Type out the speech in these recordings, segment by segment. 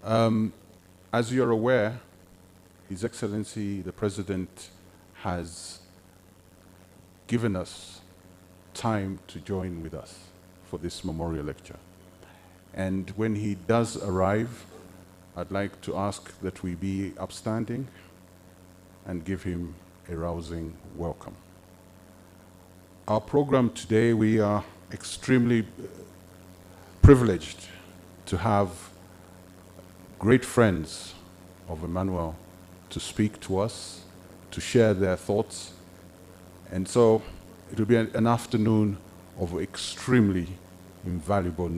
As you're aware, His Excellency, the President, has given us time to join with us for this memorial lecture. And when he does arrive, I'd like to ask that we be upstanding and give him a rousing welcome. Our program today, we are extremely privileged to have great friends of Emmanuel to speak to us, to share their thoughts. And so it will be an afternoon of extremely invaluable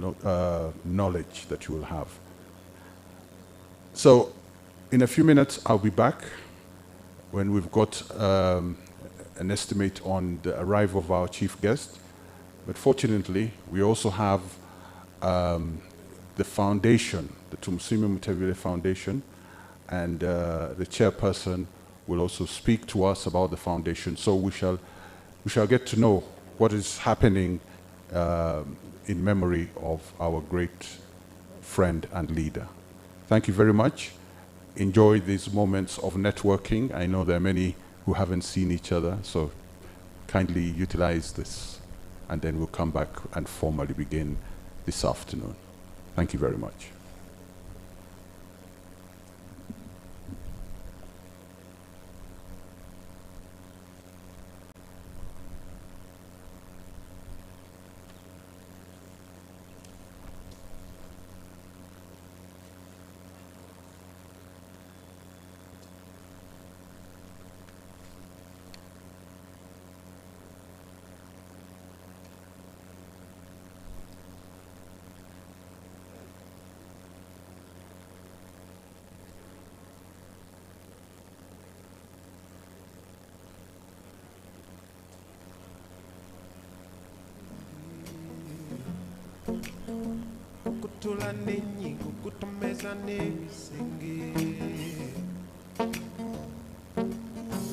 knowledge that you will have. So in a few minutes, I'll be back when we've got an estimate on the arrival of our chief guest. But fortunately, we also have the foundation, the Tumusiime Mutebile Foundation, and the chairperson will also speak to us about the foundation. So we shall get to know what is happening in memory of our great friend and leader. Thank you very much. Enjoy these moments of networking. I know there are many who haven't seen each other, so kindly utilize this, and then we'll come back and formally begin this afternoon. Thank you very much.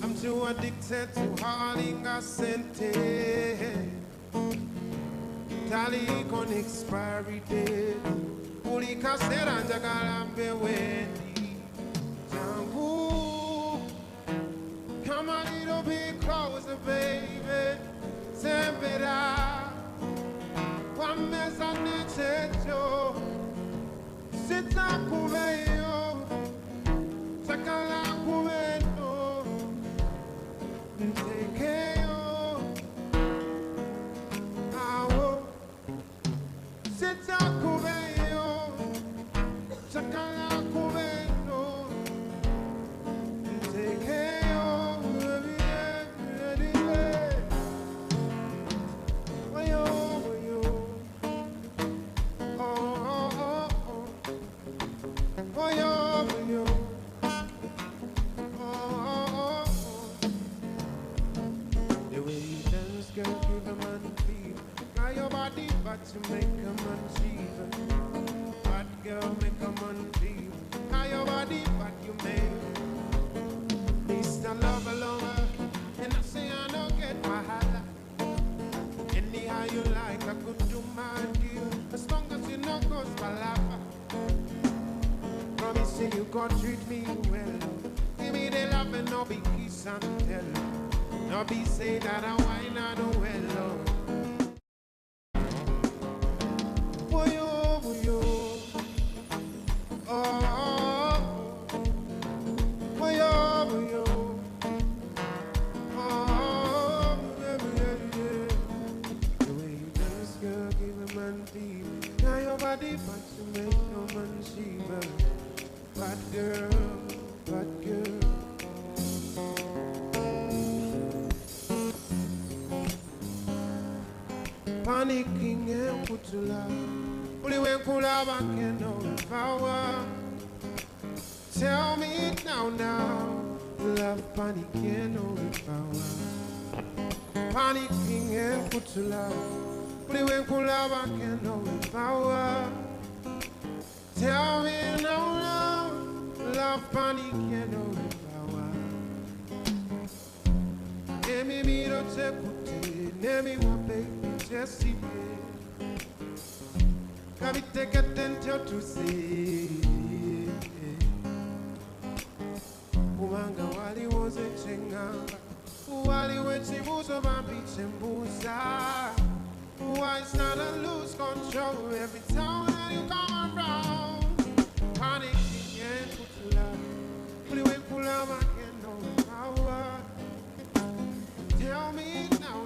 I'm too addicted to hauling a sente. Tally con expiry date. Uli kasera jagalambe weni. Jangu, come a little bit closer, baby. Sembera, one mess on the techo. Sita kuveyo, sakala kuveno, ntekeyo, awo. Sita kuveyo, sakala kuveno, ntekeyo, to make a man feel. Bad girl make a man feel. How your body, but you make Mr. Lover Lover. And I say I don't get my holla. Anyhow you like, I could do my deal. As long as you know goes palapa. Promising you God treat me well. Give me the love and no be kiss and tell. No be say that I whine I do well. Panicking and put to love. Only when cool love I can know the power. Tell me now, love panicking know the power. Panicking and put to love. Only when cool love I can know the power. Tell me now, love panicking know the power. Nemi mi do te kuti, nemi wa baby. Jesse, come take attention to say, Sembusa. Why it's not a lose control every time that you come around. Panicking and kutula. Only when kulama can know power. Tell me now.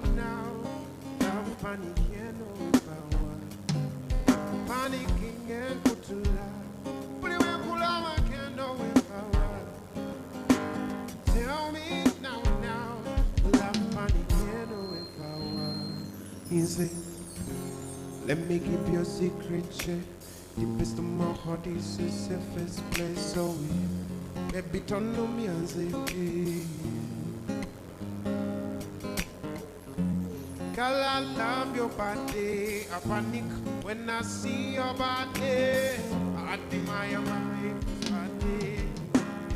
Love panicking and know power. Panicking and kutula. Only when kulama can know power. Tell me now. Love panicking and know power. Easy. Let me give you a secret check. Deepest of my heart is the safest place. So baby, turn on me and say, hey. Girl, I love your body. I panic when I see your body. I admire my baby's body.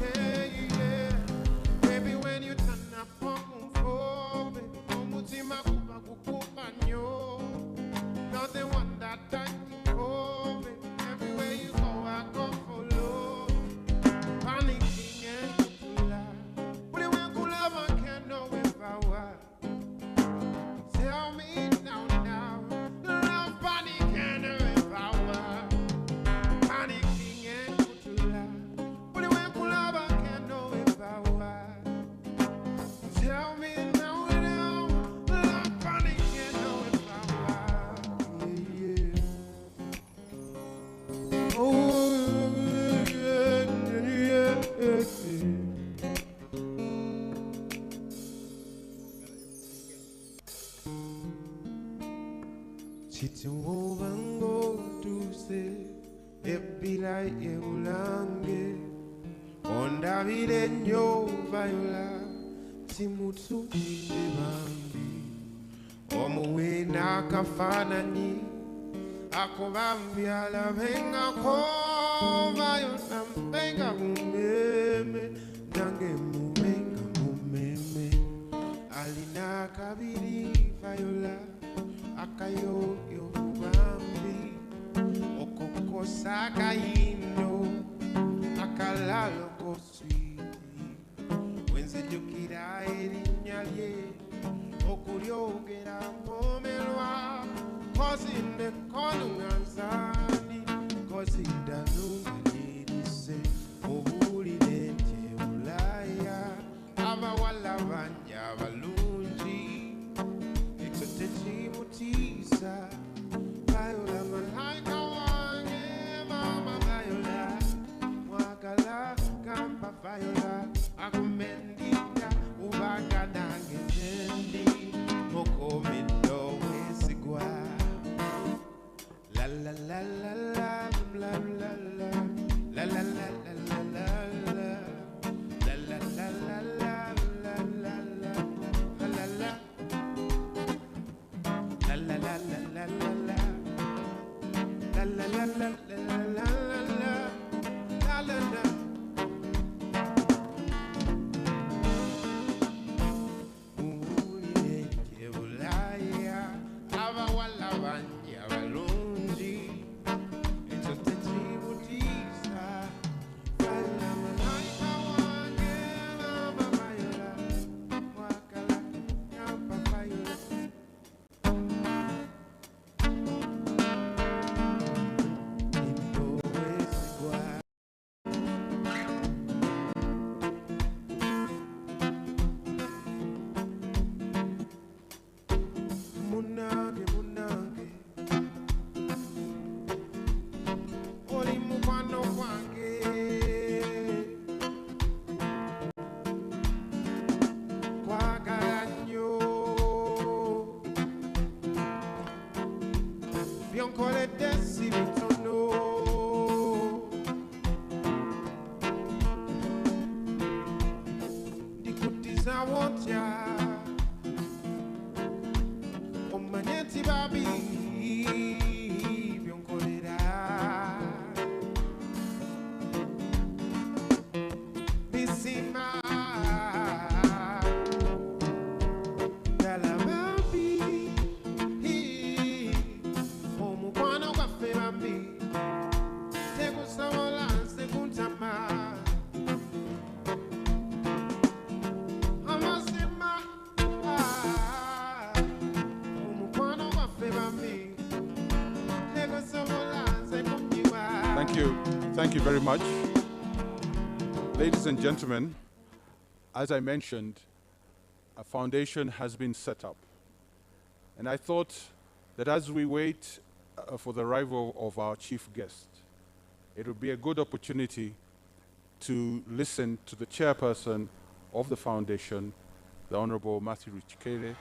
Hey, yeah. Baby, when you turn up on baby, Mutebile kupa kukupanyo. You're the one that I think of. Everywhere you go, I go follow. Panicking and kutula. Only when kulama can know if I were. Tell me now. Love panicking and if I were. Panicking and kutula. Only when kulama can know if I were. Tell me now. Love panicking and know if I were. Chitiwobango duse ebila eulange ondavile nyo viola timutsu ebambi omuwe nakafanani akobambia la venga kova yona mpenga mumeme nange mumeme alina kabiri viola akayo yobambi okoko sakaino akalalo koswiti wenze jukira erinyalye okuryogera pomelwa Kosi ne konunganzani, kosi danunganidise, obuli denje ulaya, abawala banya balunji, eksotechi mutisa, bayola malaika wange, mama bayola, wakala kampa bayola, akumendika, ubagadange jendi, mokomendo wesigwa. La la la la la la la la la la la la la la la la Thank you very much. Ladies and gentlemen, as I mentioned, a foundation has been set up. And I thought that as we wait for the arrival of our chief guest, it would be a good opportunity to listen to the chairperson of the foundation, the Honorable Matthew Richikere,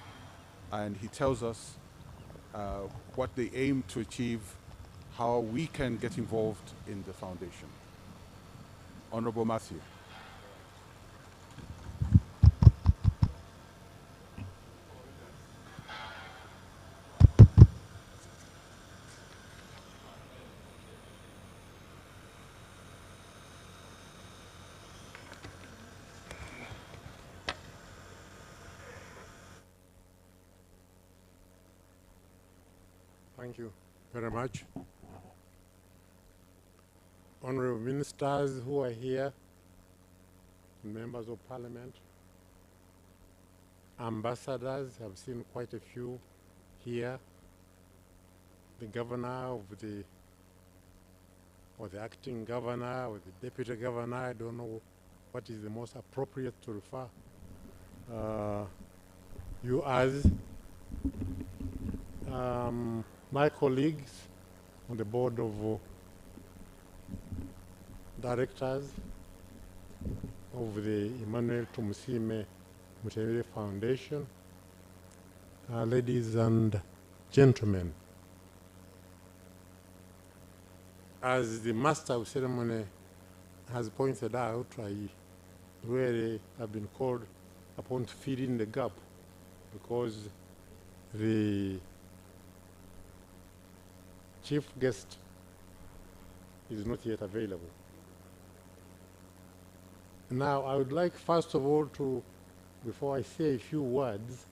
and he tells us what they aim to achieve, how we can get involved in the foundation. Honorable Matthew. Thank you very much. Honorable ministers who are here, members of parliament, ambassadors, I've seen quite a few here, the governor of the, or the acting governor, or the deputy governor, I don't know what is the most appropriate to refer. You as my colleagues on the board of directors of the Emmanuel Tumusiime Mutebile Foundation, ladies and gentlemen, as the master of ceremony has pointed out, I really have been called upon to fill in the gap because the chief guest is not yet available. Now, I would like first of all to, before I say a few words,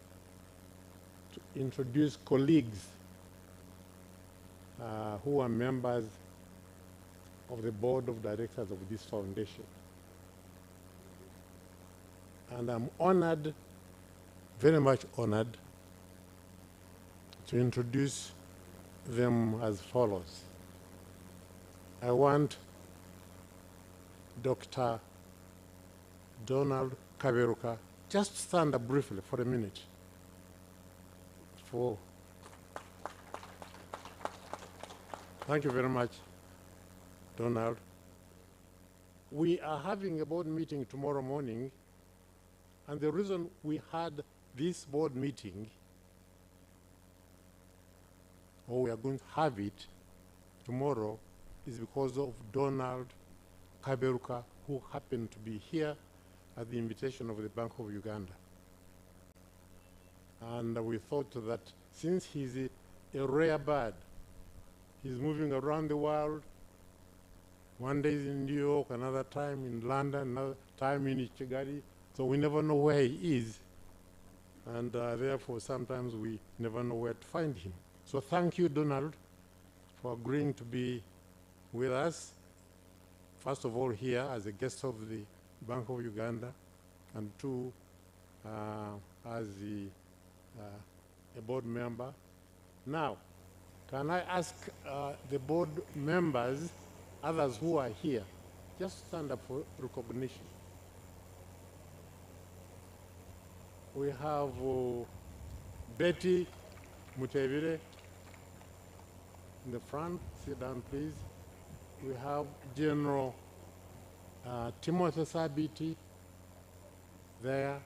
to introduce colleagues who are members of the board of directors of this foundation. And I'm honored, very much honored, to introduce them as follows. I want Dr. Donald Kaberuka just stand up briefly for a minute. Thank you very much, Donald. We are having a board meeting tomorrow morning, and the reason we had this board meeting, or we are going to have it tomorrow, is because of Donald Kaberuka, who happened to be here at the invitation of the Bank of Uganda. And we thought that since he's a rare bird, he's moving around the world. One day he's in New York, another time in London, another time in Kigali, so we never know where he is. And therefore, sometimes we never know where to find him. So thank you, Donald, for agreeing to be with us, first of all here as a guest of the Bank of Uganda, and two, as a board member. Now, can I ask the board members, others who are here, just stand up for recognition. We have Betty Mutebile in the front. Sit down, please. We have General Timothy Sabiti there.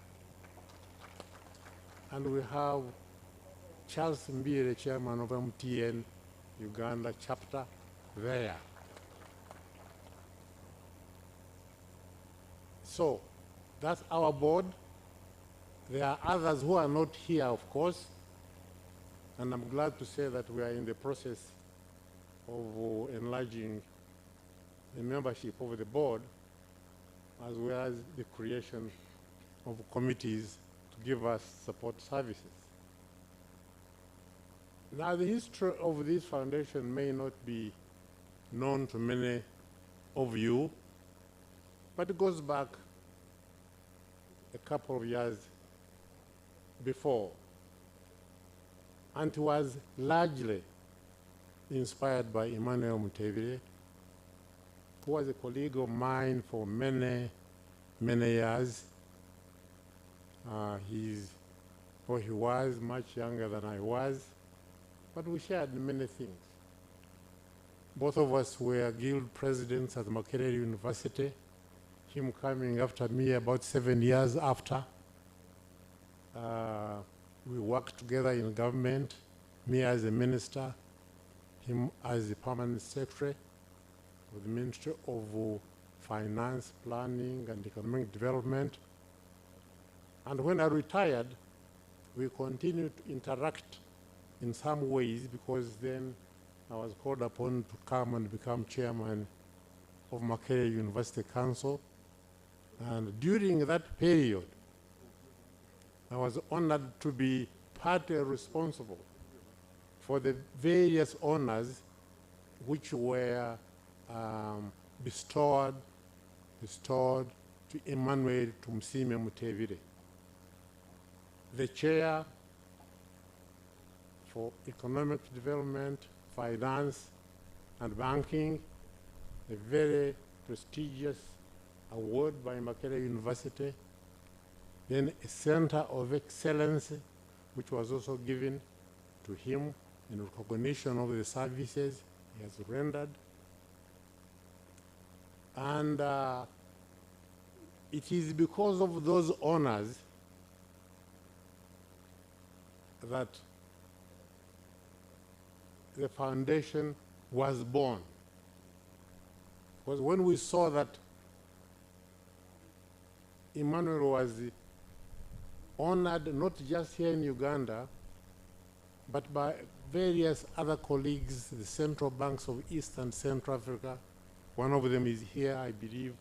And we have Charles Mbire, chairman of MTN Uganda chapter, there. So that's our board. There are others who are not here, of course, and I'm glad to say that we are in the process of enlarging the membership of the board, as well as the creation of committees to give us support services. Now, the history of this foundation may not be known to many of you, but it goes back a couple of years before, and it was largely inspired by Emmanuel Mutebile who was a colleague of mine for many, many years. He was much younger than I was, but we shared many things. Both of us were guild presidents at Makerere University, him coming after me about 7 years after. We worked together in government, me as a minister, him as the permanent secretary of the Ministry of Finance, Planning and Economic Development. And when I retired, we continued to interact in some ways, because then I was called upon to come and become chairman of Makerere University Council. And during that period, I was honored to be partly responsible for the various honors which were bestowed to Emmanuel Tumusiime Mutebile, the chair for economic development, finance, and banking, a very prestigious award by Makerere University, then a center of excellence, which was also given to him in recognition of the services he has rendered. And it is because of those honors that the foundation was born. Because when we saw that Emmanuel was honored not just here in Uganda, but by various other colleagues, the central banks of East and Central Africa. One of them is here, I believe.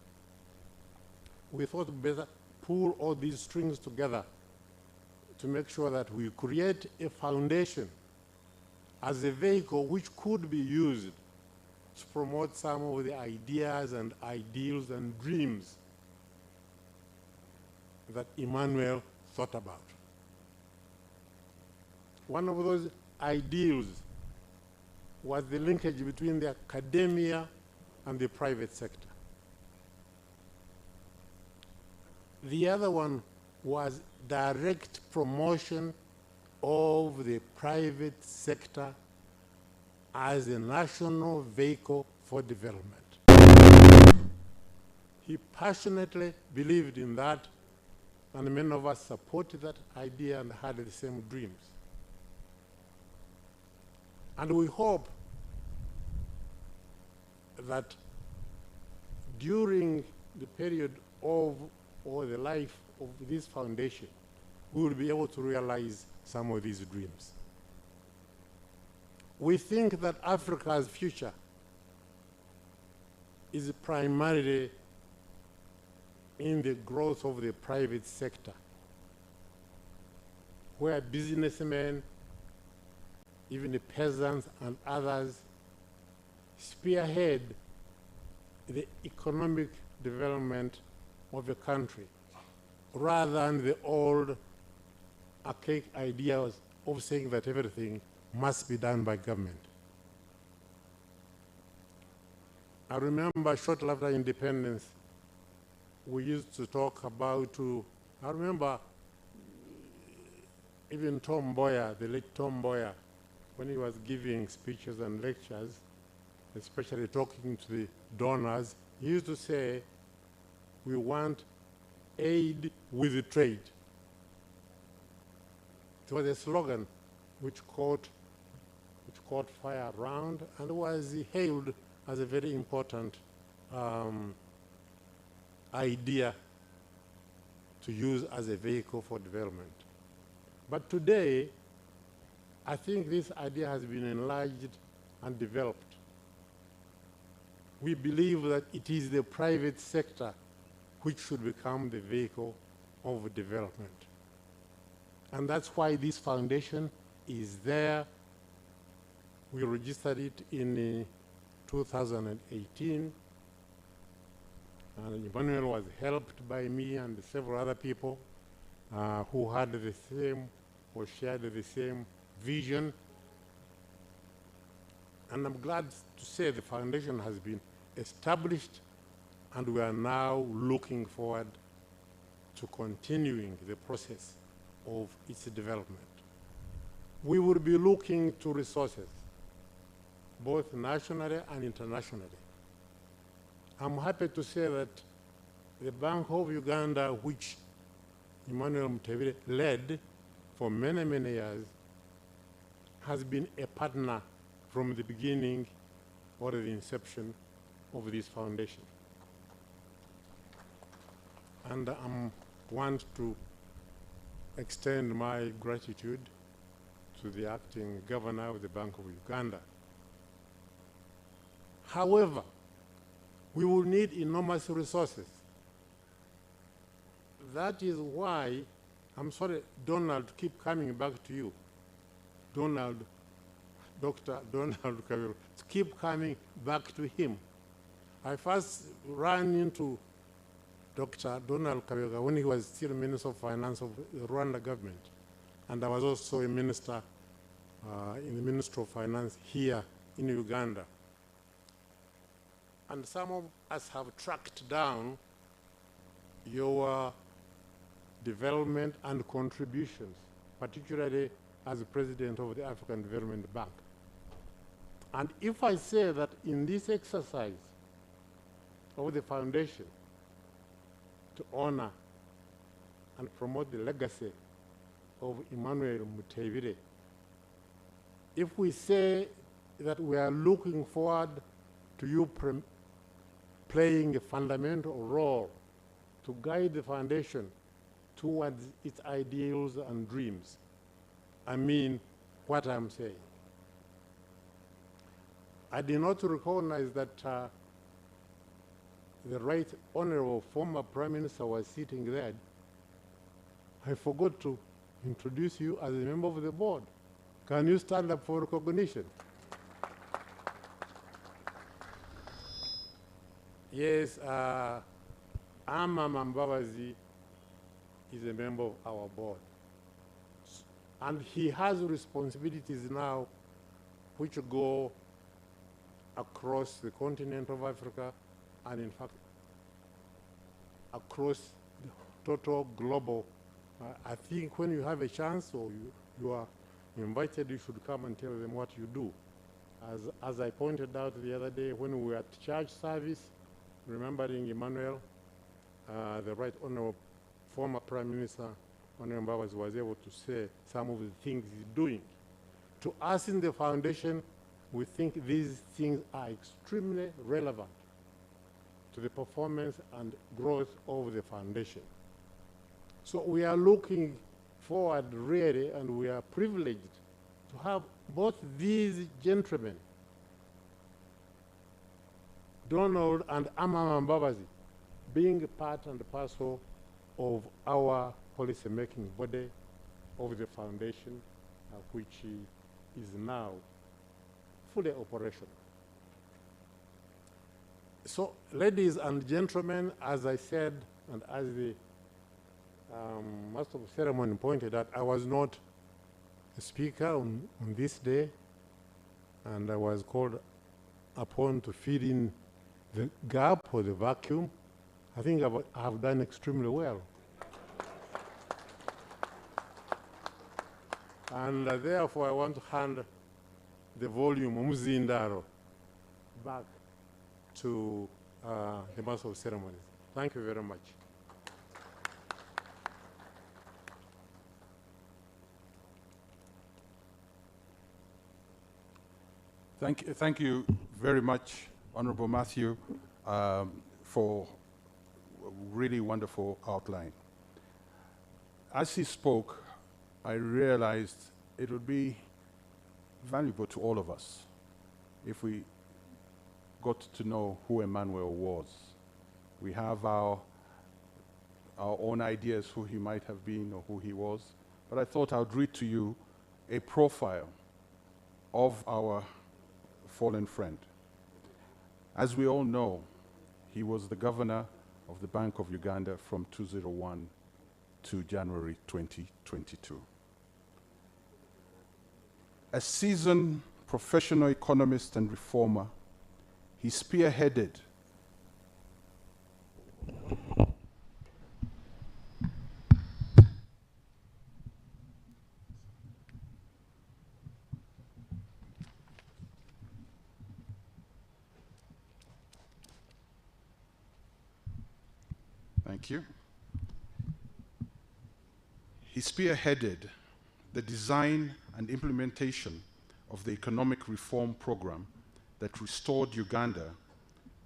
We thought better pull all these strings together to make sure that we create a foundation as a vehicle which could be used to promote some of the ideas and ideals and dreams that Emmanuel thought about. One of those ideals was the linkage between the academia and the private sector. The other one was direct promotion of the private sector as a national vehicle for development. He passionately believed in that, and many of us supported that idea and had the same dreams. And we hope that during the period of, or the life of this foundation, we will be able to realize some of these dreams. We think that Africa's future is primarily in the growth of the private sector, where businessmen, even the peasants and others, spearhead the economic development of a country, rather than the old archaic ideas of saying that everything must be done by government. I remember shortly after independence, we used to talk about, I remember even Tom Mboya, the late Tom Mboya, when he was giving speeches and lectures, especially talking to the donors, he used to say, we want aid with trade. It was a slogan which caught fire around and was hailed as a very important idea to use as a vehicle for development. But today, I think this idea has been enlarged and developed. We believe that it is the private sector which should become the vehicle of development. And that's why this foundation is there. We registered it in 2018. And Emmanuel was helped by me and several other people who had the same or shared the same vision. And I'm glad to say the foundation has been established, and we are now looking forward to continuing the process of its development. We will be looking to resources, both nationally and internationally. I'm happy to say that the Bank of Uganda, which Emmanuel Mutebile led for many, many years, has been a partner from the beginning or the inception of this foundation. And I want to extend my gratitude to the acting governor of the Bank of Uganda. However, we will need enormous resources. That is why, I'm sorry, Donald, keep coming back to you. Donald, Dr. Donald Kaberu, keep coming back to him. I first ran into Dr. Donald Kaberu when he was still Minister of Finance of the Rwanda government. And I was also a minister in the Ministry of Finance here in Uganda. And some of us have tracked down your development and contributions, particularly as the president of the African Development Bank. And if I say that in this exercise of the foundation to honor and promote the legacy of Emmanuel Mutebile, if we say that we are looking forward to you playing a fundamental role to guide the foundation towards its ideals and dreams, I mean what I'm saying. I did not recognize that the Right Honorable former Prime Minister was sitting there. I forgot to introduce you as a member of the board. Can you stand up for recognition? Yes, Amma Mambabazi is a member of our board. And he has responsibilities now which go across the continent of Africa and in fact across the total global. I think when you have a chance or you are invited, you should come and tell them what you do. As I pointed out the other day when we were at church service, remembering Emmanuel, the Right Honorable former Prime Minister, Honorable Mbabazi, was able to say some of the things he's doing. To us in the foundation, we think these things are extremely relevant to the performance and growth of the foundation. So we are looking forward really, and we are privileged to have both these gentlemen, Donald and Amma Mbabazi, being part and parcel of our policy-making body of the foundation, which is now fully operational. So, ladies and gentlemen, as I said, and as the Master of Ceremony pointed out, I was not a speaker on this day, and I was called upon to fill in the gap or the vacuum. I think I have done extremely well. And therefore, I want to hand the volume Muzindaro back to the Master of Ceremonies. Thank you very much. Thank you very much, Honorable Matthew, for a really wonderful outline. As he spoke, I realized it would be valuable to all of us if we got to know who Emmanuel was. We have our own ideas who he might have been or who he was, but I thought I would read to you a profile of our fallen friend. As we all know, he was the governor of the Bank of Uganda from 2001 to January 2022. A seasoned professional economist and reformer, He spearheaded Thank you. He spearheaded the design and implementation of the economic reform program that restored Uganda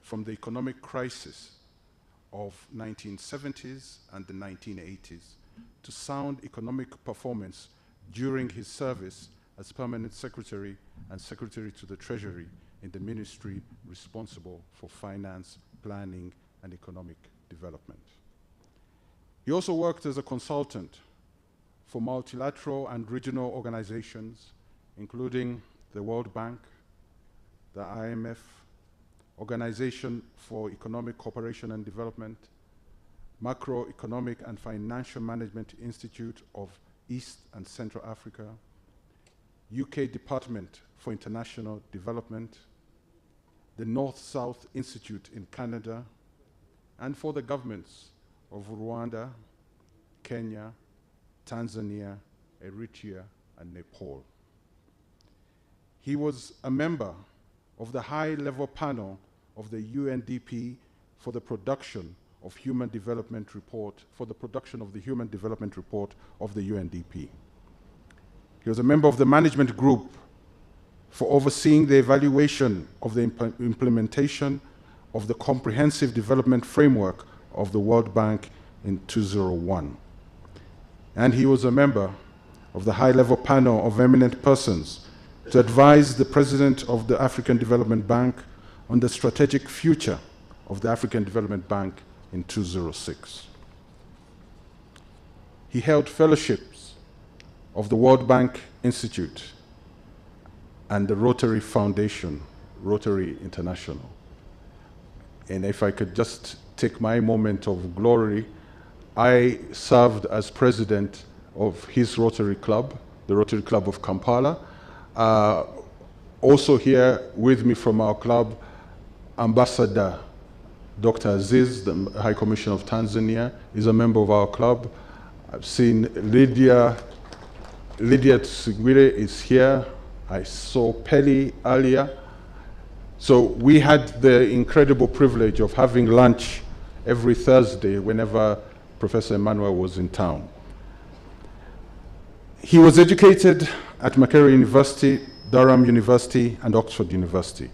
from the economic crisis of 1970s and the 1980s to sound economic performance during his service as Permanent Secretary and Secretary to the Treasury in the ministry responsible for finance, planning, and economic development. He also worked as a consultant for multilateral and regional organizations, including the World Bank, the IMF, Organization for Economic Cooperation and Development, Macroeconomic and Financial Management Institute of East and Central Africa, UK Department for International Development, the North-South Institute in Canada, and for the governments of Rwanda, Kenya, Tanzania, Eritrea, and Nepal. He was a member of the high-level panel of the UNDP for the production of the Human Development Report of the UNDP. He was a member of the management group for overseeing the evaluation of the implementation of the Comprehensive Development Framework of the World Bank in 2001. And he was a member of the high-level panel of eminent persons to advise the President of the African Development Bank on the strategic future of the African Development Bank in 2006. He held fellowships of the World Bank Institute and the Rotary Foundation, Rotary International. And if I could just take my moment of glory, I served as president of his Rotary Club, the Rotary Club of Kampala. Also here with me from our club, Ambassador Dr. Aziz, the High Commissioner of Tanzania, is a member of our club. I've seen Lydia Tsigwire is here. I saw Peli earlier. So we had the incredible privilege of having lunch every Thursday whenever Professor Emmanuel was in town. He was educated at Makerere University, Durham University, and Oxford University.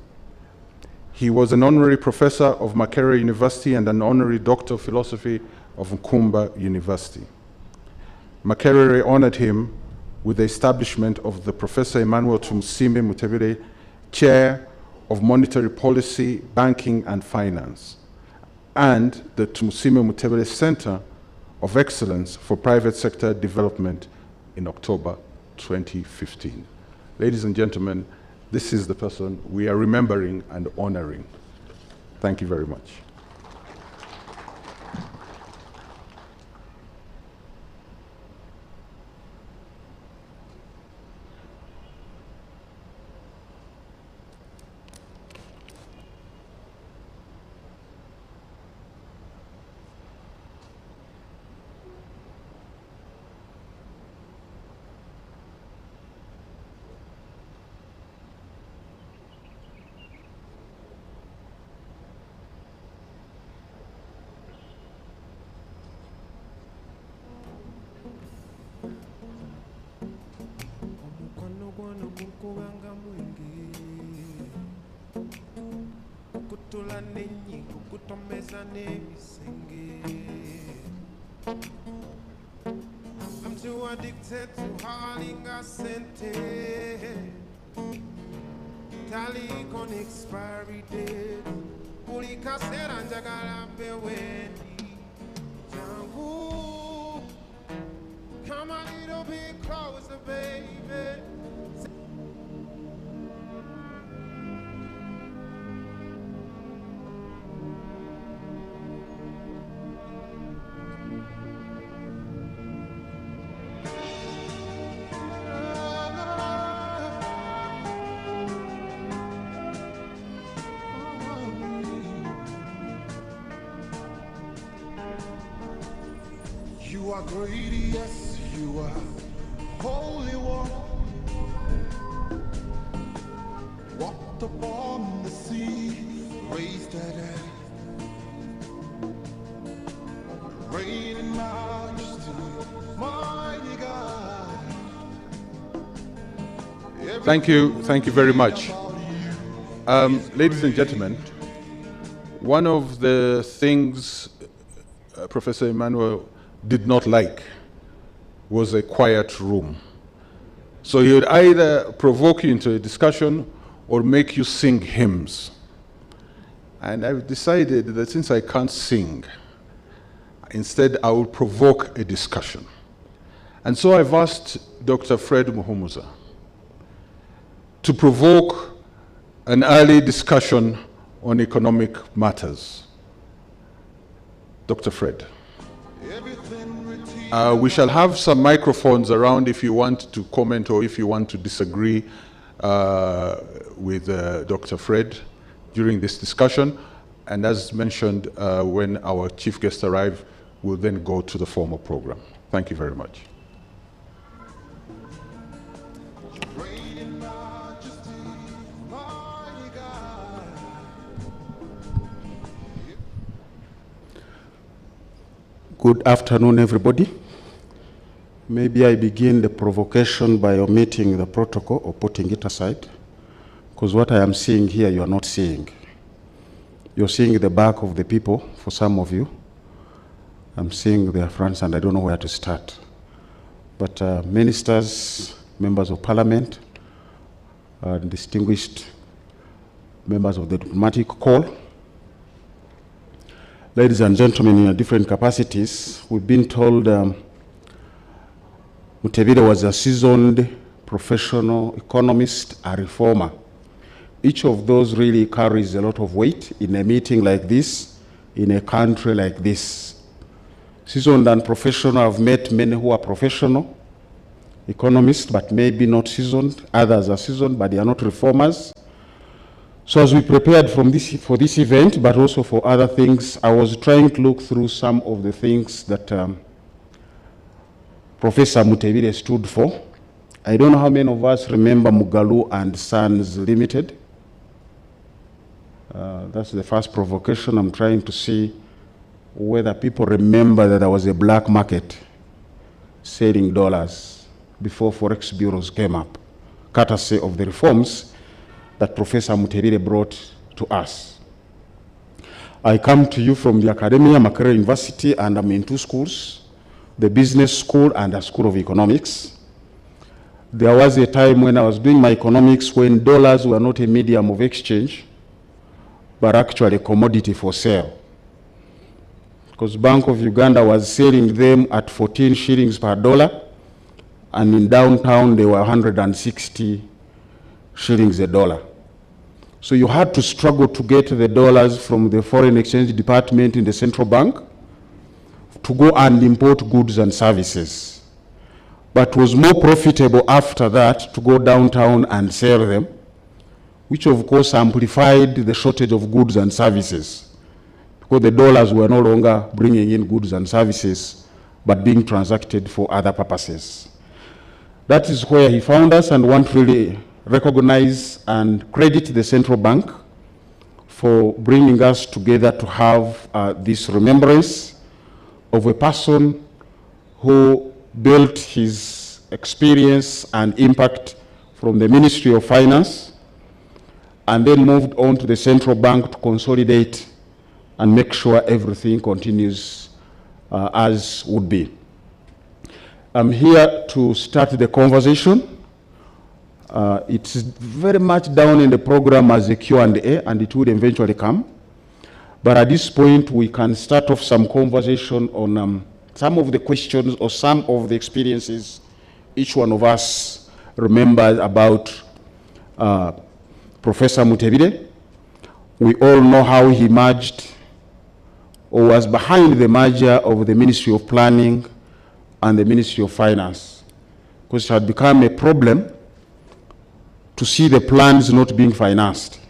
He was an honorary professor of Makerere University and an honorary doctor of philosophy of Nkumba University. Makerere honored him with the establishment of the Professor Emmanuel Tumusiime Mutebile Chair of Monetary Policy, Banking and Finance, and the Tumusiime Mutebile Center of Excellence for Private Sector Development in October 2015. Ladies and gentlemen, this is the person we are remembering and honoring. Thank you very much. I'm too addicted to hauling a sente. Tally con expiry date. Pulika seranja galambe weni. Jangu, come a little bit closer, baby. You are great, yes, you are Holy One. Walked upon the sea, raised that hand. Reign in majesty, mighty God. Thank you very much. Ladies and gentlemen, one of the things Professor Emmanuel did not like was a quiet room. So he would either provoke you into a discussion or make you sing hymns. And I've decided that since I can't sing, instead I will provoke a discussion. And so I've asked Dr. Fred Muhumuza to provoke an early discussion on economic matters. Dr. Fred. We shall have some microphones around if you want to comment or if you want to disagree with Dr. Fred during this discussion. And as mentioned, when our chief guest arrives, we'll then go to the formal program. Thank you very much. Good afternoon, everybody. Maybe I begin the provocation by omitting the protocol or putting it aside, because what I am seeing here, you are not seeing. You're seeing the back of the people, for some of you. I'm seeing their fronts, and I don't know where to start. But ministers, members of parliament, distinguished members of the diplomatic corps, ladies and gentlemen in different capacities, we've been told Mutebile was a seasoned professional economist, a reformer. Each of those really carries a lot of weight in a meeting like this, in a country like this. Seasoned and professional, I've met many who are professional economists, but maybe not seasoned. Others are seasoned, but they are not reformers. So as we prepared for this event, but also for other things, I was trying to look through some of the things that Professor Mutebile stood for. I don't know how many of us remember Mugalu and Sons Limited. That's the first provocation. I'm trying to see whether people remember that there was a black market selling dollars before Forex bureaus came up, courtesy of the reforms that Professor Mutebile brought to us. I come to you from the Academia Makerere University, and I'm in two schools, the business school and the school of economics. There was a time when I was doing my economics when dollars were not a medium of exchange, but actually a commodity for sale. Because Bank of Uganda was selling them at 14 shillings per dollar, and in downtown they were 160 shillings a dollar. So you had to struggle to get the dollars from the foreign exchange department in the central bank to go and import goods and services. But it was more profitable after that to go downtown and sell them, which of course amplified the shortage of goods and services, because the dollars were no longer bringing in goods and services, but being transacted for other purposes. That is where he found us, and want to really recognize and credit the central bank for bringing us together to have this remembrance of a person who built his experience and impact from the Ministry of Finance and then moved on to the central bank to consolidate and make sure everything continues as would be. I'm here to start the conversation. It's very much down in the program as a Q&A, and it will eventually come. But at this point, we can start off some conversation on some of the questions or some of the experiences each one of us remembers about Professor Mutebile. We all know how he merged or was behind the merger of the Ministry of Planning and the Ministry of Finance, because it had become a problem to see the plans not being financed.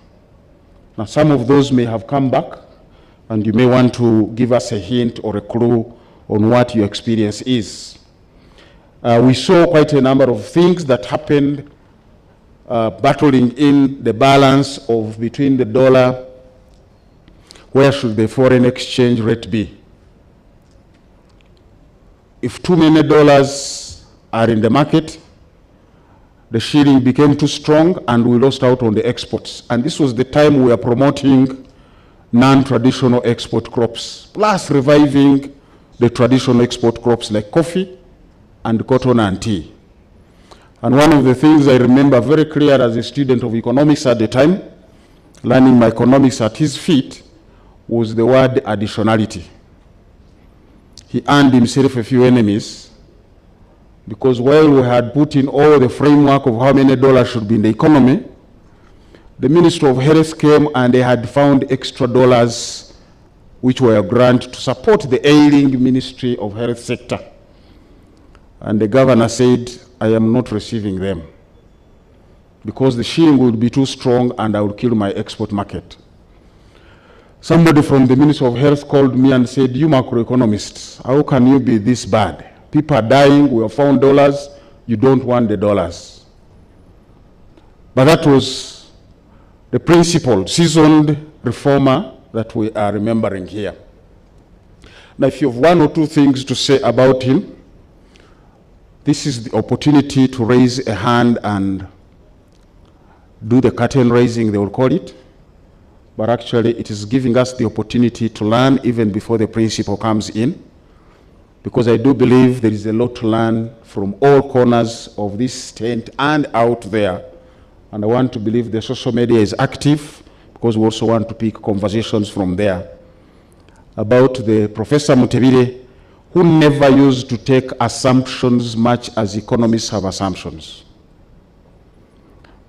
Now, some of those may have come back, and you may want to give us a hint or a clue on what your experience is. We saw quite a number of things that happened, battling in the balance of between the dollar, where should the foreign exchange rate be? If too many dollars are in the market, the shilling became too strong and we lost out on the exports. And this was the time we were promoting non-traditional export crops, plus reviving the traditional export crops like coffee and cotton and tea. And one of the things I remember very clear as a student of economics at the time, learning my economics at his feet, was the word additionality. He earned himself a few enemies because while we had put in all the framework of how many dollars should be in the economy, the Minister of Health came and they had found extra dollars which were granted to support the ailing Ministry of Health sector. And the governor said, I am not receiving them because the shilling would be too strong and I would kill my export market. Somebody from the Ministry of Health called me and said, you macroeconomists, how can you be this bad? People are dying, we have found dollars, you don't want the dollars. But that was the principled, seasoned reformer that we are remembering here. Now, if you have one or two things to say about him, this is the opportunity to raise a hand and do the curtain raising, they will call it. But actually, it is giving us the opportunity to learn even before the principal comes in, because I do believe there is a lot to learn from all corners of this tent and out there. And I want to believe the social media is active, because we also want to pick conversations from there about the Professor Mutebile, who never used to take assumptions much as economists have assumptions.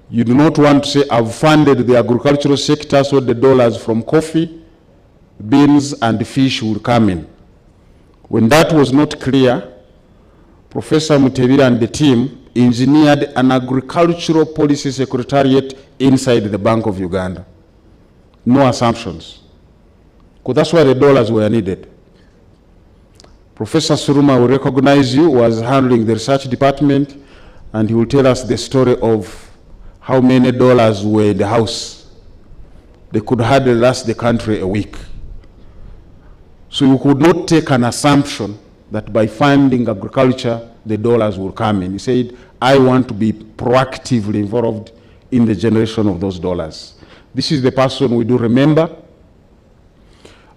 You do not want to say, I've funded the agricultural sector so the dollars from coffee, beans, and fish will come in. When that was not clear, Professor Mutebile and the team engineered an agricultural policy secretariat inside the Bank of Uganda. No assumptions. Because that's why the dollars were needed. Professor Suruma will recognize you, was handling the research department, and he will tell us the story of how many dollars were in the house. They could hardly last the country a week. So you could not take an assumption that by funding agriculture, the dollars will come in. He said, I want to be proactively involved in the generation of those dollars. This is the person we do remember.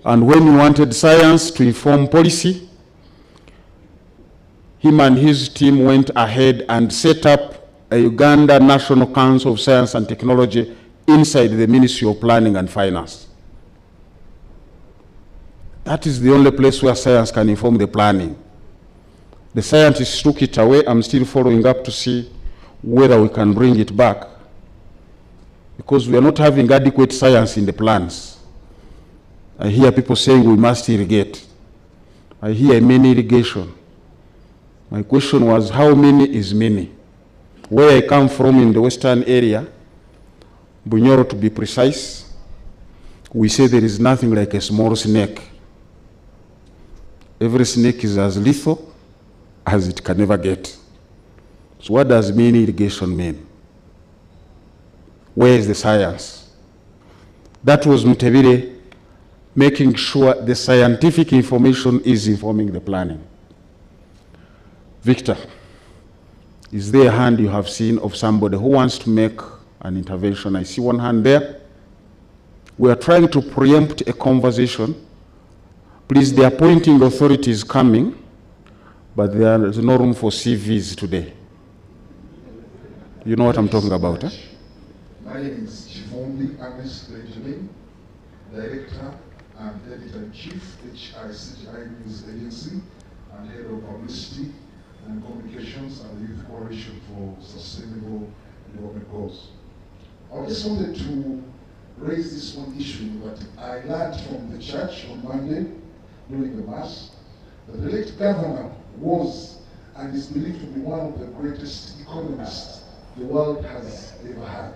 And when he wanted science to inform policy, him and his team went ahead and set up a Uganda National Council of Science and Technology inside the Ministry of Planning and Finance. That is the only place where science can inform the planning. The scientists took it away. I'm still following up to see whether we can bring it back, because we are not having adequate science in the plans. I hear people saying we must irrigate. I hear mini irrigation. My question was, how many is many? Where I come from in the western area, Bunyoro to be precise, we say there is nothing like a small snake. Every snake is as lethal as it can ever get. So what does mini irrigation mean? Where is the science? That was Mutebile making sure the scientific information is informing the planning. Victor, is there a hand you have seen of somebody who wants to make an intervention? I see one hand there. We are trying to preempt a conversation. Please, the appointing authority is coming, but there is no room for CVs today. You know what I'm talking about, eh? My name is Chivombi Agnes Benjamin, Director and Editor-in-Chief, HICI News Agency, and Head of Publicity and Communications and the Youth Coalition for Sustainable Development Goals. I just wanted to raise this one issue that I learned from the church on Monday during the Mass, that the late governor was and is believed to be one of the greatest economists the world has ever had.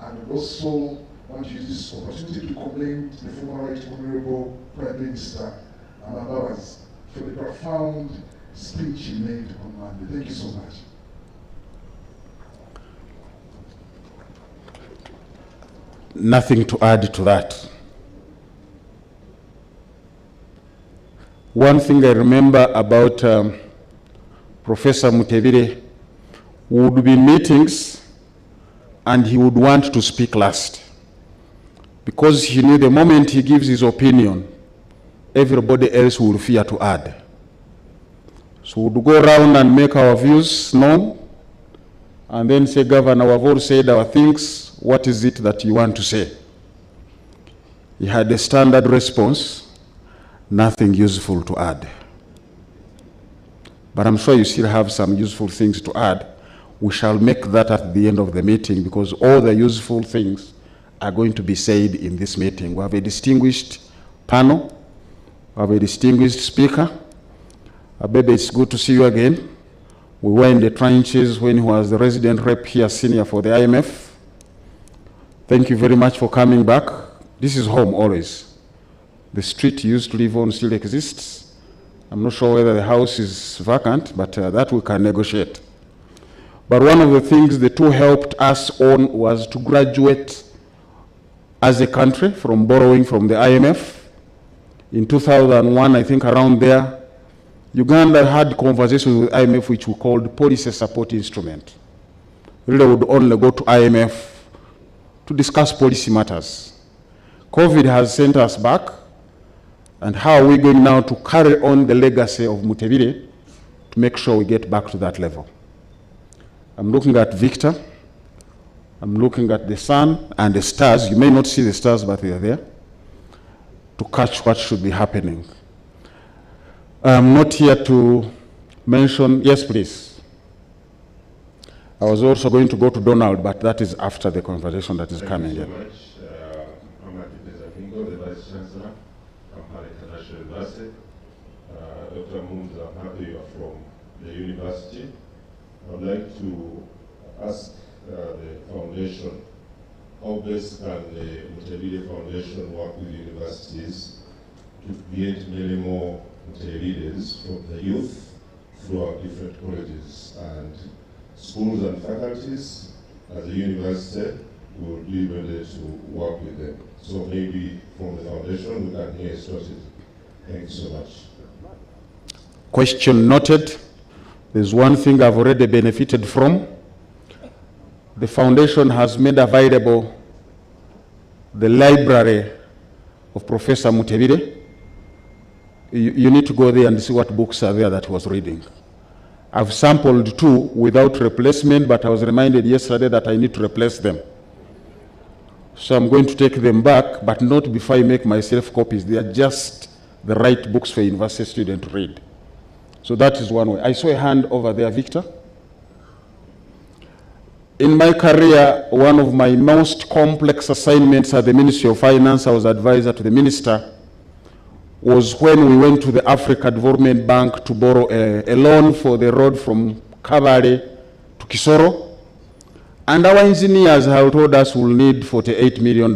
And also want to use this opportunity to commend the former Right Honorable Prime Minister, among others, for the profound speech he made on Monday. Thank you so much. Nothing to add to that. One thing I remember about Professor Mutebile, would be meetings and he would want to speak last, because he knew the moment he gives his opinion, everybody else will fear to add. So we'd go around and make our views known, and then say, Governor, we've all said our things, what is it that you want to say? He had a standard response, nothing useful to add. But I'm sure you still have some useful things to add. We shall make that at the end of the meeting, because all the useful things are going to be said in this meeting. We have a distinguished panel. We have a distinguished speaker. Abebe, it's good to see you again. We were in the trenches when he was the resident rep here, senior for the IMF. Thank you very much for coming back. This is home always. The street you used to live on still exists. I'm not sure whether the house is vacant, but that we can negotiate. But one of the things the two helped us on was to graduate as a country from borrowing from the IMF. In 2001, I think around there, Uganda had conversations with IMF which we called policy support instrument. Really would only go to IMF to discuss policy matters. COVID has sent us back, and how are we going now to carry on the legacy of Mutebile to make sure we get back to that level? I'm looking at Victor, I'm looking at the sun and the stars. You may not see the stars, but they are there to catch what should be happening. I'm not here to mention, yes please. I was also going to go to Donald, but that is after the conversation that is coming. Thank you so much. I'm the Vice Chancellor from Kampala International University. Dr. Munza, I'm happy you are from the university. I would like to ask the foundation, how best can the Mutebile Foundation work with universities to create many more Mutebiles from the youth throughout different colleges and schools and faculties. As a university, we will be able to work with them. So maybe from the foundation, we can hear a strategy. Thank you so much. Question noted. There's one thing I've already benefited from. The foundation has made available the library of Professor Mutebile. You need to go there and see what books are there that he was reading. I've sampled two without replacement, but I was reminded yesterday that I need to replace them. So I'm going to take them back, but not before I make myself copies. They are just the right books for a university student to read. So that is one way. I saw a hand over there, Victor. In my career, one of my most complex assignments at the Ministry of Finance, I was advisor to the minister, was when we went to the Africa Development Bank to borrow a loan for the road from Kabale to Kisoro. And our engineers have told us we'll need $48 million.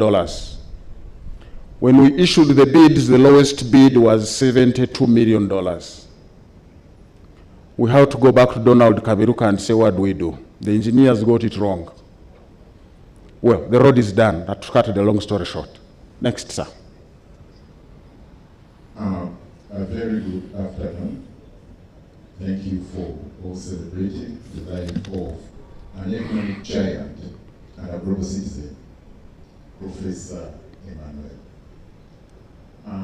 When we issued the bids, the lowest bid was $72 million. We have to go back to Donald Kaberuka and say, what do we do? The engineers got it wrong. Well, the road is done. That cut the long story short. Next, sir. A very good afternoon. Thank you for all celebrating the life of an economic giant and a global citizen, Professor Emmanuel.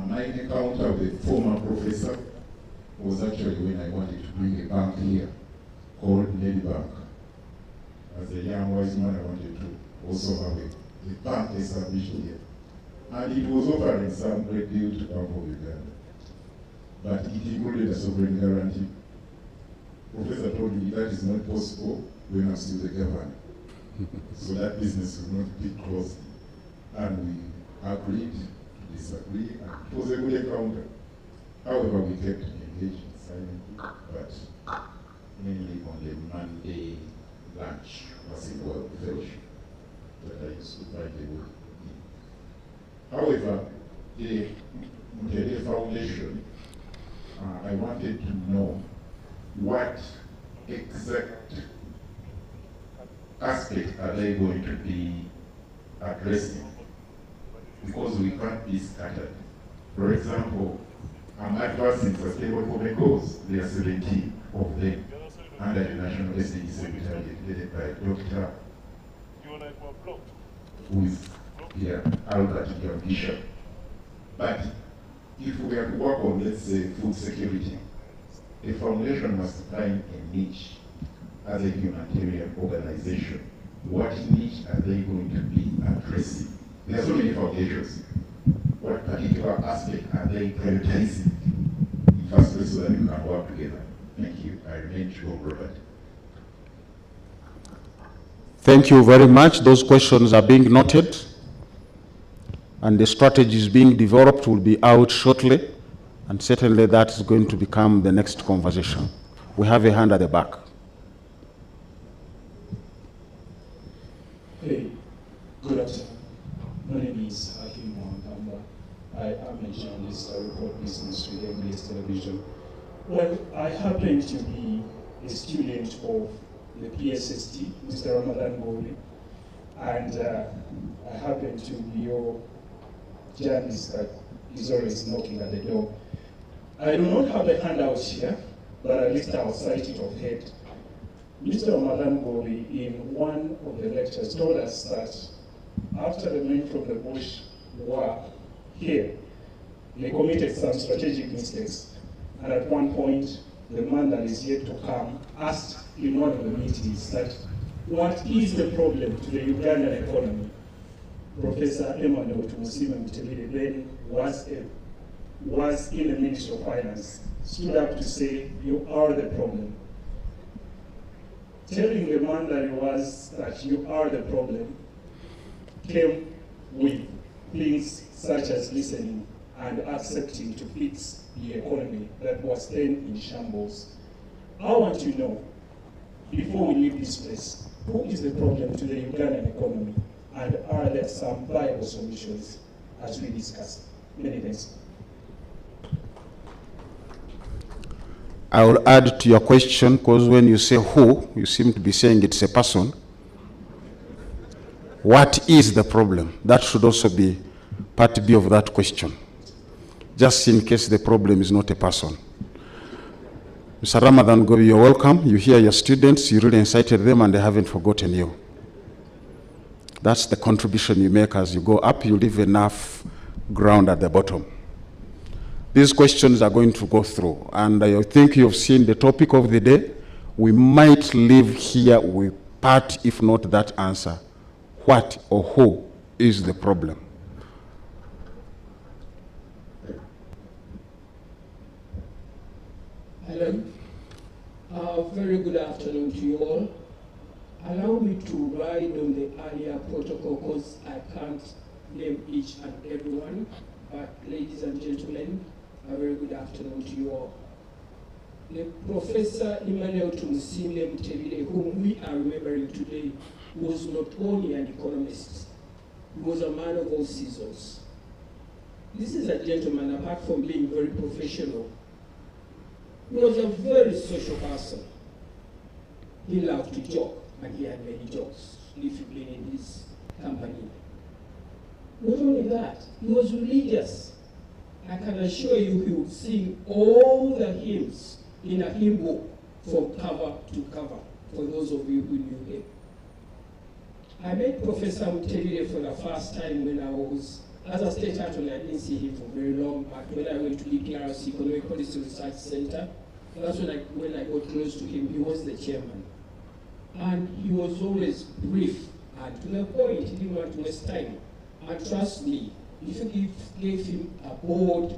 My encounter with the former professor was actually when I wanted to bring a bank here called Bank. As a young wise man, I wanted to also have a bank established here. And it was offering some great deal to Bank of Uganda. But it included a sovereign guarantee. Professor told me that is not possible when I'm still the governor. So that business will not be closed. And we agreed to disagree, and it was a good encounter. However, we kept engaged silently, but mainly on the Monday lunch, as it were, fellowship that I used to find a way in. However, the Mutebile Foundation I wanted to know what exact aspect are they going to be addressing, because we can't be scattered. For example, I'm advancing sustainable development goals. There are 17 of them under the National SDG Secretariat led by Dr. who is here, Albert Bishop. But if we are to work on, let's say, food security, a foundation must find a niche as a humanitarian organization. What niche are they going to be addressing? There are so many foundations. What particular aspect are they prioritizing in first place so that we can work together? Thank you. I remain Joe Robert. Thank you very much. Those questions are being noted, and the strategies being developed will be out shortly, and certainly that is going to become the next conversation. We have a hand at the back. Hey, good afternoon. My name is Hakim Mwangamba. I am a journalist. I report business with MBS Television. Well, I happen to be a student of the PSST, Mr. Ramadan Goli, and I happen to be your journalist that is always knocking at the door. I do not have a handout here, but at least I'll cite it off head. Mr. Ramadan Goli, in one of the lectures, told us that after the men from the bush were here, they committed some strategic mistakes. And at one point, the man that is yet to come asked in one of the meetings that, what is the problem to the Ugandan economy? Professor Emmanuel Tumusiime Mutebile then was in the Ministry of Finance, stood up to say, you are the problem. Telling the man that he was that you are the problem came with things such as listening and accepting to fix the economy that was then in shambles. I want to know, before we leave this place, who is the problem to the Ugandan economy, and are there some viable solutions as we discussed? Many thanks. I will add to your question, because when you say who, you seem to be saying it's a person. What is the problem? That should also be part B of that question, just in case the problem is not a person. Mr. Ramadan Gobi, you're welcome. You hear your students, you really incited them, and they haven't forgotten you. That's the contribution you make as you go up. You leave enough ground at the bottom. These questions are going to go through, and I think you've seen the topic of the day. We might leave here with part, if not that answer. What or who is the problem? Hello. Very good afternoon to you all. Allow me to ride on the earlier protocol because I can't name each and everyone. But ladies and gentlemen, a very good afternoon to you all. The Professor Emmanuel Tumusiime Mutebile, whom we are remembering today, was not only an economist, he was a man of all seasons. This is a gentleman, apart from being very professional, he was a very social person. He loved to joke, and he had many jokes if you've been in his company. Not only that, he was religious. I can assure you he would sing all the hymns in a hymn book from cover to cover, for those of you who knew him. I met Professor Mutebile for the first time when I was, as a state attorney. I didn't see him for very long, but when I went to EPRC, Economic Policy Research Center, that's when I got close to him. He was the chairman. And he was always brief and to the point. He didn't want to waste time. And trust me, if you gave him a board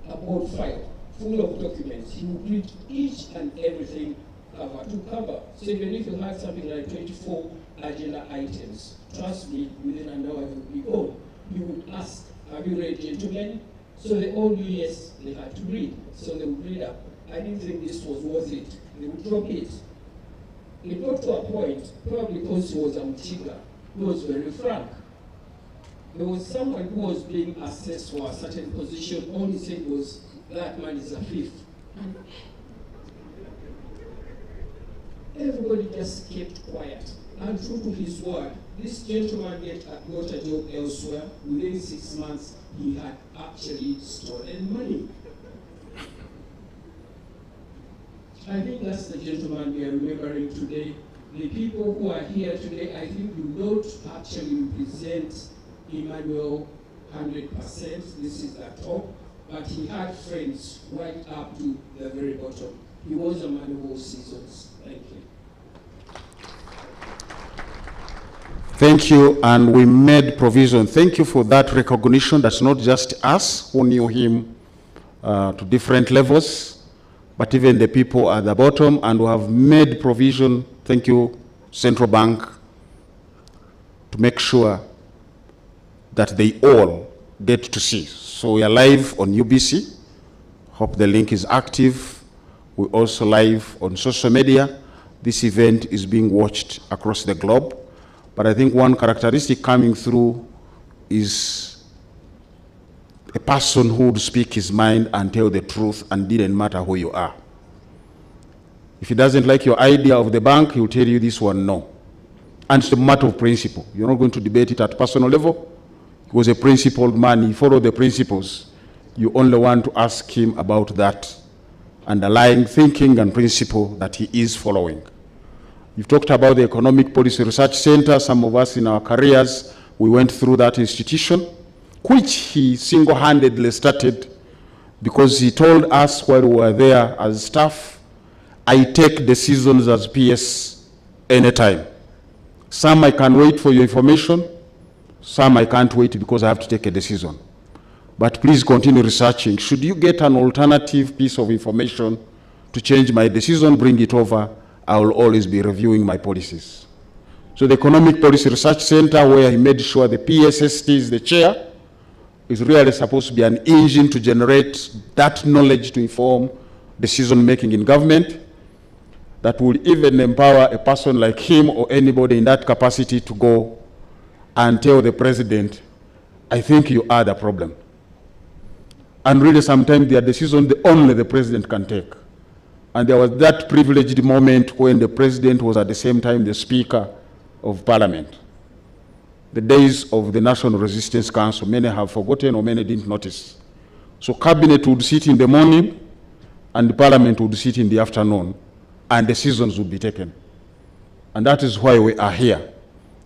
file full of documents, he would read each and everything cover to cover. So even if you had something like 24 agenda items, trust me, within an hour you would be on. You would ask, have you read, gentlemen? So they all knew yes, they had to read. So they would read up. I didn't think this was worth it. They would drop it. It got to a point, probably because he was a Mutiga, he was very frank. there was someone who was being assessed for a certain position. All he said was, that man is a thief. Everybody just kept quiet. And true to his word, this gentleman got a job elsewhere. Within 6 months, he had actually stolen money. I think that's the gentleman we are remembering today. The people who are here today, I think, do not actually represent Emmanuel 100%. This is the top. But he had friends right up to the very bottom. He was a man of all seasons. Thank you. Thank you, and we made provision. Thank you for that recognition. That's not just us who knew him to different levels, but even the people at the bottom, and we have made provision, thank you, Central Bank, to make sure that they all get to see. So we are live on UBC. Hope the link is active. We're also live on social media. This event is being watched across the globe. But I think one characteristic coming through is a person who would speak his mind and tell the truth and didn't matter who you are. If he doesn't like your idea of the bank, he will tell you this one, no. And it's a matter of principle. You're not going to debate it at personal level. He was a principled man. He followed the principles. You only want to ask him about that underlying thinking and principle that he is following. You've talked about the Economic Policy Research Center. Some of us in our careers, we went through that institution, which he single-handedly started because he told us while we were there as staff, I take decisions as PS anytime. Some I can wait for your information, some I can't wait because I have to take a decision. But please continue researching. Should you get an alternative piece of information to change my decision, bring it over. I will always be reviewing my policies. So the Economic Policy Research Center, where he made sure the PSST is the chair, is really supposed to be an engine to generate that knowledge to inform decision-making in government that will even empower a person like him or anybody in that capacity to go and tell the president, I think you are the problem. And really sometimes their decision only the president can take. And there was that privileged moment when the president was at the same time the Speaker of Parliament. The days of the National Resistance Council, many have forgotten or many didn't notice. So Cabinet would sit in the morning and the Parliament would sit in the afternoon and decisions would be taken. And that is why we are here.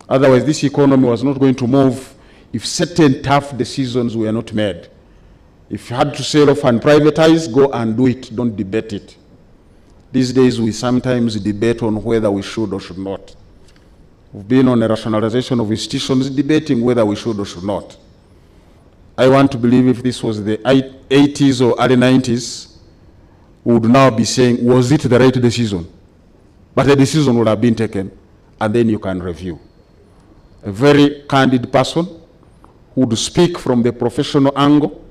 Otherwise, this economy was not going to move if certain tough decisions were not made. If you had to sell off and privatize, go and do it, don't debate it. These days, we sometimes debate on whether we should or should not. We've been on a rationalization of institutions debating whether we should or should not. I want to believe if this was the 80s or early 90s, we would now be saying, was it the right decision? But the decision would have been taken, and then you can review. A very candid person who would speak from the professional angle,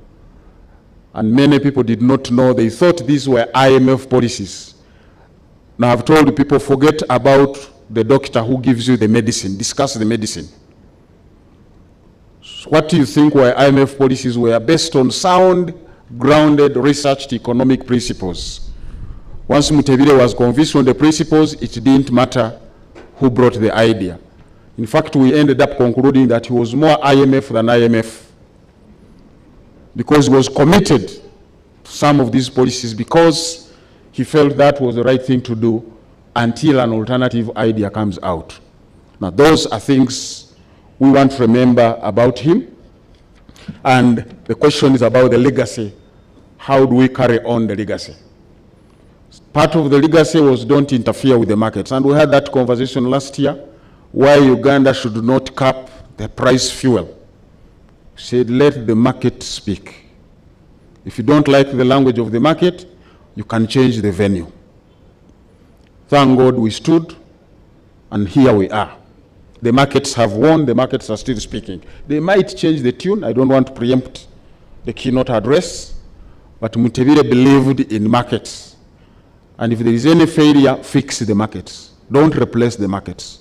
and many people did not know. They thought these were IMF policies. Now I've told people, forget about the doctor who gives you the medicine, discuss the medicine. So what do you think were IMF policies were based on sound, grounded, researched economic principles. Once Mutebile was convinced on the principles, it didn't matter who brought the idea. In fact, we ended up concluding that he was more IMF than IMF because he was committed to some of these policies because he felt that was the right thing to do until an alternative idea comes out. Now, those are things we want to remember about him. And the question is about the legacy. How do we carry on the legacy? Part of the legacy was don't interfere with the markets. And we had that conversation last year why Uganda should not cap the price fuel. We said, let the market speak. If you don't like the language of the market, you can change the venue. Thank God we stood, and here we are. The markets have won, the markets are still speaking. They might change the tune. I don't want to preempt the keynote address, but Mutebile believed in markets. And if there is any failure, fix the markets. Don't replace the markets.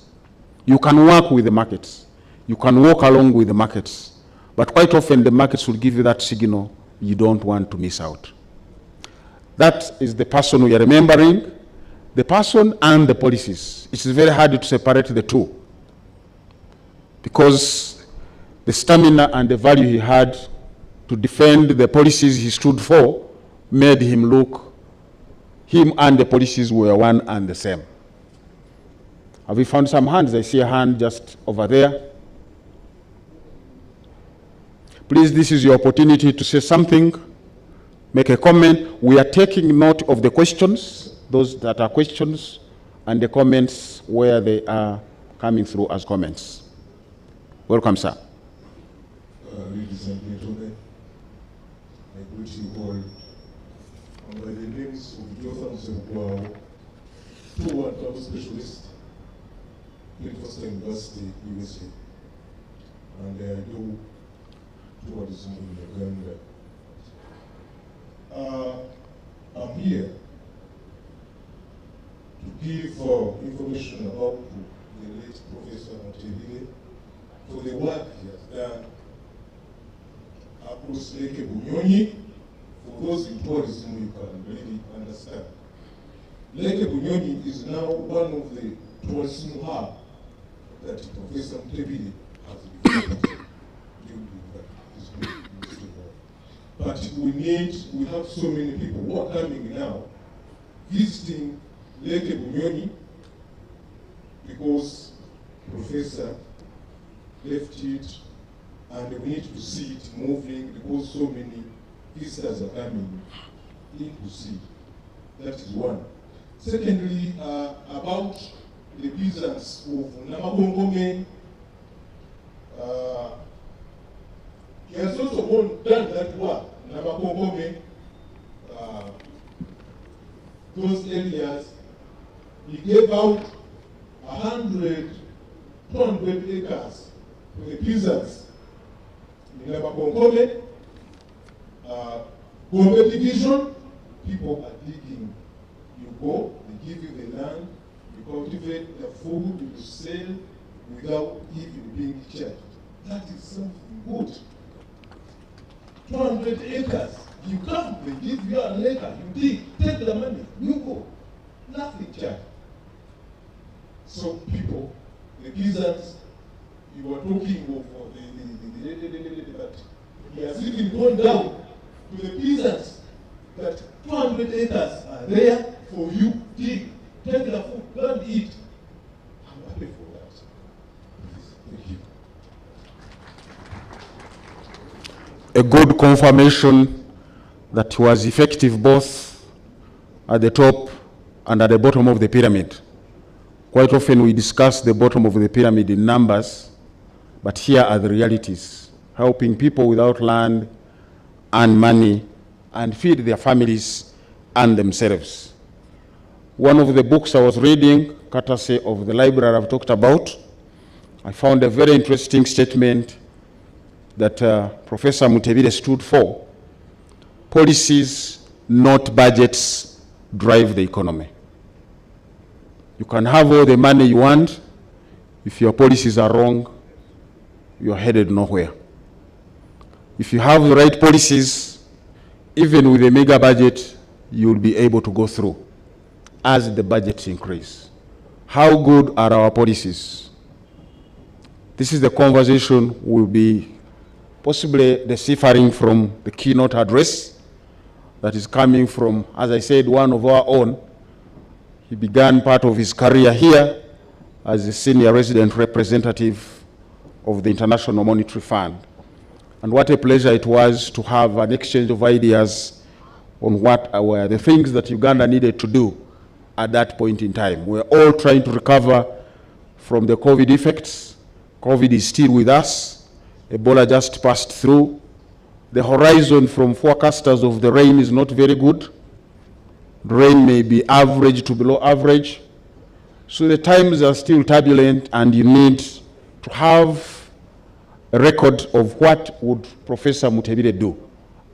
You can work with the markets. You can walk along with the markets, But quite often the markets will give you that signal you don't want to miss out. That is the person we are remembering, the person and the policies. It is very hard to separate the two, because the stamina and the value he had to defend the policies he stood for made him look, him and the policies were one and the same. Have we found some hands? I see a hand just over there. Please, this is your opportunity to say something, make a comment. We are taking note of the questions, those that are questions, and the comments where they are coming through as comments. Welcome, sir. Ladies and gentlemen, I greet you all by the names of Jotham Sebukwao, 2-1 specialist, University University, USA, and I do tourism in Uganda. I'm here to give information about the late Professor Mutebile for the work he has done across Lake Bunyonyi. For those in tourism, you can really understand. Lake Bunyonyi is now one of the tourism hubs that Professor Mutebile has developed. But we have so many people who are coming now, visiting Lake Bunyonyi, because Professor left it, and we need to see it moving, because so many visitors are coming in to see. That is one. Secondly, about the business of Namagongome, he has also done that work. Namagongome, those areas, he gave out 100, 200 acres to the peasants in Namagongome. Gombe division, people are digging. You go, they give you the land, you cultivate the food, you sell without even being charged. That is something good. 200 acres. You come, they give you an acre, you dig, take the money, you go. Nothing charged. So people, the peasants, you were talking of but he has even gone down to the peasants that 200 acres are there for you, dig, take the food, go and eat. I'm happy for that. Thank you. A good confirmation that he was effective both at the top and at the bottom of the pyramid. Quite often we discuss the bottom of the pyramid in numbers, but here are the realities. Helping people without land and money and feed their families and themselves. One of the books I was reading, courtesy of the library I've talked about, I found a very interesting statement that Professor Mutebile stood for. Policies, not budgets, drive the economy. You can have all the money you want. If your policies are wrong, you're headed nowhere. If you have the right policies, even with a mega budget, you'll be able to go through as the budgets increase. How good are our policies? This is the conversation we'll be possibly deciphering from the keynote address that is coming from, as I said, one of our own. He began part of his career here as a senior resident representative of the International Monetary Fund. And what a pleasure it was to have an exchange of ideas on what were the things that Uganda needed to do at that point in time. We're all trying to recover from the COVID effects. COVID is still with us. Ebola just passed through. The horizon from forecasters of the rain is not very good. Rain may be average to below average. So the times are still turbulent, and you need to have a record of what would Professor Mutebile do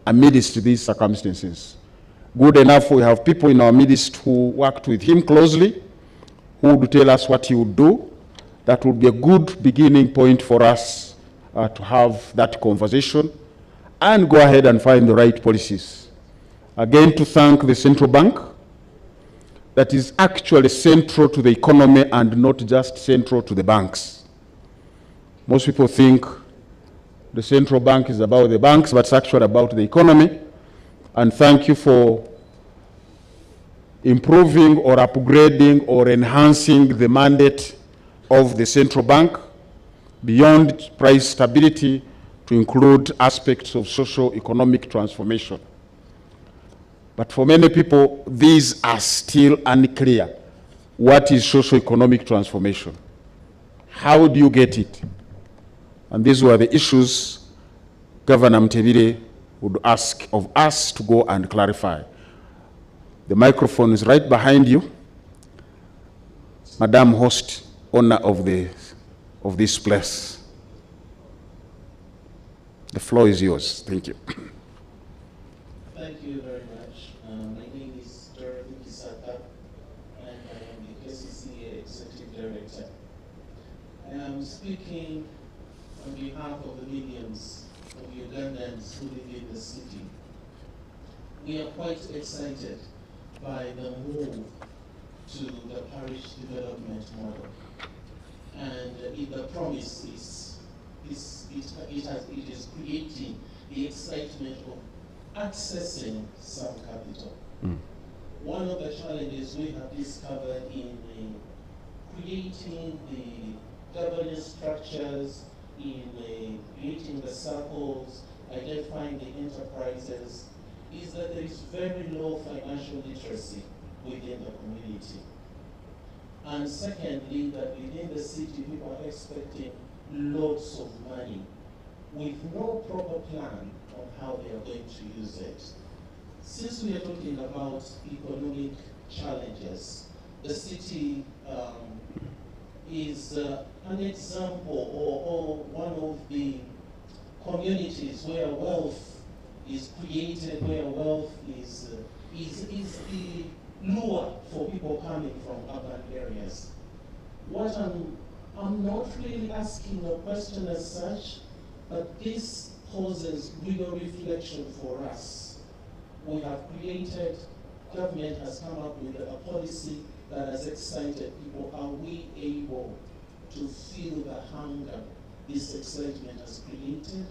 amidst these circumstances. Good enough, we have people in our midst who worked with him closely, who would tell us what he would do. That would be a good beginning point for us to have that conversation and go ahead and find the right policies. Again, to thank the central bank that is actually central to the economy and not just central to the banks. Most people think the central bank is about the banks, but it's actually about the economy. And thank you for improving or upgrading or enhancing the mandate of the central bank beyond price stability to include aspects of socio-economic transformation. But for many people, these are still unclear. What is socio-economic transformation? How do you get it? And these were the issues Governor Mutebile would ask of us to go and clarify. The microphone is right behind you. Madam Host, owner of this place. The floor is yours. Thank you. Thank you very much. My name is Dorothy Kisaka, and I am the KCCA Executive Director. I am speaking on behalf of the millions of Ugandans who live in the city. We are quite excited by the move to the parish development model. And the promise is, it is creating the excitement of accessing some capital. One of the challenges we have discovered in creating the governance structures, in creating the circles, identifying the enterprises, is that there is very low financial literacy within the community. And secondly, that within the city, people are expecting lots of money with no proper plan on how they are going to use it. Since we are talking about economic challenges, the city is an example or one of the communities where wealth is created, where wealth is the lure for people coming from urban areas. What I'm not really asking a question as such, but this poses real reflection for us. We have created, government has come up with a policy that has excited people. Are we able to feel the hunger this excitement has created?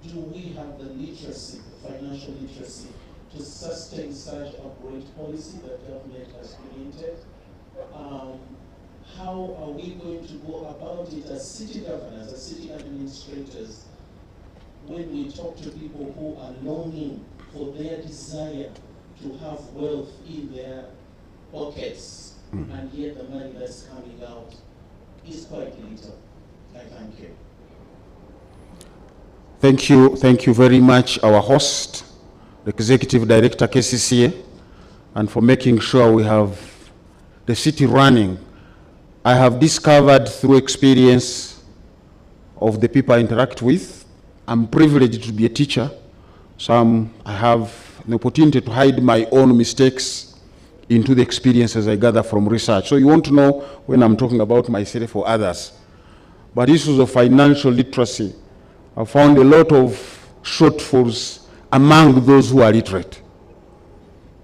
Do we have the literacy, the financial literacy, to sustain such a great policy that government has created? How are we going to go about it as city governors, as city administrators, when we talk to people who are longing for their desire to have wealth in their pockets, and yet the money that's coming out is quite little? I thank you. Thank you very much, our host, the Executive Director, KCCA, and for making sure we have the city running. I have discovered through experience of the people I interact with, I'm privileged to be a teacher, so I have the opportunity to hide my own mistakes into the experiences I gather from research. So you want to know when I'm talking about myself or others. But issues of financial literacy, I found a lot of shortfalls among those who are literate.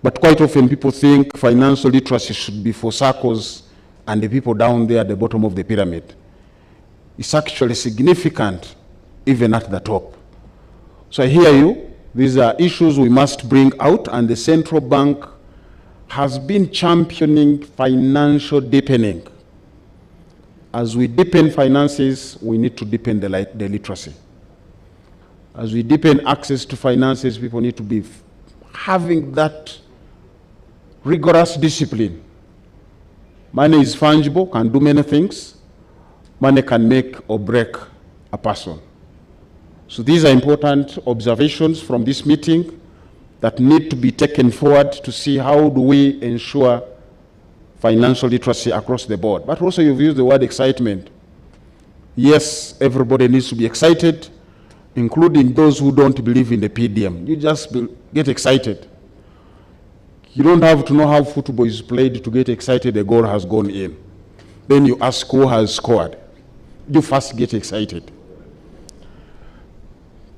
But quite often people think financial literacy should be for circles and the people down there at the bottom of the pyramid. It's actually significant even at the top. So I hear you. These are issues we must bring out, and the central bank has been championing financial deepening. As we deepen finances, we need to deepen the literacy. As we deepen access to finances, people need to be having that rigorous discipline. Money is fungible, can do many things. Money can make or break a person. So these are important observations from this meeting that need to be taken forward to see how do we ensure financial literacy across the board. But also you've used the word excitement. Yes, everybody needs to be excited, including those who don't believe in the PDM. You just get excited. You don't have to know how football is played to get excited a goal has gone in. Then you ask who has scored. You first get excited.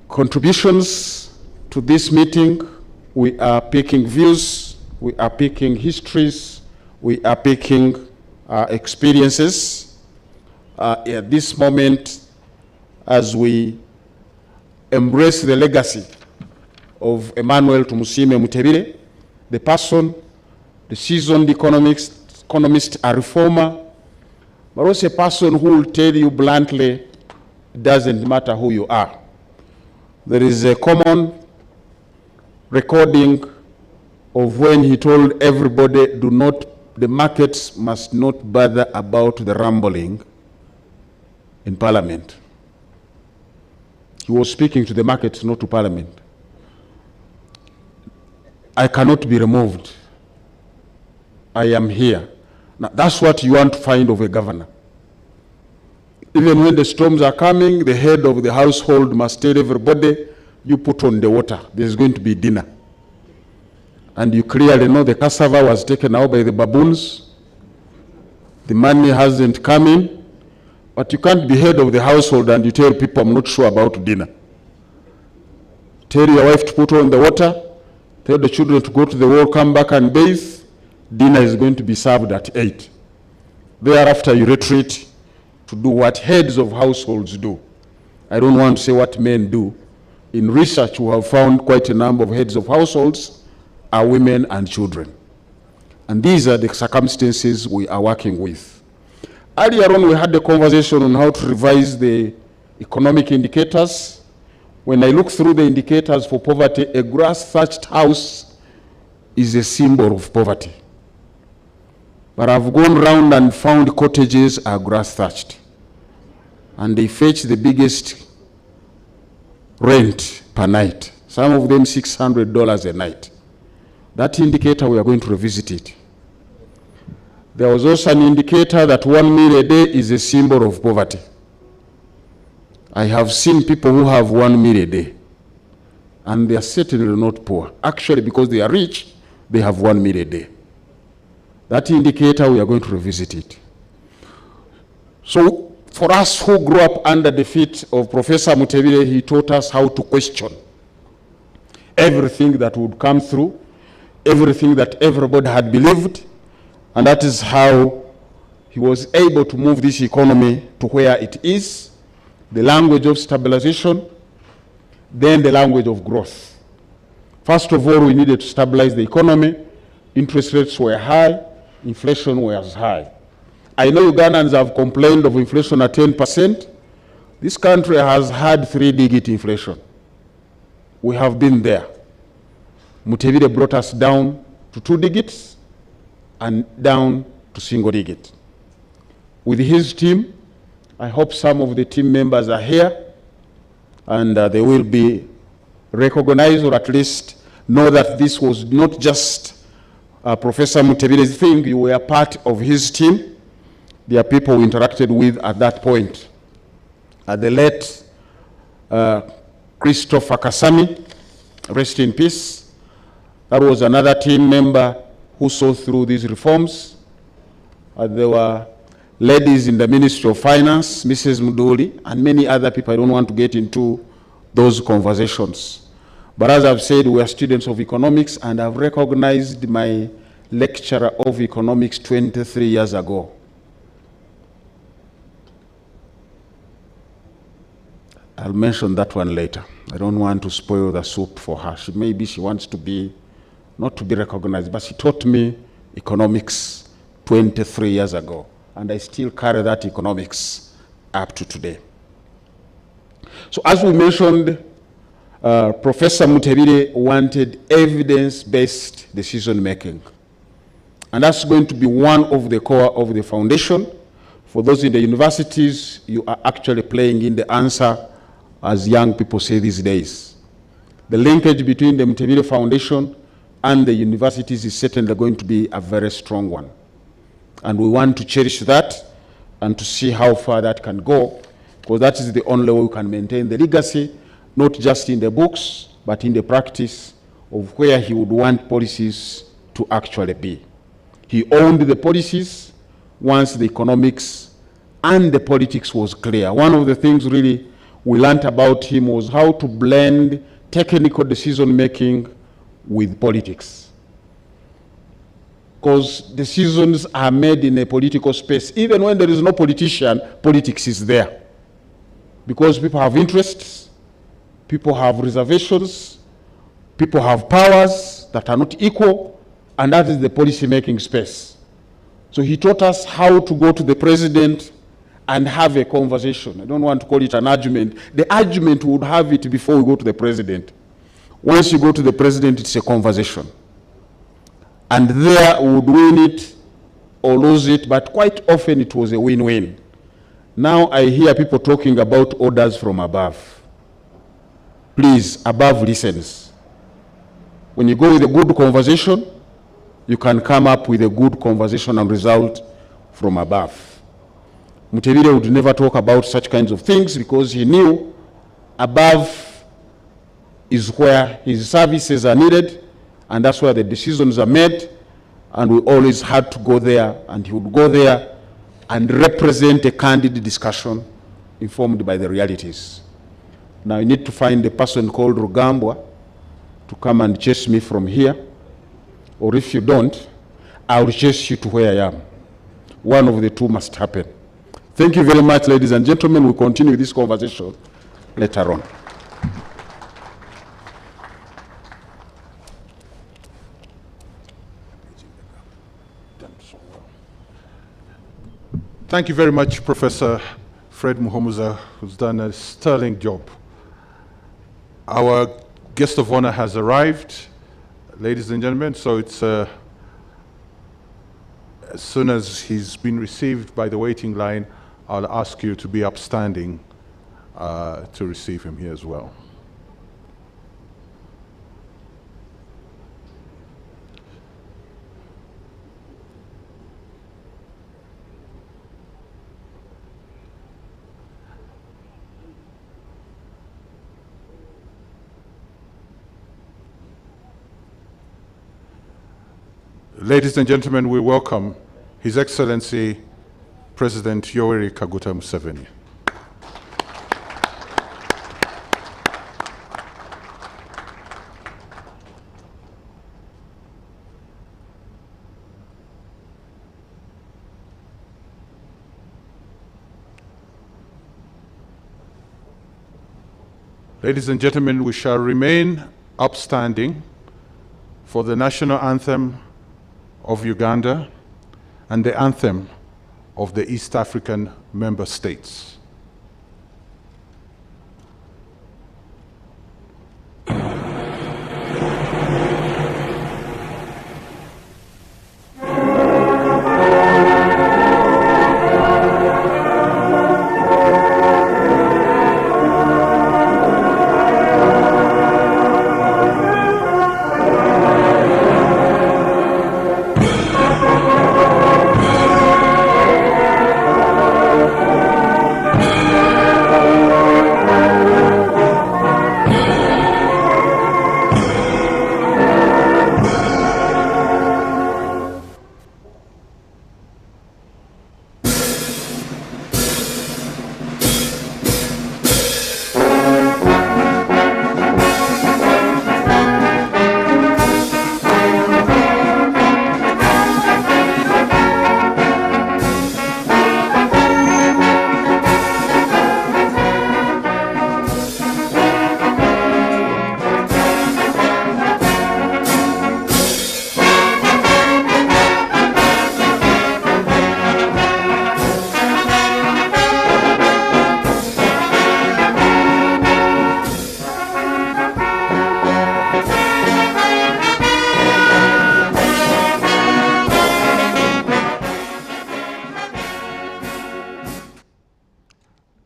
contributions to this meeting. We are picking views, we are picking histories, we are picking experiences. At this moment, as we embrace the legacy of Emmanuel Tumusiime Mutebile, the person, the seasoned economist, a reformer, but also a person who will tell you bluntly, it doesn't matter who you are. There is a common recording of when he told everybody, the markets must not bother about the rumbling in Parliament. He was speaking to the markets, not to Parliament. I cannot be removed. I am here. Now, that's what you want to find of a governor. Even when the storms are coming, the head of the household must tell everybody, you put on the water, there's going to be dinner. And you clearly know the cassava was taken out by the baboons. The money hasn't come in, but you can't be head of the household and you tell people, I'm not sure about dinner. Tell your wife to put on the water, tell the children to go to the wall, come back and bathe. Dinner is going to be served at 8. Thereafter, you retreat to do what heads of households do. I don't want to say what men do. In research, we have found quite a number of heads of households are women and children. And these are the circumstances we are working with. Earlier on, we had a conversation on how to revise the economic indicators. When I look through the indicators for poverty, a grass-thatched house is a symbol of poverty. But I've gone round and found cottages are grass-thatched. And they fetch the biggest rent per night. Some of them $600 a night. That indicator, we are going to revisit it. There was also an indicator that 1 meal a day is a symbol of poverty. I have seen people who have 1 meal a day, and they are certainly not poor. Actually, because they are rich, they have 1 meal a day. That indicator, we are going to revisit it. So, for us who grew up under the feet of Professor Mutebile, he taught us how to question everything that would come through, everything that everybody had believed, and that is how he was able to move this economy to where it is, the language of stabilization, then the language of growth. First of all, we needed to stabilize the economy. Interest rates were high, inflation was high. I know Ugandans have complained of inflation at 10%. This country has had 3-digit inflation. We have been there. Mutebile brought us down to 2 digits and down to single digit. With his team, I hope some of the team members are here and they will be recognized, or at least know that this was not just Professor Mutebile's thing. You were part of his team. There are people we interacted with at that point. The late Christopher Kasami, rest in peace. That was another team member who saw through these reforms. There were ladies in the Ministry of Finance, Mrs. Mudoli, and many other people. I don't want to get into those conversations. But as I've said, we are students of economics, and I've recognized my lecturer of economics 23 years ago. I'll mention that one later. I don't want to spoil the soup for her. Maybe she wants to be, not to be recognized, but she taught me economics 23 years ago. And I still carry that economics up to today. So as we mentioned, Professor Mutebile wanted evidence-based decision-making. And that's going to be one of the core of the foundation. For those in the universities, you are actually playing in the answer, as young people say these days. The linkage between the Mutebile Foundation and the universities is certainly going to be a very strong one. And we want to cherish that and to see how far that can go, because that is the only way we can maintain the legacy, not just in the books, but in the practice of where he would want policies to actually be. He owned the policies once the economics and the politics was clear. One of the things really we learned about him was how to blend technical decision-making with politics. Because decisions are made in a political space. Even when there is no politician, politics is there. Because people have interests, people have reservations, people have powers that are not equal, and that is the policy-making space. So he taught us how to go to the president and have a conversation. I don't want to call it an argument. The argument we would have it before we go to the president. Once you go to the president, it's a conversation. And there we would win it or lose it, but quite often it was a win-win. Now I hear people talking about orders from above. Please, above listens. When you go with a good conversation, you can come up with a good conversation and result from above. Mutebile would never talk about such kinds of things because he knew above is where his services are needed, and that's where the decisions are made, and we always had to go there, and he would go there and represent a candid discussion informed by the realities. Now you need to find a person called Rugambwa to come and chase me from here, or if you don't, I will chase you to where I am. One of the two must happen. Thank you very much, ladies and gentlemen. We'll continue this conversation later on. Thank you very much, Professor Fred Muhomuza, who's done a sterling job. Our guest of honor has arrived, ladies and gentlemen, so it's as soon as he's been received by the waiting line, I'll ask you to be upstanding to receive him here as well. Ladies and gentlemen, we welcome His Excellency President Yoweri Kaguta Museveni. Ladies and gentlemen, we shall remain upstanding for the national anthem of Uganda and the anthem of the East African member states.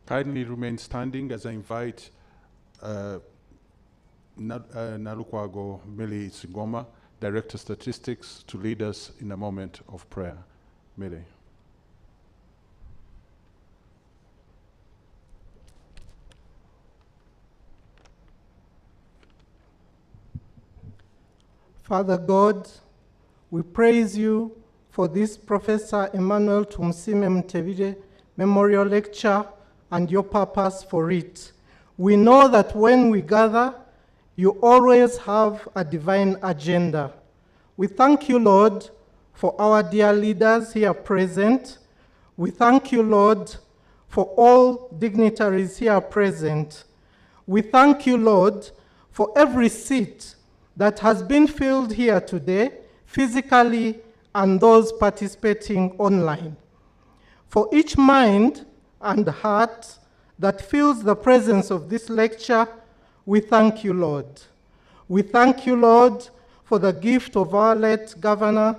Kindly remain standing as I invite Nalukwago Mili Sigoma, Director of Statistics, to lead us in a moment of prayer. Mili. Father God, we praise you for this Professor Emmanuel Tumusiime Mutebile Memorial Lecture and your purpose for it. We know that when we gather, you always have a divine agenda. We thank you, Lord, for our dear leaders here present. We thank you, Lord, for all dignitaries here present. We thank you, Lord, for every seat that has been filled here today, physically, and those participating online. For each mind and heart that feels the presence of this lecture, we thank you, Lord. We thank you, Lord, for the gift of our late Governor,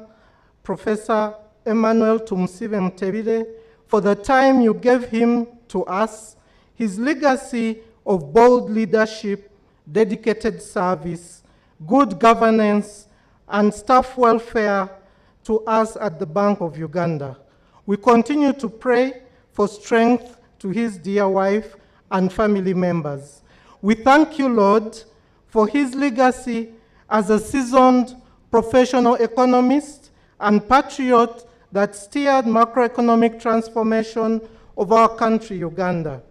Professor Emmanuel Tumusiime Mutebile, for the time you gave him to us, his legacy of bold leadership, dedicated service, good governance, and staff welfare to us at the Bank of Uganda. We continue to pray for strength to his dear wife and family members. We thank you, Lord, for his legacy as a seasoned professional economist and patriot that steered macroeconomic transformation of our country, Uganda.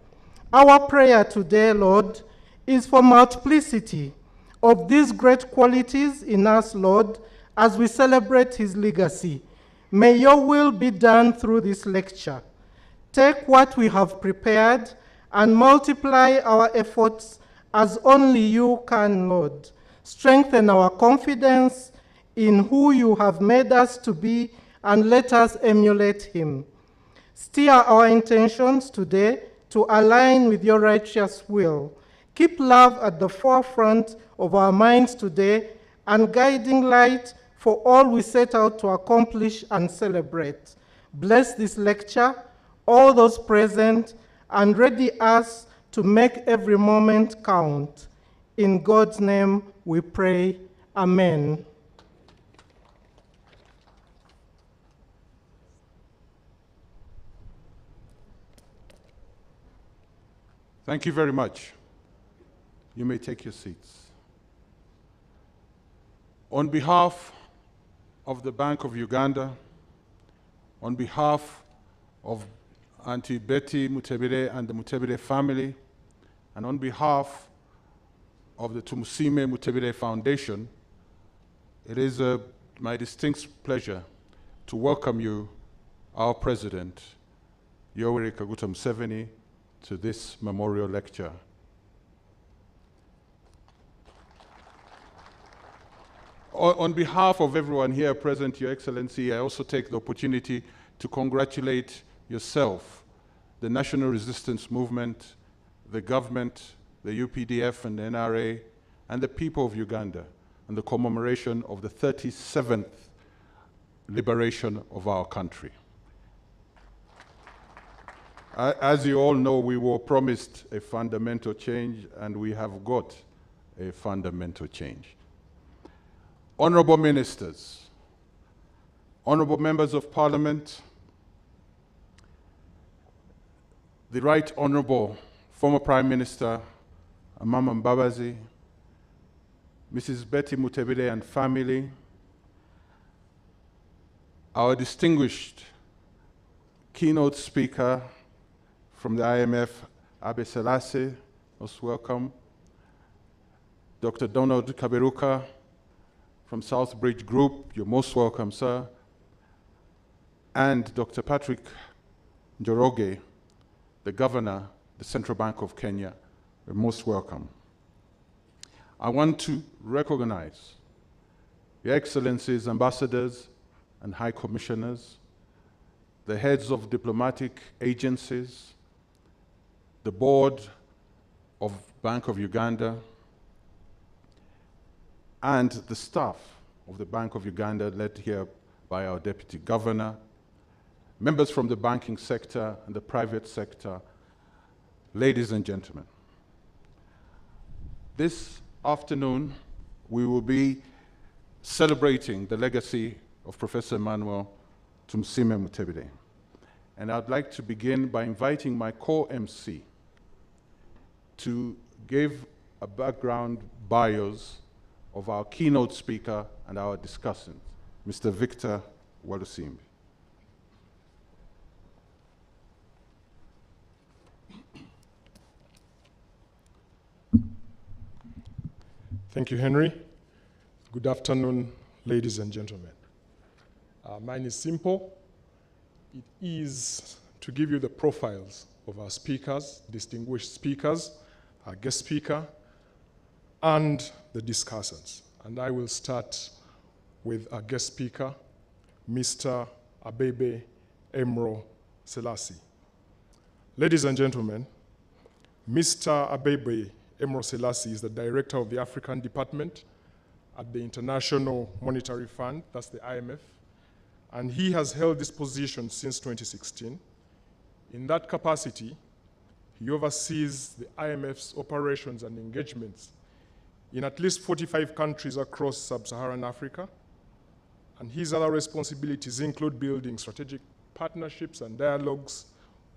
Our prayer today, Lord, is for multiplicity of these great qualities in us, Lord, as we celebrate his legacy. May your will be done through this lecture. Take what we have prepared and multiply our efforts as only you can, Lord. Strengthen our confidence in who you have made us to be and let us emulate him. Steer our intentions today to align with your righteous will. Keep love at the forefront of our minds today and guiding light for all we set out to accomplish and celebrate. Bless this lecture, all those present, and ready us to make every moment count. In God's name we pray, amen. Thank you very much. You may take your seats. On behalf of the Bank of Uganda, on behalf of Auntie Betty Mutebile and the Mutebile family, and on behalf of the Tumusiime Mutebile Foundation, it is my distinct pleasure to welcome you, our President, Yoweri Kaguta Museveni, to this memorial lecture. On behalf of everyone here present, Your Excellency, I also take the opportunity to congratulate yourself, the National Resistance Movement, the government, the UPDF and the NRA, and the people of Uganda on the commemoration of the 37th liberation of our country. As you all know, we were promised a fundamental change, and we have got a fundamental change. Honorable ministers, honorable members of parliament, the Right Honorable former Prime Minister Amama Mbabazi, Mrs. Betty Mutebile and family, our distinguished keynote speaker from the IMF, Abe Selassie, most welcome. Dr. Donald Kaberuka from Southbridge Group, you're most welcome, sir. And Dr. Patrick Njoroge, the Governor, the Central Bank of Kenya, you're most welcome. I want to recognize Your Excellencies, ambassadors and high commissioners, the heads of diplomatic agencies, the board of Bank of Uganda, and the staff of the Bank of Uganda, led here by our Deputy Governor, members from the banking sector and the private sector, ladies and gentlemen. This afternoon, we will be celebrating the legacy of Professor Emmanuel Tumusiime Mutebile. And I'd like to begin by inviting my co-MC to give a background bios of our keynote speaker and our discussant, Mr. Victor Walusimbi. Thank you, Henry. Good afternoon, ladies and gentlemen. Mine is simple. It is to give you the profiles of our speakers, distinguished speakers, our guest speaker, and the discussants. And I will start with our guest speaker, Mr. Abebe Emro Selassie. Ladies and gentlemen, Mr. Abebe Emro Selassie is the director of the African Department at the International Monetary Fund, that's the IMF, and he has held this position since 2016. In that capacity, he oversees the IMF's operations and engagements in at least 45 countries across Sub-Saharan Africa, and his other responsibilities include building strategic partnerships and dialogues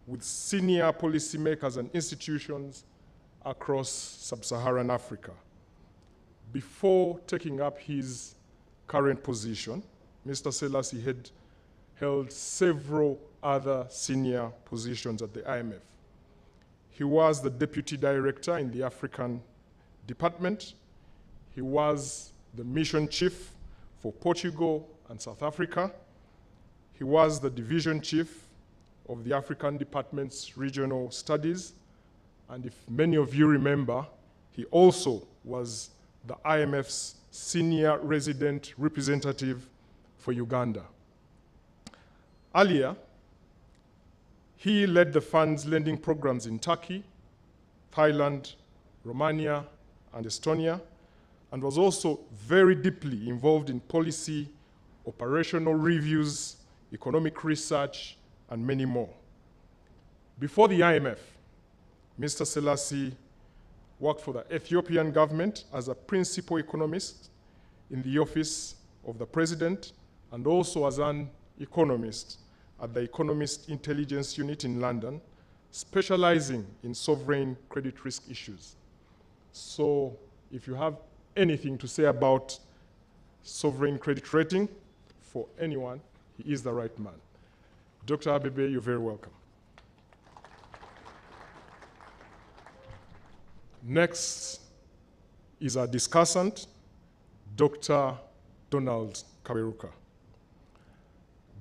with senior policymakers and institutions across Sub-Saharan Africa. Before taking up his current position, Mr. Selassie had held several other senior positions at the IMF. He was the deputy director in the African Department. He was the mission chief for Portugal and South Africa. He was the division chief of the African Department's regional studies. And if many of you remember, he also was the IMF's senior resident representative for Uganda. Earlier, he led the fund's lending programs in Turkey, Thailand, Romania, and Estonia, and was also very deeply involved in policy, operational reviews, economic research, and many more. Before the IMF, Mr. Selassie worked for the Ethiopian government as a principal economist in the office of the president and also as an economist at the Economist Intelligence Unit in London, specializing in sovereign credit risk issues. So if you have anything to say about sovereign credit rating for anyone, he is the right man. Dr. Abebe, you're very welcome. Next is our discussant, Dr. Donald Kaberuka.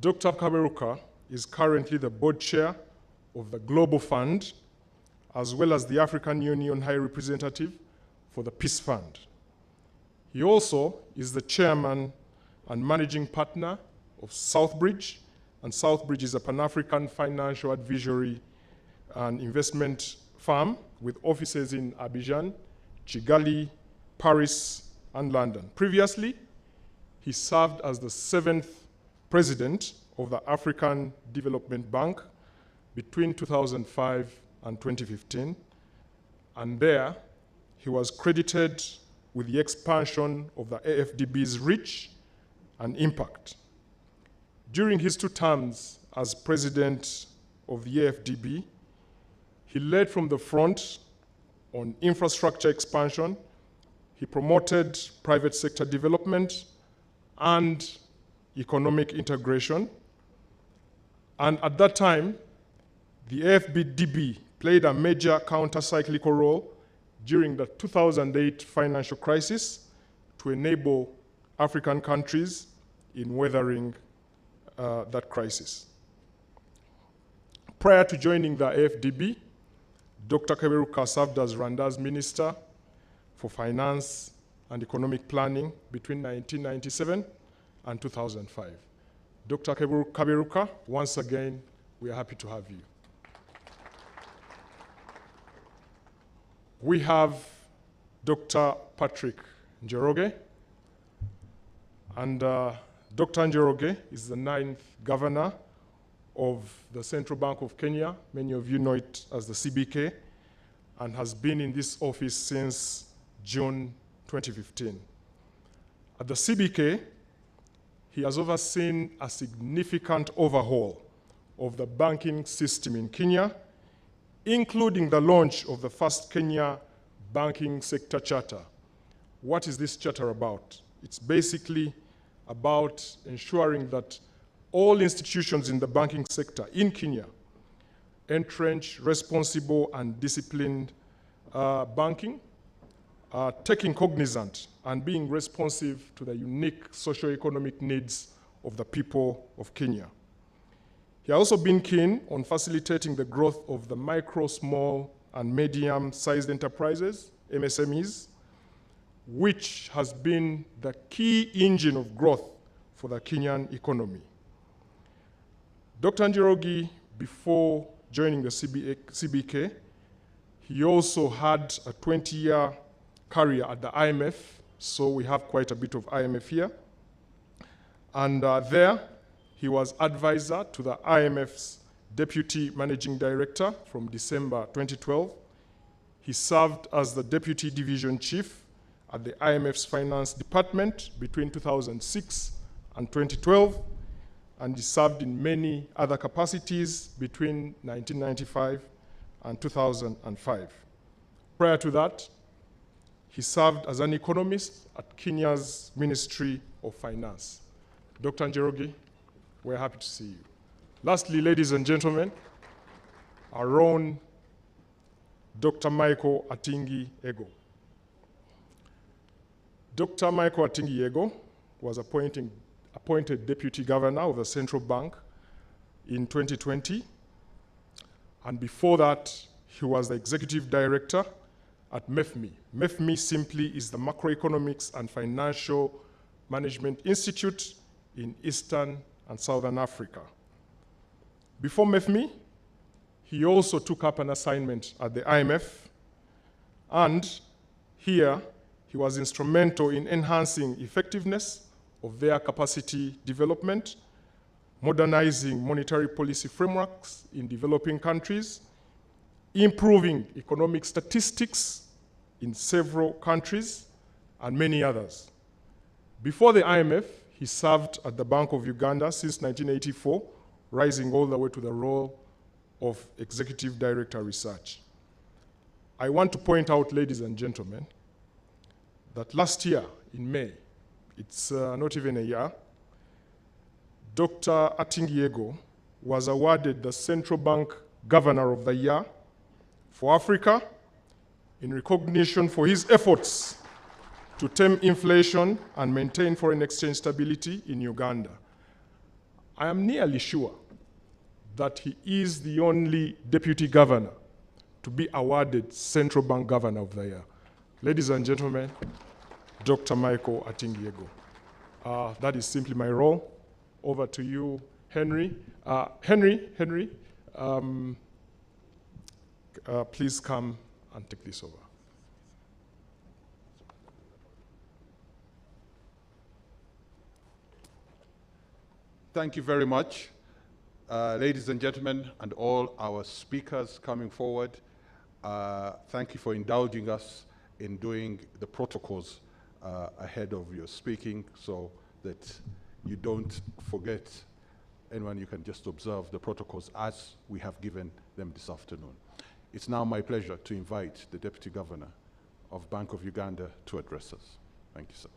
Dr. Kaberuka is currently the board chair of the Global Fund, as well as the African Union High Representative for the Peace Fund. He also is the chairman and managing partner of Southbridge, and Southbridge is a Pan-African financial advisory and investment firm with offices in Abidjan, Kigali, Paris, and London. Previously, he served as the 7th president of the African Development Bank between 2005 and 2015, and there he was credited with the expansion of the AFDB's reach and impact. During his 2 terms as president of the AFDB, he led from the front on infrastructure expansion. He promoted private sector development and economic integration. And at that time, the AFDB played a major counter-cyclical role during the 2008 financial crisis to enable African countries in weathering that crisis. Prior to joining the AFDB, Dr. Kaberuka served as Rwanda's Minister for Finance and Economic Planning between 1997 and 2005. Dr. Kaberuka, once again, we are happy to have you. We have Dr. Patrick Njoroge, and Dr. Njoroge is the 9th governor of the Central Bank of Kenya. Many of you know it as the CBK, and has been in this office since June 2015. At the CBK, he has overseen a significant overhaul of the banking system in Kenya, including the launch of the first Kenya Banking Sector Charter. What is this charter about? It's basically about ensuring that all institutions in the banking sector in Kenya entrench responsible and disciplined banking, taking cognizant and being responsive to the unique socio-economic needs of the people of Kenya. He has also been keen on facilitating the growth of the micro, small, and medium-sized enterprises, MSMEs, which has been the key engine of growth for the Kenyan economy. Dr. Njoroge, before joining the CBK, he also had a 20-year career at the IMF, so we have quite a bit of IMF here. And there, he was advisor to the IMF's Deputy Managing Director from December 2012. He served as the Deputy Division Chief at the IMF's Finance Department between 2006 and 2012, and he served in many other capacities between 1995 and 2005. Prior to that, he served as an economist at Kenya's Ministry of Finance. Dr. Njoroge, we're happy to see you. Lastly, ladies and gentlemen, our own Dr. Michael Atingi Ego. Dr. Michael Atingi Ego was appointed Deputy Governor of the Central Bank in 2020. And before that, he was the Executive Director at MEFMI. MEFMI simply is the Macroeconomics and Financial Management Institute in Eastern and Southern Africa. Before MEFMI, he also took up an assignment at the IMF, and here he was instrumental in enhancing effectiveness of their capacity development, modernizing monetary policy frameworks in developing countries, improving economic statistics in several countries, and many others. Before the IMF, he served at the Bank of Uganda since 1984, rising all the way to the role of Executive Director Research. I want to point out, ladies and gentlemen, that last year in May, it's not even a year, Dr. Atingi Ego was awarded the Central Bank Governor of the Year for Africa in recognition for his efforts to tame inflation and maintain foreign exchange stability in Uganda. I am nearly sure that he is the only deputy governor to be awarded Central Bank Governor of the Year. Ladies and gentlemen, Dr. Michael Atingi Ego. That is simply my role. Over to you, Henry. Henry, please come and take this over. Thank you very much. Ladies and gentlemen, and all our speakers coming forward, thank you for indulging us in doing the protocols ahead of your speaking so that you don't forget. Anyone, you can just observe the protocols as we have given them this afternoon. It's now my pleasure to invite the Deputy Governor of Bank of Uganda to address us. Thank you, sir.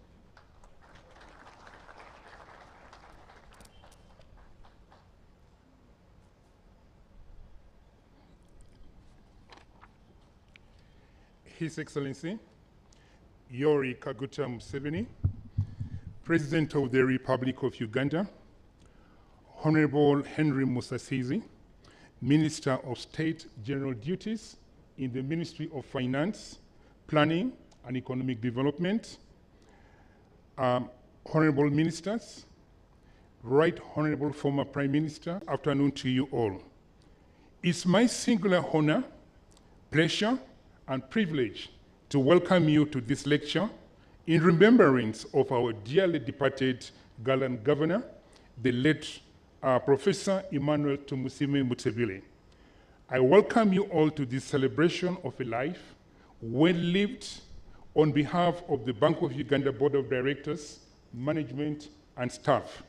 His Excellency, Yoweri Kaguta Museveni, President of the Republic of Uganda, Honorable Henry Musasizi, Minister of State General Duties in the Ministry of Finance, Planning and Economic Development, Honorable Ministers, Right Honorable former Prime Minister, afternoon to you all. It's my singular honor, pleasure, and privilege to welcome you to this lecture in remembrance of our dearly departed gallant governor, the late Professor Emmanuel Tumusiime Mutebile. I welcome you all to this celebration of a life well lived on behalf of the Bank of Uganda Board of Directors, management, and staff.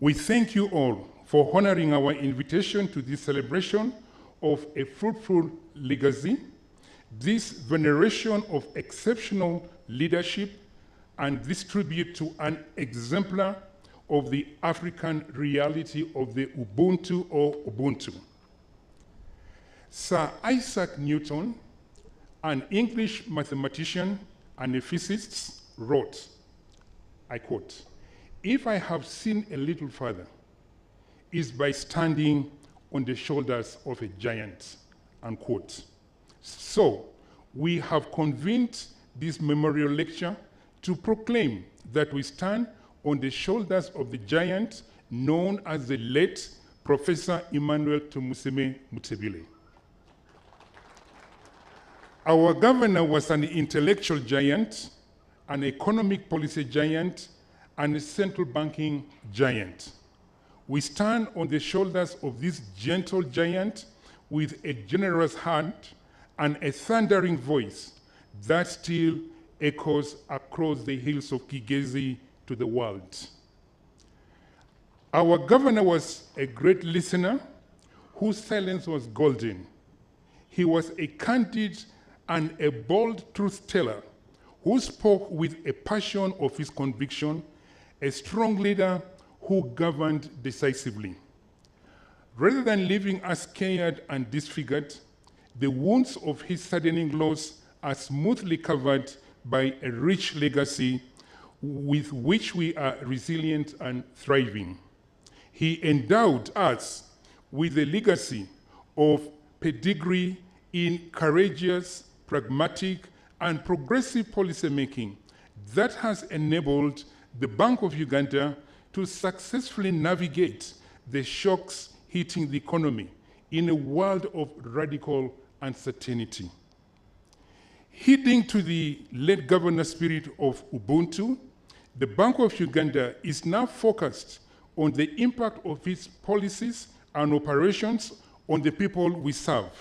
We thank you all for honoring our invitation to this celebration of a fruitful legacy, this veneration of exceptional leadership, and this tribute to an exemplar of the African reality of the Ubuntu or Ubuntu. Sir Isaac Newton, an English mathematician and a physicist, wrote, I quote, "If I have seen a little further, is by standing on the shoulders of a giant," unquote. So, we have convened this memorial lecture to proclaim that we stand on the shoulders of the giant known as the late Professor Emmanuel Tumusiime Mutebile. Our governor was an intellectual giant, an economic policy giant, and a central banking giant. We stand on the shoulders of this gentle giant with a generous heart and a thundering voice that still echoes across the hills of Kigezi to the world. Our governor was a great listener whose silence was golden. He was a candid and a bold truth teller who spoke with a passion of his conviction, a strong leader who governed decisively. Rather than leaving us scared and disfigured, the wounds of his saddening loss are smoothly covered by a rich legacy with which we are resilient and thriving. He endowed us with a legacy of pedigree in courageous, pragmatic, and progressive policymaking that has enabled the Bank of Uganda to successfully navigate the shocks hitting the economy in a world of radical uncertainty. Heeding to the late governor's spirit of Ubuntu, the Bank of Uganda is now focused on the impact of its policies and operations on the people we serve,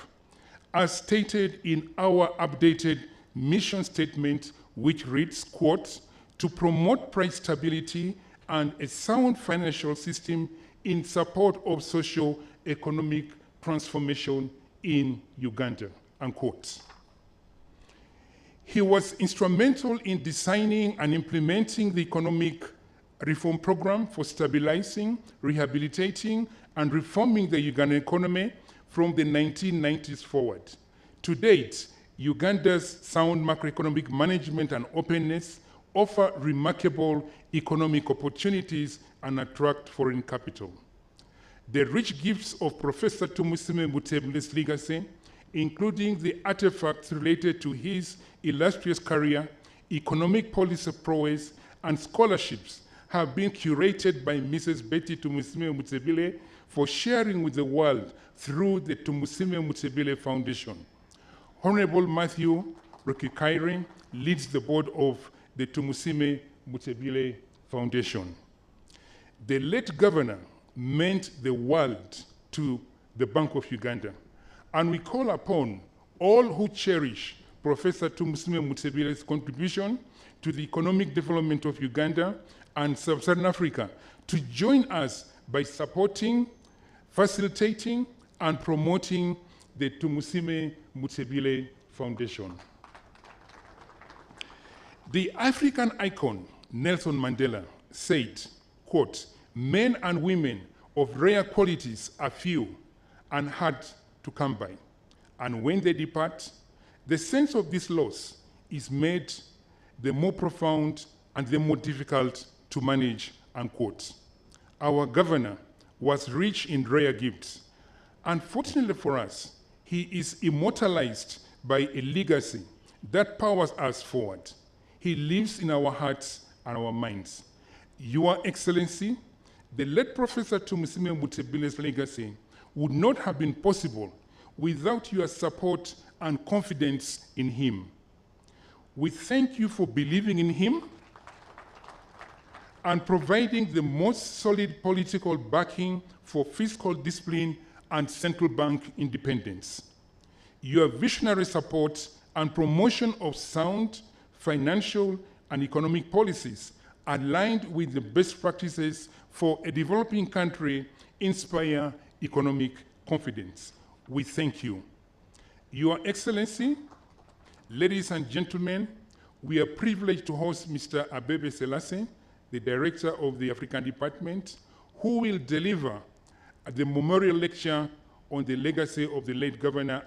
as stated in our updated mission statement, which reads, quote, "To promote price stability and a sound financial system in support of socio-economic transformation in Uganda," unquote. He was instrumental in designing and implementing the economic reform program for stabilizing, rehabilitating, and reforming the Ugandan economy from the 1990s forward. To date, Uganda's sound macroeconomic management and openness offer remarkable economic opportunities and attract foreign capital. The rich gifts of Professor Tumusiime Mutebile's legacy, including the artifacts related to his illustrious career, economic policy prowess, and scholarships, have been curated by Mrs. Betty Tumusiime Mutebile for sharing with the world through the Tumusiime Mutebile Foundation. Honorable Matthew Rukikairi leads the board of the Tumusiime Mutebile Foundation. The late governor meant the world to the Bank of Uganda, and we call upon all who cherish Professor Tumusiime Mutebile's contribution to the economic development of Uganda and Sub-Saharan Africa to join us by supporting, facilitating, and promoting the Tumusiime Mutebile Foundation. The African icon, Nelson Mandela, said, quote, "Men and women of rare qualities are few and hard to come by, and when they depart, the sense of this loss is made the more profound and the more difficult to manage," unquote. Our governor was rich in rare gifts. Unfortunately for us, he is immortalized by a legacy that powers us forward. He lives in our hearts and our minds. Your Excellency, the late Professor Tumusiime Mutebile's legacy would not have been possible without your support and confidence in him. We thank you for believing in him and providing the most solid political backing for fiscal discipline and central bank independence. Your visionary support and promotion of sound financial and economic policies aligned with the best practices for a developing country inspire economic confidence. We thank you. Your Excellency, ladies and gentlemen, we are privileged to host Mr. Abebe Selassie, the Director of the African Department, who will deliver the memorial lecture on the legacy of the late governor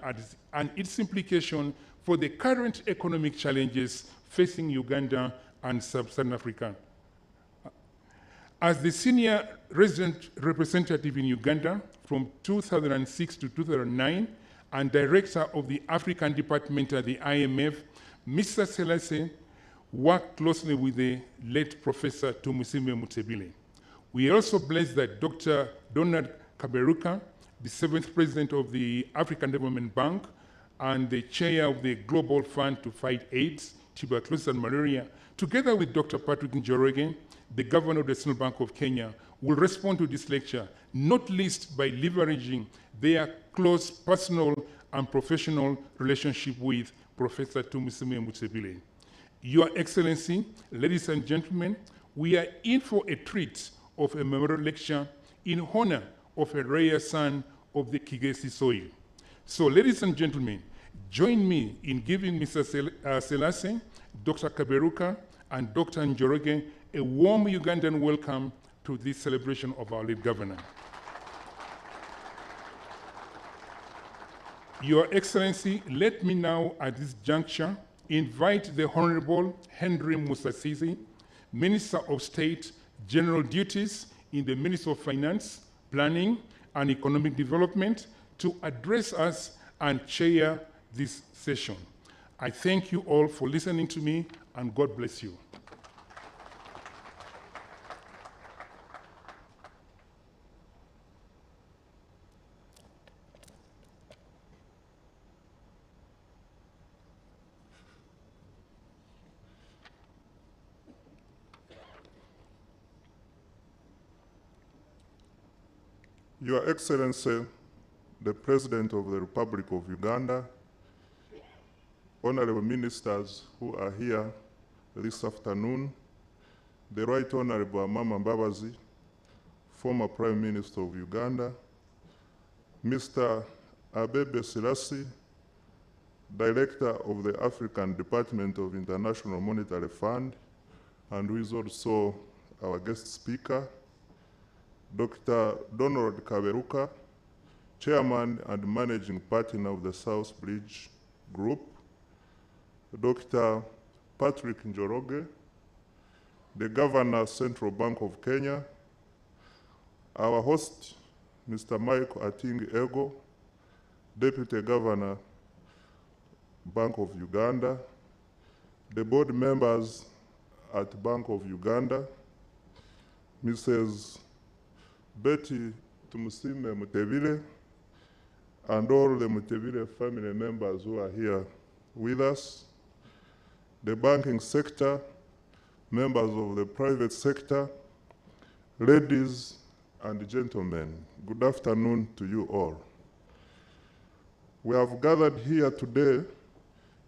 and its implication for the current economic challenges facing Uganda and Sub-Saharan Africa. As the senior resident representative in Uganda from 2006 to 2009 and director of the African Department at the IMF, Mr. Selassie worked closely with the late Professor Tumusiime Mutebile. We are also blessed that Dr. Donald Kaberuka, the 7th president of the African Development Bank and the chair of the Global Fund to Fight AIDS, Tuberculosis and Malaria, together with Dr. Patrick Njoroge, the governor of the Central Bank of Kenya, will respond to this lecture, not least by leveraging their close personal and professional relationship with Professor Tumusiime Mutebile. Your Excellency, ladies and gentlemen, we are in for a treat of a memorial lecture in honor of a rare son of the Kigesi soil. So, ladies and gentlemen, join me in giving Mr. Selassie, Dr. Kaberuka, and Dr. Njoroge a warm Ugandan welcome to this celebration of our late governor. Your Excellency, let me now at this juncture invite the Honorable Henry Musasizi, Minister of State, General Duties in the Ministry of Finance, Planning and Economic Development to address us and chair this session. I thank you all for listening to me, and God bless you. Your Excellency, the President of the Republic of Uganda, honorable ministers who are here this afternoon, the Right Honorable Amama Mbabazi, former Prime Minister of Uganda, Mr. Abebe Selassie, Director of the African Department of International Monetary Fund, and who is also our guest speaker, Dr. Donald Kaberuka, Chairman and Managing Partner of the South Bridge Group, Dr. Patrick Njoroge, the Governor, Central Bank of Kenya, our host, Mr. Michael Atingi Ego, Deputy Governor, Bank of Uganda, the board members at Bank of Uganda, Mrs. Betty Tumusiime Mutebile, and all the Mutebile family members who are here with us, the banking sector, members of the private sector, ladies and gentlemen, good afternoon to you all. We have gathered here today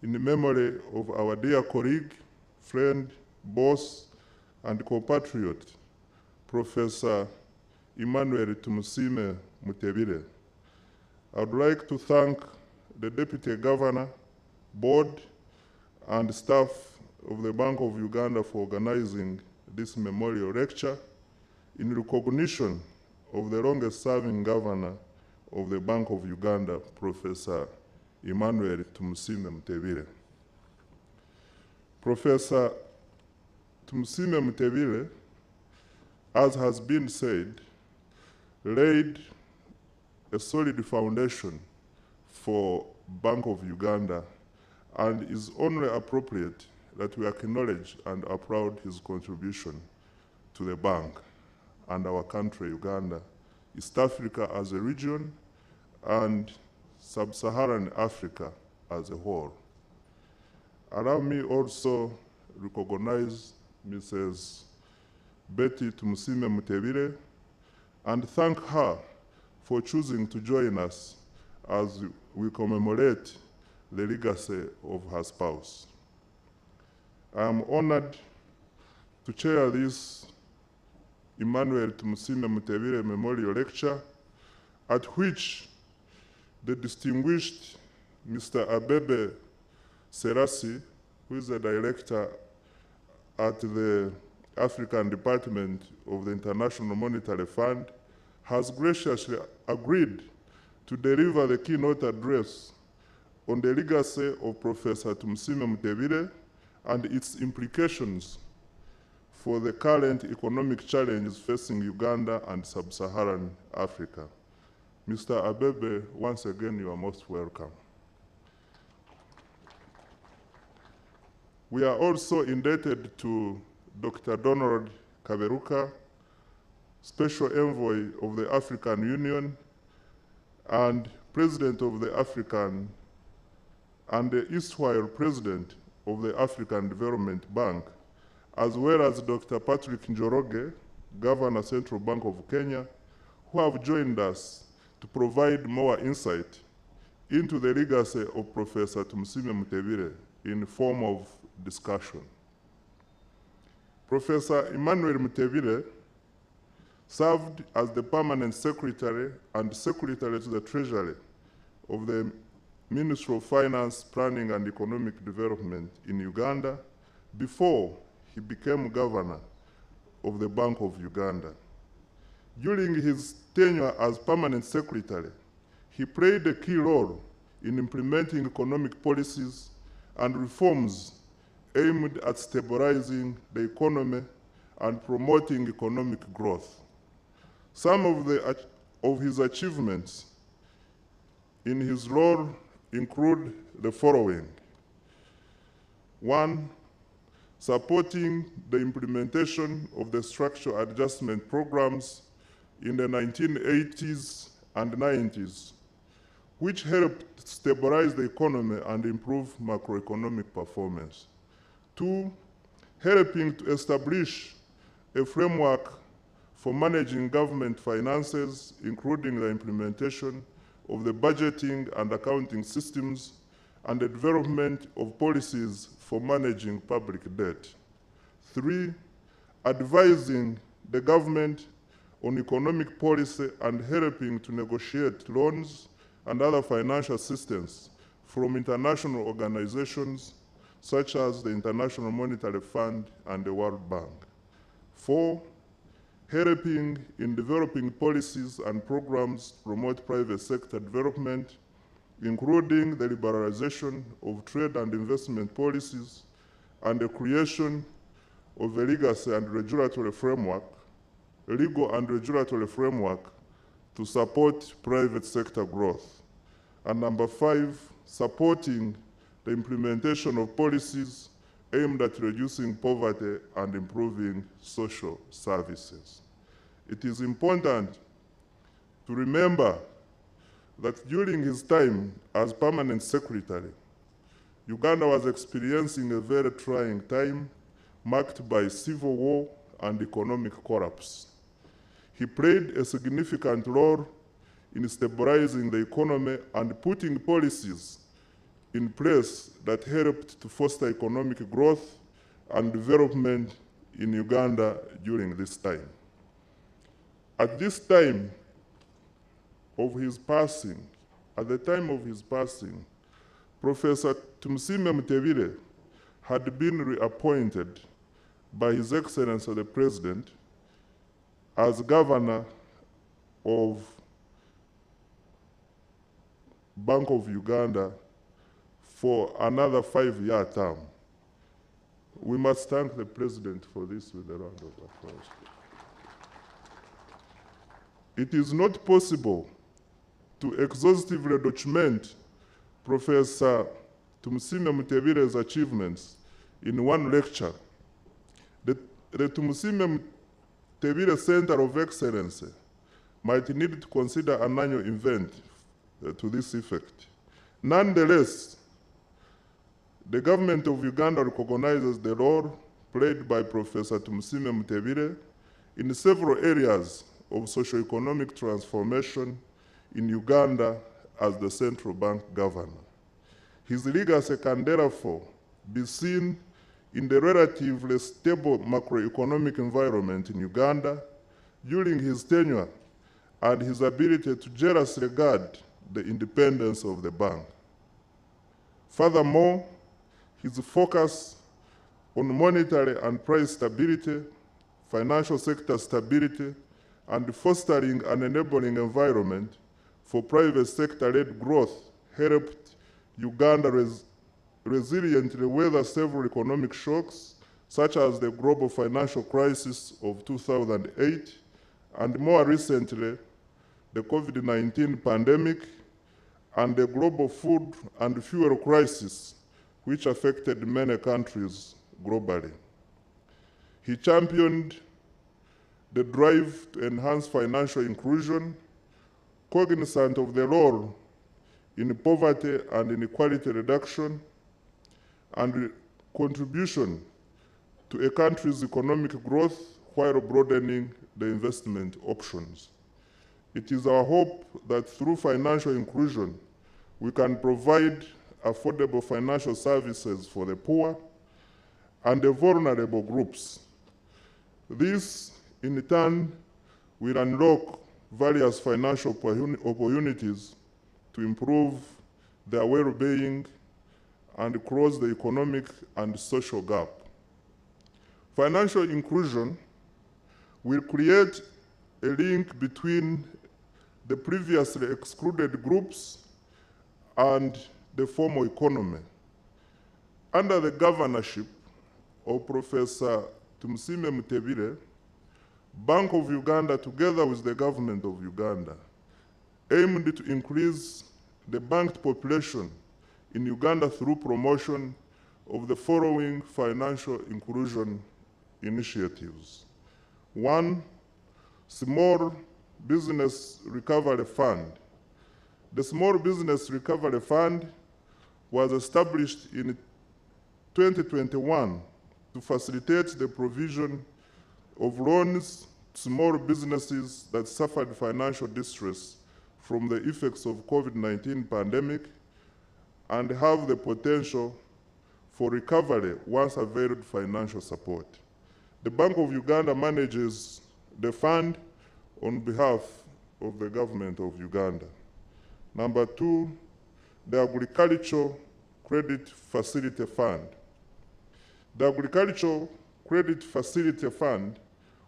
in memory of our dear colleague, friend, boss, and compatriot, Professor Emmanuel Tumusiime Mutebile. I would like to thank the Deputy Governor, Board, and staff of the Bank of Uganda for organizing this memorial lecture in recognition of the longest-serving governor of the Bank of Uganda, Professor Emmanuel Tumusiime Mutebile. Professor Tumusiime Mutebile, as has been said, laid a solid foundation for Bank of Uganda, and is only appropriate that we acknowledge and applaud his contribution to the bank and our country, Uganda, East Africa as a region, and Sub-Saharan Africa as a whole. Allow me also recognize Mrs. Betty Tumusiime Mutebile and thank her for choosing to join us as we commemorate the legacy of her spouse. I am honored to chair this Emmanuel Tumusiime Mutebile Memorial Lecture, at which the distinguished Mr. Abebe Selassie, who is the director at the African Department of the International Monetary Fund, has graciously agreed to deliver the keynote address on the legacy of Professor Tumusiime Mutebile and its implications for the current economic challenges facing Uganda and Sub-Saharan Africa. Mr. Abebe, once again, you are most welcome. We are also indebted to Dr. Donald Kaberuka, Special Envoy of the African Union and President of the African and the erstwhile President of the African Development Bank, as well as Dr. Patrick Njoroge, Governor, Central Bank of Kenya, who have joined us to provide more insight into the legacy of Professor Tumusiime Mutebile in the form of discussion. Professor Emmanuel Mutebile served as the Permanent Secretary and Secretary to the Treasury of the Ministry of Finance, Planning and Economic Development in Uganda before he became Governor of the Bank of Uganda. During his tenure as Permanent Secretary, he played a key role in implementing economic policies and reforms aimed at stabilizing the economy and promoting economic growth. Some of his achievements in his role include the following. 1, supporting the implementation of the structural adjustment programs in the 1980s and 90s, which helped stabilize the economy and improve macroeconomic performance. 2, helping to establish a framework for managing government finances, including the implementation of the budgeting and accounting systems and the development of policies for managing public debt. 3, advising the government on economic policy and helping to negotiate loans and other financial assistance from international organizations such as the International Monetary Fund and the World Bank. 4, helping in developing policies and programs to promote private sector development, including the liberalization of trade and investment policies and the creation of a legal and regulatory framework to support private sector growth. And number 5, supporting the implementation of policies aimed at reducing poverty and improving social services. It is important to remember that during his time as Permanent Secretary, Uganda was experiencing a very trying time marked by civil war and economic collapse. He played a significant role in stabilizing the economy and putting policies in place that helped to foster economic growth and development in Uganda during this time. At the time of his passing, Professor Tumusiime Mutebile had been reappointed by His Excellency the President as Governor of Bank of Uganda for another 5-year term. We must thank the President for this with a round of applause. It is not possible to exhaustively document Professor Tumusiime Mutebile's achievements in one lecture. The Tumusiime Mutebile Center of Excellence might need to consider an annual event to this effect. Nonetheless, the government of Uganda recognizes the role played by Professor Tumusiime Mutebile in several areas of socio-economic transformation in Uganda as the central bank governor. His legacy can therefore be seen in the relatively stable macroeconomic environment in Uganda during his tenure and his ability to jealously guard the independence of the bank. Furthermore, his focus on monetary and price stability, financial sector stability, and fostering an enabling environment for private sector-led growth helped Uganda resiliently weathered several economic shocks, such as the global financial crisis of 2008, and more recently, the COVID-19 pandemic and the global food and fuel crisis, which affected many countries globally. He championed the drive to enhance financial inclusion, cognizant of the role in poverty and inequality reduction, and contribution to a country's economic growth while broadening the investment options. It is our hope that through financial inclusion, we can provide affordable financial services for the poor and the vulnerable groups. This, in turn, will unlock various financial opportunities to improve their well-being and close the economic and social gap. Financial inclusion will create a link between the previously excluded groups and the formal economy. Under the governorship of Professor Tumusiime Mutebile, Bank of Uganda, together with the government of Uganda, aimed to increase the banked population in Uganda through promotion of the following financial inclusion initiatives. 1, Small Business Recovery Fund. The Small Business Recovery Fund was established in 2021 to facilitate the provision of loans to small businesses that suffered financial distress from the effects of COVID-19 pandemic and have the potential for recovery once availed financial support. The Bank of Uganda manages the fund on behalf of the government of Uganda. Number 2, the Agricultural Credit Facility Fund. The Agricultural Credit Facility Fund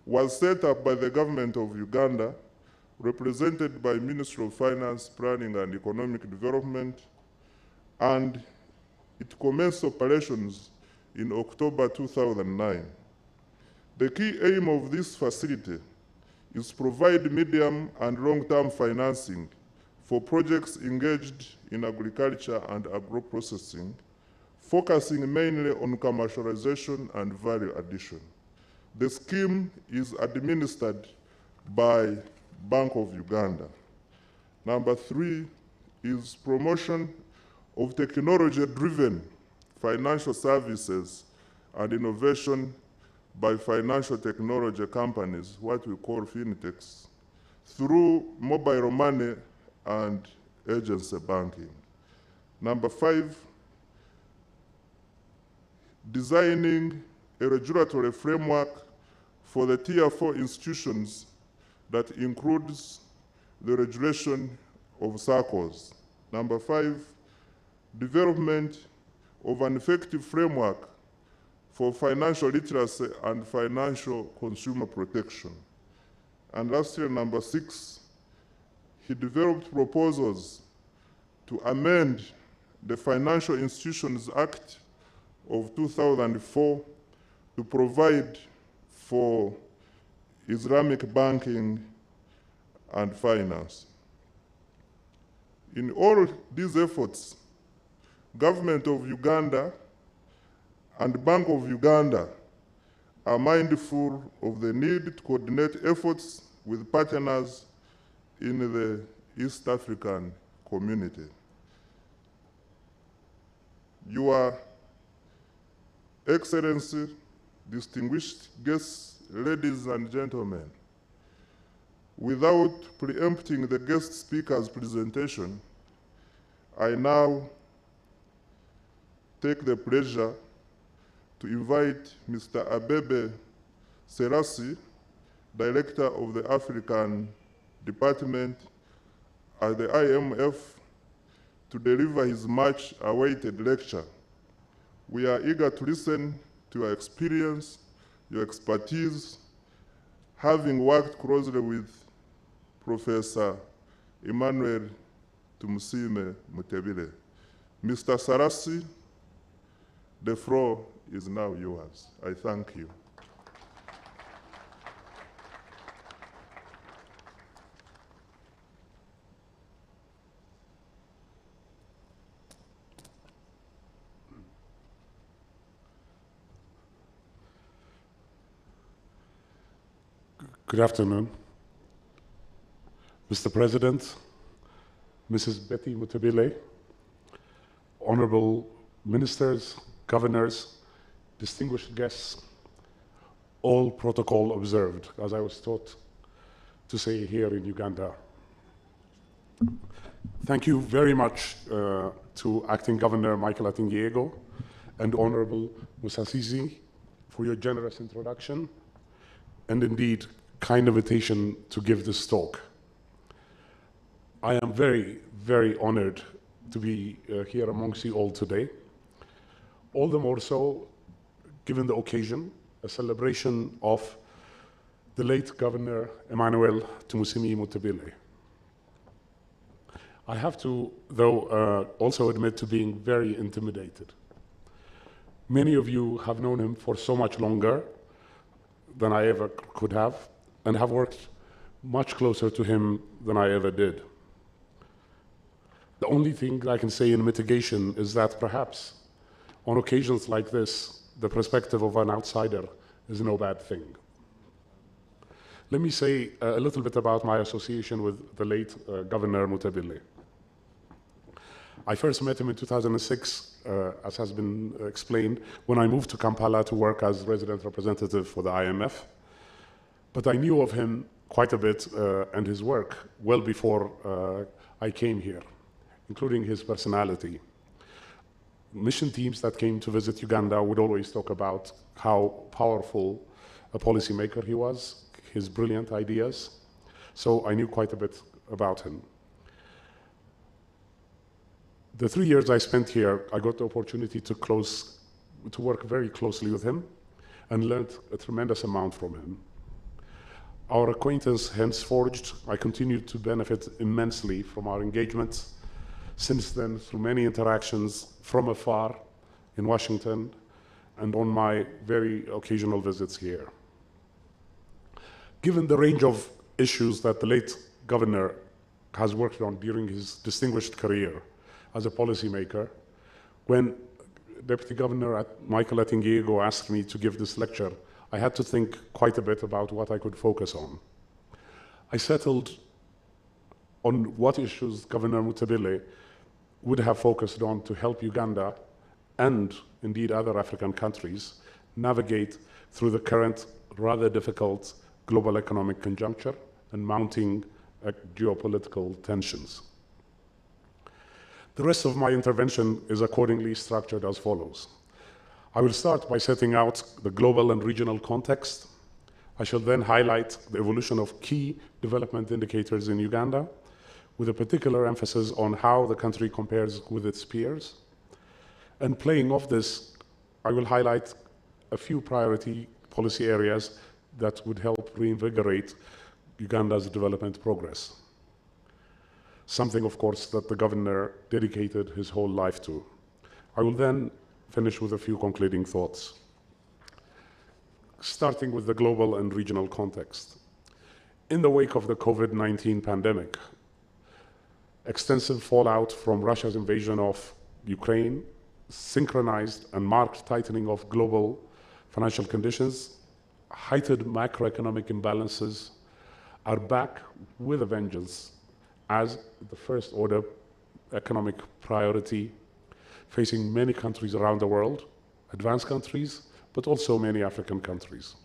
was set up by the government of Uganda, represented by Ministry of Finance, Planning and Economic Development, and it commenced operations in October 2009. The key aim of this facility is to provide medium and long-term financing for projects engaged in agriculture and agro-processing, focusing mainly on commercialization and value addition. The scheme is administered by Bank of Uganda. Number 3 is promotion of technology-driven financial services and innovation by financial technology companies, what we call fintechs, through mobile money and agency banking. Number 5, designing a regulatory framework for the Tier 4 institutions that includes the regulation of SACCOs. Number 5, development of an effective framework for financial literacy and financial consumer protection. And lastly, number 6, he developed proposals to amend the Financial Institutions Act of 2004 to provide for Islamic banking and finance. In all these efforts, Government of Uganda and Bank of Uganda are mindful of the need to coordinate efforts with partners in the East African community. Your Excellency, distinguished guests, ladies and gentlemen, without preempting the guest speaker's presentation, I now take the pleasure to invite Mr. Abebe Serasi, Director of the African Department at the IMF, to deliver his much-awaited lecture. We are eager to listen to your experience, your expertise, having worked closely with Professor Emmanuel Tumusiime Mutebile. Mr. Sarasi, the floor is now yours. I thank you. Good afternoon. Mr. President, Mrs. Betty Mutebile, honorable ministers, governors, distinguished guests, all protocol observed, as I was taught to say here in Uganda. Thank you very much to Acting Governor Michael Atingiego and Honorable Musasizi for your generous introduction and indeed kind invitation to give this talk. I am very, very honored to be here amongst you all today. All the more so, given the occasion, a celebration of the late Governor Emmanuel Tumusiime Mutebile. I have to, though, also admit to being very intimidated. Many of you have known him for so much longer than I ever could have, and have worked much closer to him than I ever did. The only thing I can say in mitigation is that perhaps on occasions like this, the perspective of an outsider is no bad thing. Let me say a little bit about my association with the late Governor Mutebile. I first met him in 2006, as has been explained, when I moved to Kampala to work as resident representative for the IMF. But I knew of him quite a bit and his work well before I came here, including his personality. Mission teams that came to visit Uganda would always talk about how powerful a policymaker he was, his brilliant ideas. So I knew quite a bit about him. The 3 years I spent here, I got the opportunity to work very closely with him and learned a tremendous amount from him. Our acquaintance hence forged. I continued to benefit immensely from our engagements since then through many interactions from afar in Washington and on my very occasional visits here. Given the range of issues that the late governor has worked on during his distinguished career as a policymaker, when Deputy Governor Michael Atingiego asked me to give this lecture, I had to think quite a bit about what I could focus on. I settled on what issues Governor Mutebile would have focused on to help Uganda and indeed other African countries navigate through the current rather difficult global economic conjuncture and mounting geopolitical tensions. The rest of my intervention is accordingly structured as follows. I will start by setting out the global and regional context. I shall then highlight the evolution of key development indicators in Uganda, with a particular emphasis on how the country compares with its peers. And playing off this, I will highlight a few priority policy areas that would help reinvigorate Uganda's development progress. Something, of course, that the governor dedicated his whole life to. I will then finish with a few concluding thoughts. Starting with the global and regional context. In the wake of the COVID-19 pandemic, extensive fallout from Russia's invasion of Ukraine, synchronized and marked tightening of global financial conditions, heightened macroeconomic imbalances are back with a vengeance as the first order economic priority facing many countries around the world, advanced countries, but also many African countries.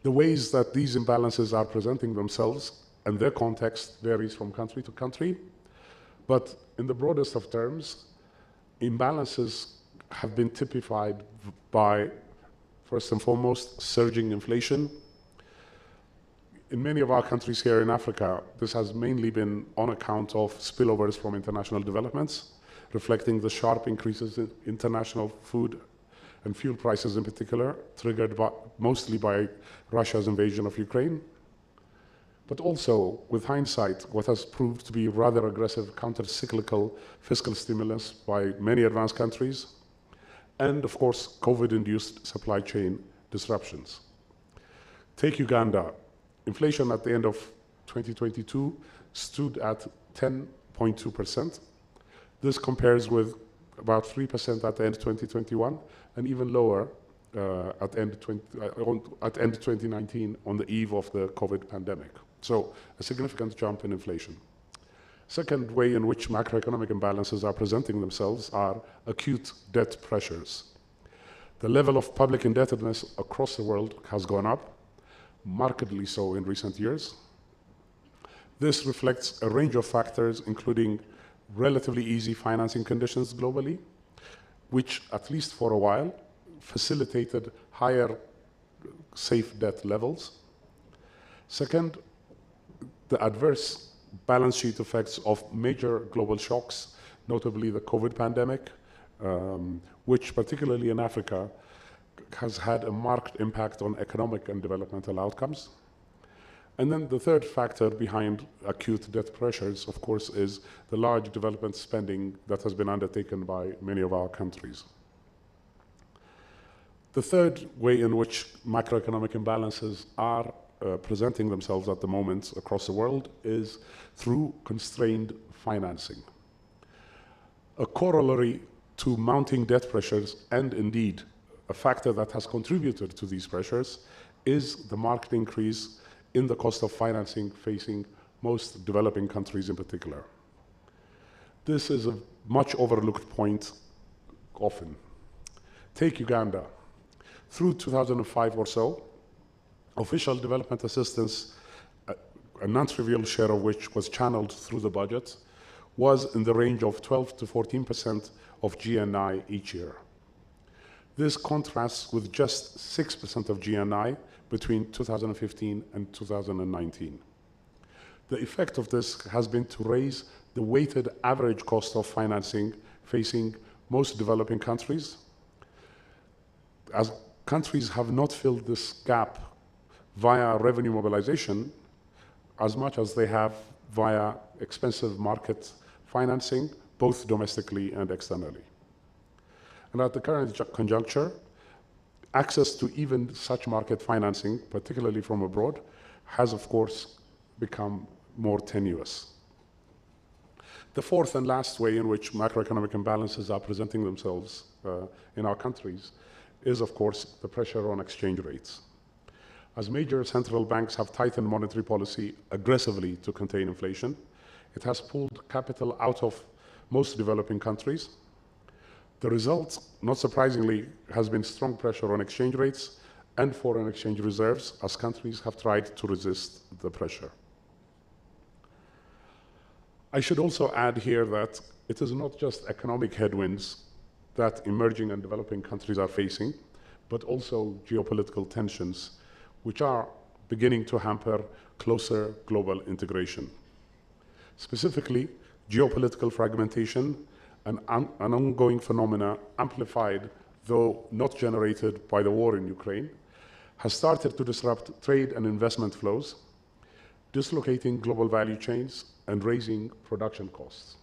The ways that these imbalances are presenting themselves and their context varies from country to country, but in the broadest of terms, imbalances have been typified by, first and foremost, surging inflation. In many of our countries here in Africa, this has mainly been on account of spillovers from international developments, reflecting the sharp increases in international food and fuel prices in particular, triggered mostly by Russia's invasion of Ukraine. but also, with hindsight, what has proved to be rather aggressive counter-cyclical fiscal stimulus by many advanced countries, and of course, COVID-induced supply chain disruptions. Take Uganda. Inflation at the end of 2022 stood at 10.2%. This compares with about 3% at the end of 2021, and even lower at end 2019 on the eve of the COVID pandemic. So a significant jump in inflation. Second way in which macroeconomic imbalances are presenting themselves are acute debt pressures. The level of public indebtedness across the world has gone up, markedly so in recent years. This reflects a range of factors, including relatively easy financing conditions globally, which, at least for a while, facilitated higher safe debt levels. Second, the adverse balance sheet effects of major global shocks, notably the COVID pandemic, which particularly in Africa has had a marked impact on economic and developmental outcomes. And then the third factor behind acute debt pressures, of course, is the large development spending that has been undertaken by many of our countries. The third way in which macroeconomic imbalances are presenting themselves at the moment across the world is through constrained financing. A corollary to mounting debt pressures, and indeed a factor that has contributed to these pressures, is the marked increase in the cost of financing facing most developing countries in particular. This is a much overlooked point often. Take Uganda. Through 2005 or so, official development assistance, a non-trivial share of which was channeled through the budget, was in the range of 12 to 14% of GNI each year. This contrasts with just 6% of GNI between 2015 and 2019. The effect of this has been to raise the weighted average cost of financing facing most developing countries, as countries have not filled this gap via revenue mobilization as much as they have via expensive market financing, both domestically and externally. And at the current conjuncture, access to even such market financing, particularly from abroad, has of course become more tenuous. The fourth and last way in which macroeconomic imbalances are presenting themselves in our countries is, of course, the pressure on exchange rates. As major central banks have tightened monetary policy aggressively to contain inflation, it has pulled capital out of most developing countries. The result, not surprisingly, has been strong pressure on exchange rates and foreign exchange reserves as countries have tried to resist the pressure. I should also add here that it is not just economic headwinds that emerging and developing countries are facing, but also geopolitical tensions, which are beginning to hamper closer global integration. Specifically, geopolitical fragmentation, an ongoing phenomena amplified, though not generated by the war in Ukraine, has started to disrupt trade and investment flows, dislocating global value chains and raising production costs.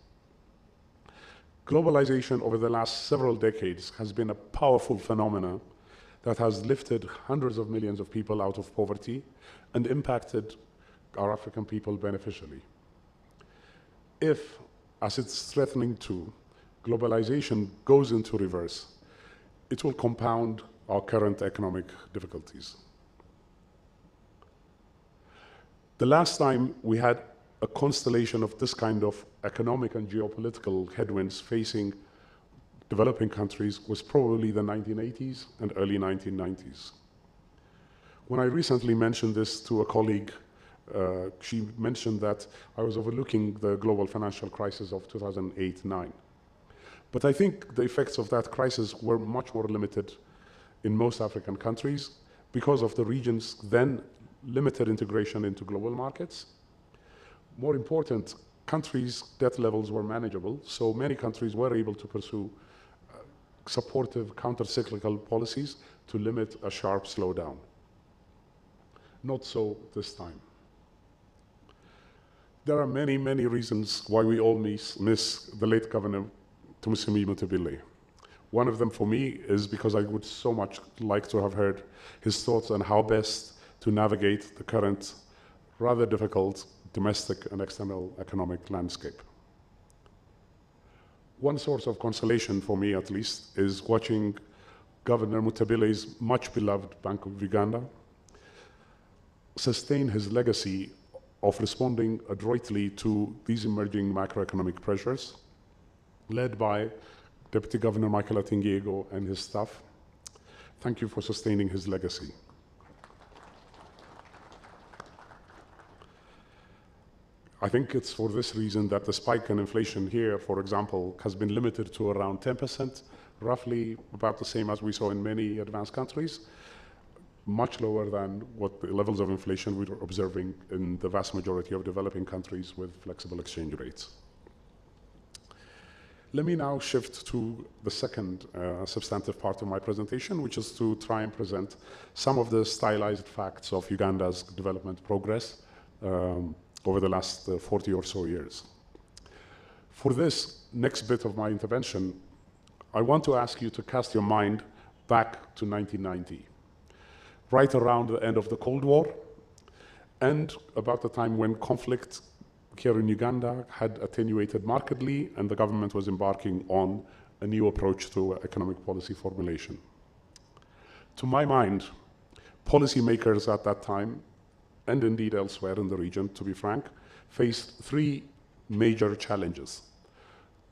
Globalization over the last several decades has been a powerful phenomenon that has lifted hundreds of millions of people out of poverty and impacted our African people beneficially. If, as it's threatening to, globalization goes into reverse, it will compound our current economic difficulties. The last time we had a constellation of this kind of economic and geopolitical headwinds facing developing countries was probably the 1980s and early 1990s. When I recently mentioned this to a colleague, she mentioned that I was overlooking the global financial crisis of 2008-9. But I think the effects of that crisis were much more limited in most African countries because of the region's then limited integration into global markets. More important, countries' debt levels were manageable, so many countries were able to pursue supportive counter-cyclical policies to limit a sharp slowdown. Not so this time. There are many, many reasons why we all miss the late Governor Tumusiime Mutebile. One of them for me is because I would so much like to have heard his thoughts on how best to navigate the current rather difficult domestic and external economic landscape. One source of consolation for me, at least, is watching Governor Mutebile's much beloved Bank of Uganda sustain his legacy of responding adroitly to these emerging macroeconomic pressures, led by Deputy Governor Michael Atingiego and his staff. Thank you for sustaining his legacy. I think it's for this reason that the spike in inflation here, for example, has been limited to around 10%, roughly about the same as we saw in many advanced countries, much lower than what the levels of inflation we were observing in the vast majority of developing countries with flexible exchange rates. Let me now shift to the second substantive part of my presentation, which is to try and present some of the stylized facts of Uganda's development progress over the last 40 or so years. For this next bit of my intervention, I want to ask you to cast your mind back to 1990, right around the end of the Cold War, and about the time when conflict here in Uganda had attenuated markedly and the government was embarking on a new approach to economic policy formulation. To my mind, policymakers at that time, and indeed elsewhere in the region, to be frank, faced three major challenges.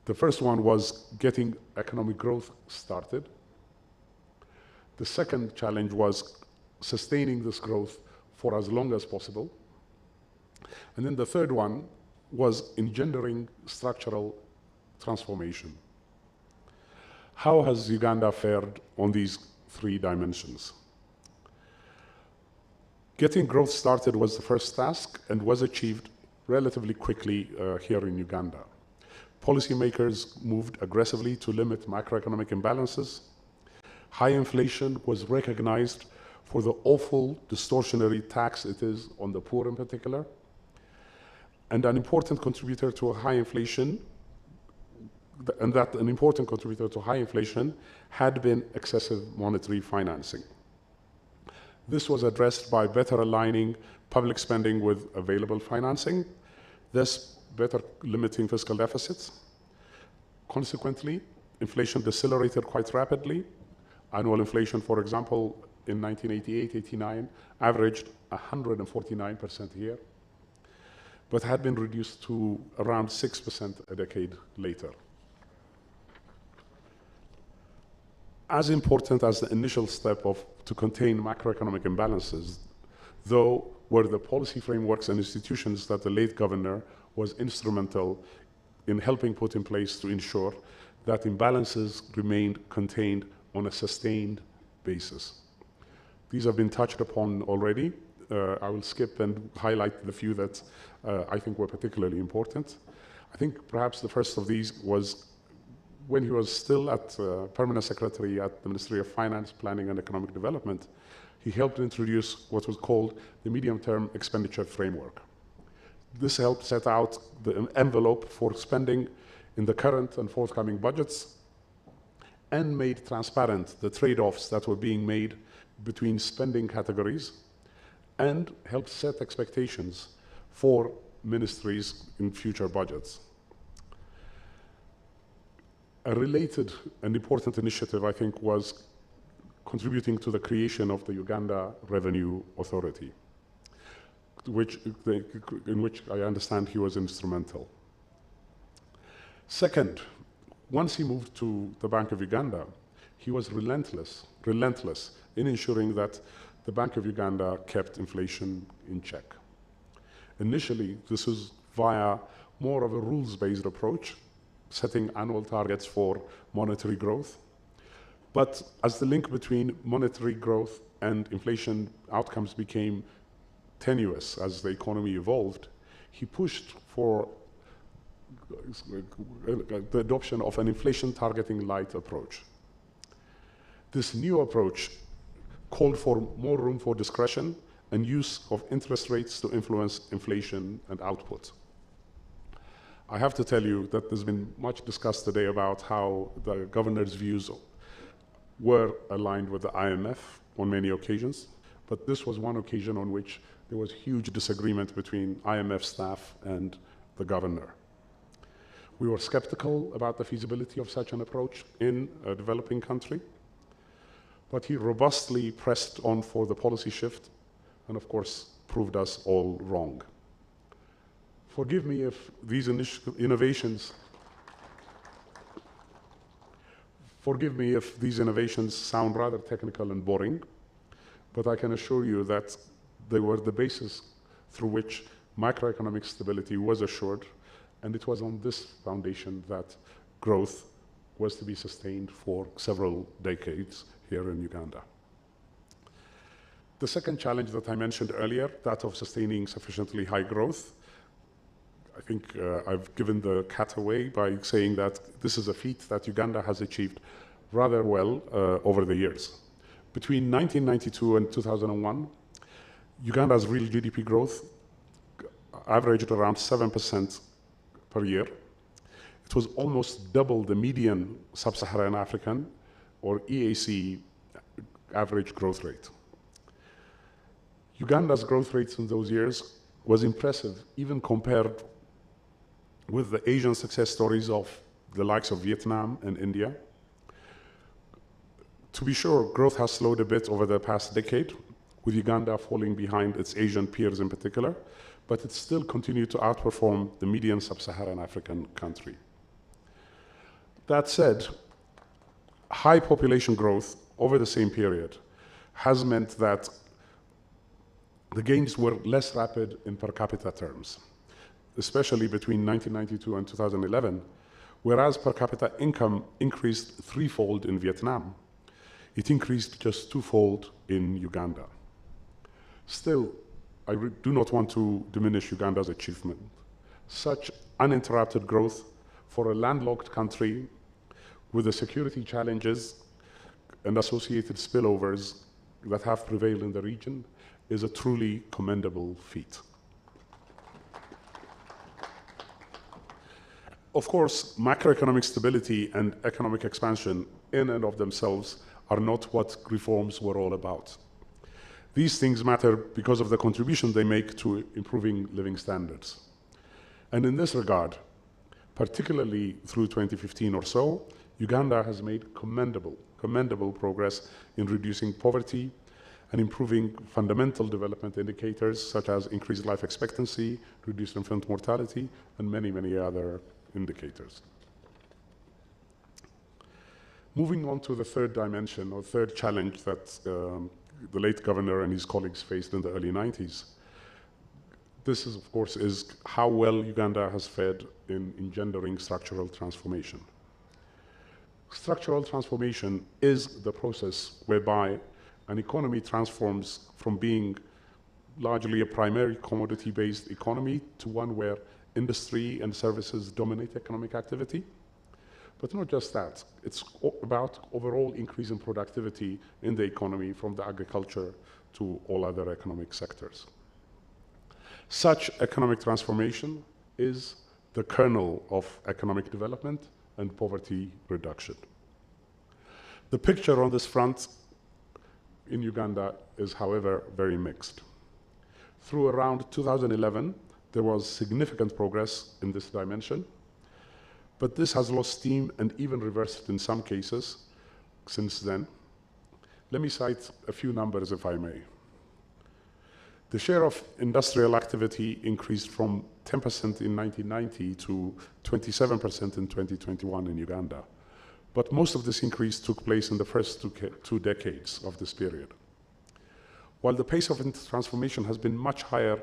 The first one was getting economic growth started. The second challenge was sustaining this growth for as long as possible. And then the third one was engendering structural transformation. How has Uganda fared on these three dimensions? Getting growth started was the first task and was achieved relatively quickly here in Uganda. Policymakers moved aggressively to limit macroeconomic imbalances. High inflation was recognized for the awful distortionary tax it is on the poor in particular. And an important contributor to high inflation, had been excessive monetary financing. This was addressed by better aligning public spending with available financing, thus better limiting fiscal deficits. Consequently, inflation decelerated quite rapidly. Annual inflation, for example, in 1988-89 averaged 149% a year, but had been reduced to around 6% a decade later. As important as the initial step to contain macroeconomic imbalances, though, were the policy frameworks and institutions that the late governor was instrumental in helping put in place to ensure that imbalances remained contained on a sustained basis. These have been touched upon already. I will skip and highlight the few that I think were particularly important. I think perhaps the first of these was when he was still at permanent secretary at the Ministry of Finance, Planning and Economic Development. He helped introduce what was called the medium-term expenditure framework. This helped set out the envelope for spending in the current and forthcoming budgets and made transparent the trade-offs that were being made between spending categories and helped set expectations for ministries in future budgets. A related and important initiative, I think, was contributing to the creation of the Uganda Revenue Authority, in which I understand he was instrumental. Second, once he moved to the Bank of Uganda, he was relentless in ensuring that the Bank of Uganda kept inflation in check. Initially, this was via more of a rules-based approach, setting annual targets for monetary growth. But as the link between monetary growth and inflation outcomes became tenuous as the economy evolved, he pushed for the adoption of an inflation targeting light approach. This new approach called for more room for discretion and use of interest rates to influence inflation and output. I have to tell you that there's been much discussed today about how the governor's views were aligned with the IMF on many occasions, but this was one occasion on which there was huge disagreement between IMF staff and the governor. We were skeptical about the feasibility of such an approach in a developing country, but he robustly pressed on for the policy shift and, of course, proved us all wrong. Forgive me if these innovations sound rather technical and boring, but I can assure you that they were the basis through which macroeconomic stability was assured, and it was on this foundation that growth was to be sustained for several decades here in Uganda. The second challenge that I mentioned earlier, that of sustaining sufficiently high growth, I think I've given the cat away by saying that this is a feat that Uganda has achieved rather well over the years. Between 1992 and 2001, Uganda's real GDP growth averaged around 7% per year. It was almost double the median Sub-Saharan African or EAC average growth rate. Uganda's growth rates in those years was impressive, even compared with the Asian success stories of the likes of Vietnam and India. To be sure, growth has slowed a bit over the past decade, with Uganda falling behind its Asian peers in particular, but it still continued to outperform the median Sub-Saharan African country. That said, high population growth over the same period has meant that the gains were less rapid in per capita terms, especially between 1992 and 2011, whereas per capita income increased threefold in Vietnam, it increased just twofold in Uganda. Still, I do not want to diminish Uganda's achievement. Such uninterrupted growth for a landlocked country with the security challenges and associated spillovers that have prevailed in the region is a truly commendable feat. Of course, macroeconomic stability and economic expansion in and of themselves are not what reforms were all about. These things matter because of the contribution they make to improving living standards. And in this regard, particularly through 2015 or so, Uganda has made commendable progress in reducing poverty and improving fundamental development indicators such as increased life expectancy, reduced infant mortality, and many other indicators. Moving on to the third dimension or third challenge that the late governor and his colleagues faced in the early 90s. This is, of course, is how well Uganda has fared in engendering structural transformation. Structural transformation is the process whereby an economy transforms from being largely a primary commodity-based economy to one where industry and services dominate economic activity. But not just that, it's about overall increase in productivity in the economy from the agriculture to all other economic sectors. Such economic transformation is the kernel of economic development and poverty reduction. The picture on this front in Uganda is, however, very mixed. Through around 2011, there was significant progress in this dimension, but this has lost steam and even reversed in some cases since then. Let me cite a few numbers, if I may. The share of industrial activity increased from 10% in 1990 to 27% in 2021 in Uganda. But most of this increase took place in the first two decades of this period. While the pace of transformation has been much higher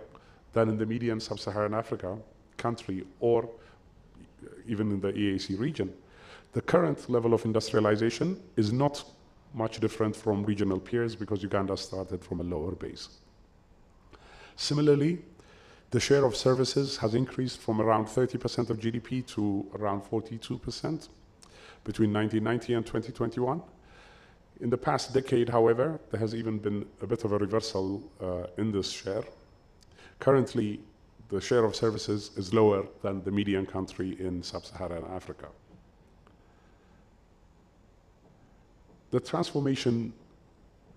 than in the median Sub-Saharan Africa country or even in the EAC region, the current level of industrialization is not much different from regional peers because Uganda started from a lower base. Similarly, the share of services has increased from around 30% of GDP to around 42% between 1990 and 2021. In the past decade, however, there has even been a bit of a reversal in this share. Currently, the share of services is lower than the median country in Sub-Saharan Africa. The transformation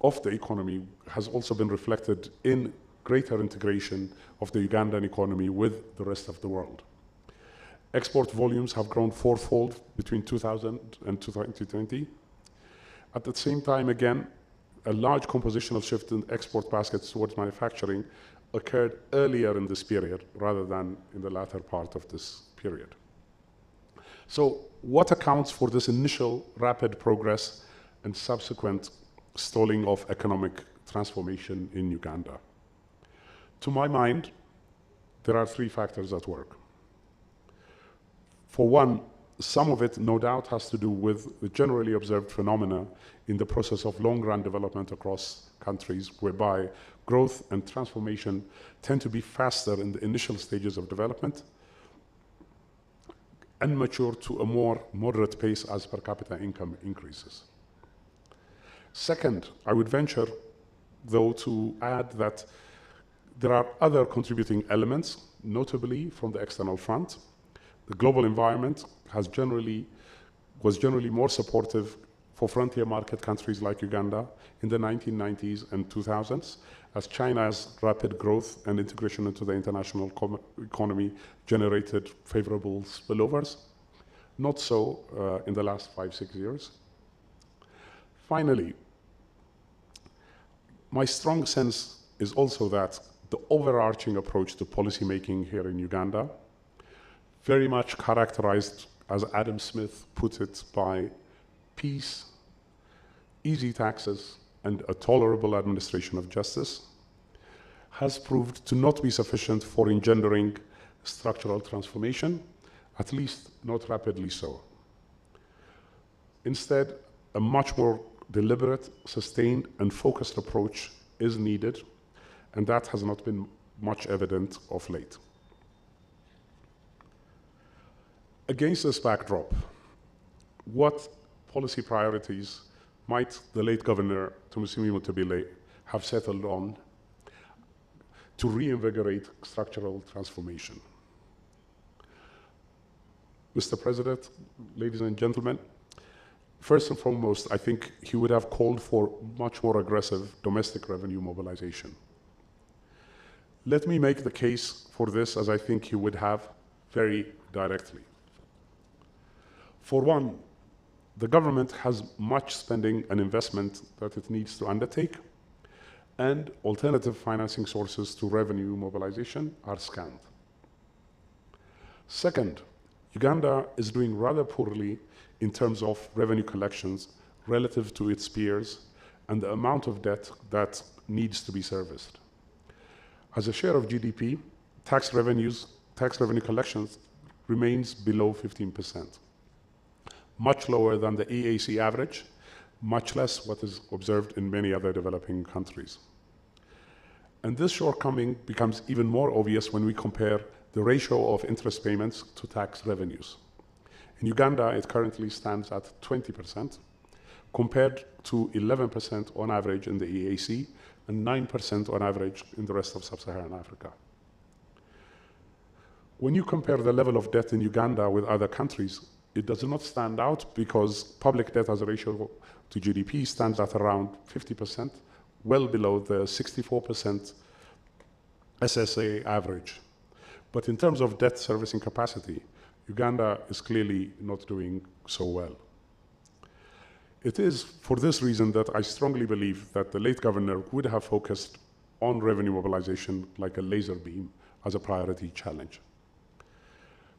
of the economy has also been reflected in greater integration of the Ugandan economy with the rest of the world. Export volumes have grown fourfold between 2000 and 2020. At the same time, again, a large compositional shift in export baskets towards manufacturing occurred earlier in this period rather than in the latter part of this period. So what accounts for this initial rapid progress and subsequent stalling of economic transformation in Uganda? To my mind, there are three factors at work. For one, some of it no doubt has to do with the generally observed phenomena in the process of long-run development across countries, whereby growth and transformation tend to be faster in the initial stages of development and mature to a more moderate pace as per capita income increases. Second, I would venture, though, to add that there are other contributing elements, notably from the external front. The global environment was generally more supportive for frontier market countries like Uganda in the 1990s and 2000s, as China's rapid growth and integration into the international economy generated favorable spillovers. Not so in the last 5-6 years. Finally, my strong sense is also that the overarching approach to policymaking here in Uganda, very much characterized, as Adam Smith put it, by peace, easy taxes, and a tolerable administration of justice, has proved to not be sufficient for engendering structural transformation, at least not rapidly so. Instead, a much more deliberate, sustained, and focused approach is needed, and that has not been much evident of late. Against this backdrop, what policy priorities might the late Governor Tumusiime Mutebile have settled on to reinvigorate structural transformation? Mr. President, ladies and gentlemen, first and foremost, I think he would have called for much more aggressive domestic revenue mobilization. Let me make the case for this as I think he would have very directly. For one, the government has much spending and investment that it needs to undertake, and alternative financing sources to revenue mobilization are scant. Second, Uganda is doing rather poorly in terms of revenue collections relative to its peers and the amount of debt that needs to be serviced. As a share of GDP, tax revenue collections remains below 15%, much lower than the EAC average, much less what is observed in many other developing countries. And this shortcoming becomes even more obvious when we compare the ratio of interest payments to tax revenues. In Uganda, it currently stands at 20%, compared to 11% on average in the EAC and 9% on average in the rest of Sub-Saharan Africa. When you compare the level of debt in Uganda with other countries, it does not stand out because public debt as a ratio to GDP stands at around 50%, well below the 64% SSA average. But in terms of debt servicing capacity, Uganda is clearly not doing so well. It is for this reason that I strongly believe that the late governor would have focused on revenue mobilization like a laser beam as a priority challenge.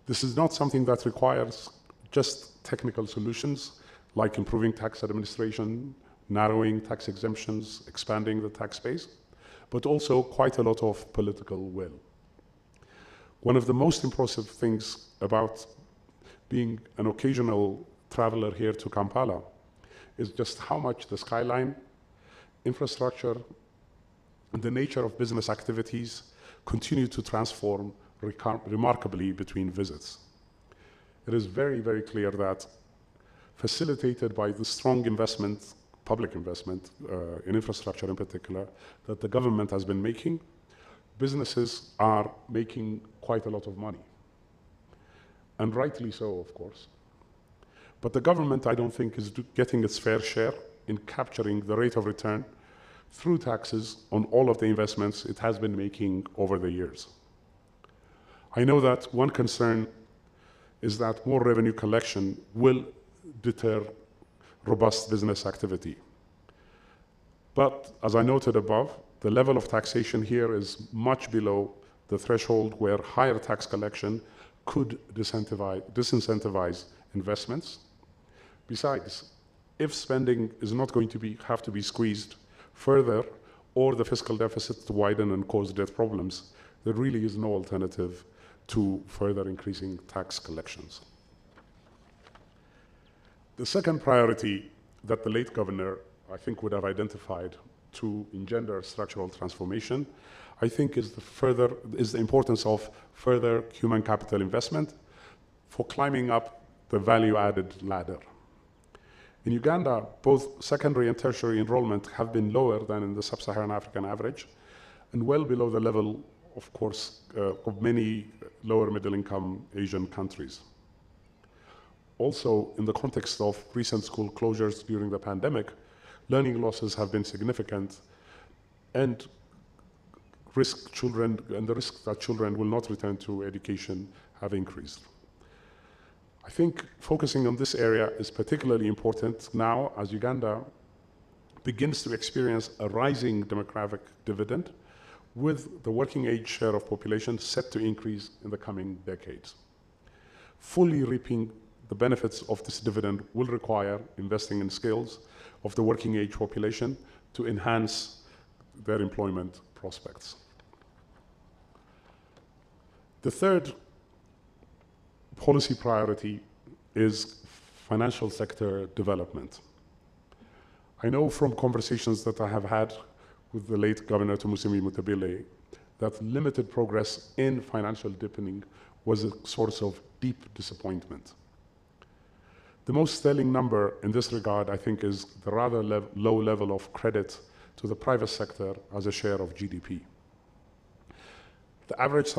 This is not something that requires just technical solutions like improving tax administration, narrowing tax exemptions, expanding the tax base, but also quite a lot of political will. One of the most impressive things about being an occasional traveler here to Kampala is just how much the skyline, infrastructure, and the nature of business activities continue to transform remarkably between visits. It is very, very clear that, facilitated by the strong investment, public investment in infrastructure in particular, that the government has been making, businesses are making quite a lot of money. And rightly so, of course. But the government, I don't think, is getting its fair share in capturing the rate of return through taxes on all of the investments it has been making over the years. I know that one concern is that more revenue collection will deter robust business activity. But as I noted above, the level of taxation here is much below the threshold where higher tax collection could disincentivize investments. Besides, if spending is not going to have to be squeezed further or the fiscal deficit to widen and cause debt problems, there really is no alternative to further increasing tax collections. The second priority that the late governor, I think, would have identified to engender structural transformation, I think is the importance of further human capital investment for climbing up the value-added ladder. In Uganda, both secondary and tertiary enrollment have been lower than in the Sub-Saharan African average, and well below the level, of course, of many lower middle-income Asian countries. Also, in the context of recent school closures during the pandemic, learning losses have been significant, and the risk that children will not return to education have increased. I think focusing on this area is particularly important now as Uganda begins to experience a rising demographic dividend, with the working age share of population set to increase in the coming decades. Fully reaping the benefits of this dividend will require investing in skills of the working age population to enhance their employment prospects. The third policy priority is financial sector development. I know from conversations that I have had with the late Governor Tumusiime Mutebile that limited progress in financial deepening was a source of deep disappointment. The most telling number in this regard, I think, is the rather low level of credit to the private sector as a share of GDP. The average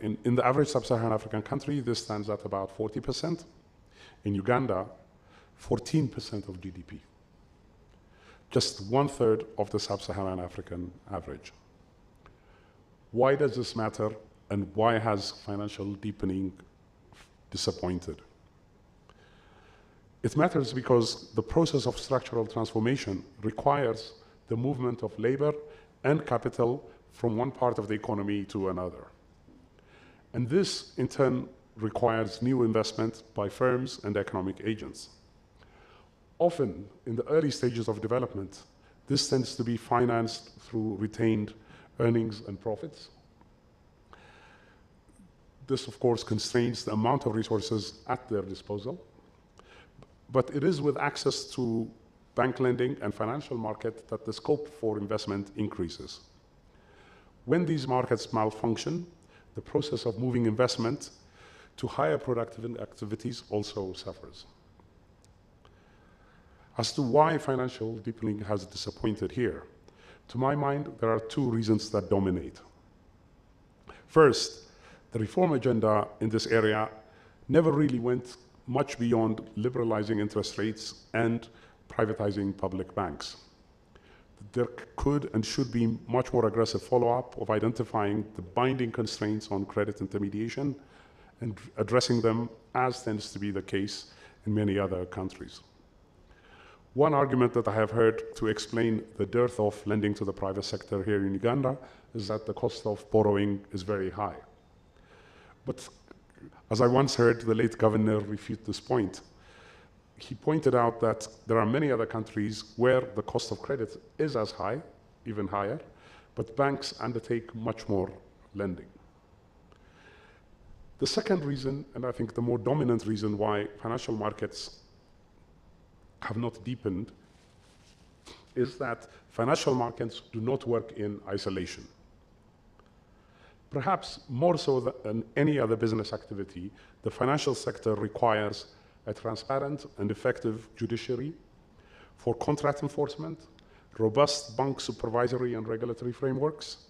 in the average Sub-Saharan African country, this stands at about 40%. In Uganda, 14% of GDP. Just 1/3 of the Sub-Saharan African average. Why does this matter, and why has financial deepening disappointed? It matters because the process of structural transformation requires the movement of labor and capital from one part of the economy to another. And this, in turn, requires new investment by firms and economic agents. Often, in the early stages of development, this tends to be financed through retained earnings and profits. This, of course, constrains the amount of resources at their disposal. But it is with access to bank lending and financial market that the scope for investment increases. When these markets malfunction, the process of moving investment to higher productive activities also suffers. As to why financial deepening has disappointed here, to my mind, there are two reasons that dominate. First, the reform agenda in this area never really went much beyond liberalizing interest rates and privatizing public banks. There could and should be much more aggressive follow-up of identifying the binding constraints on credit intermediation and addressing them, as tends to be the case in many other countries. One argument that I have heard to explain the dearth of lending to the private sector here in Uganda is that the cost of borrowing is very high. But as I once heard the late governor refute this point, he pointed out that there are many other countries where the cost of credit is as high, even higher, but banks undertake much more lending. The second reason, and I think the more dominant reason why financial markets have not deepened, is that financial markets do not work in isolation. Perhaps more so than any other business activity, the financial sector requires a transparent and effective judiciary for contract enforcement, robust bank supervisory and regulatory frameworks,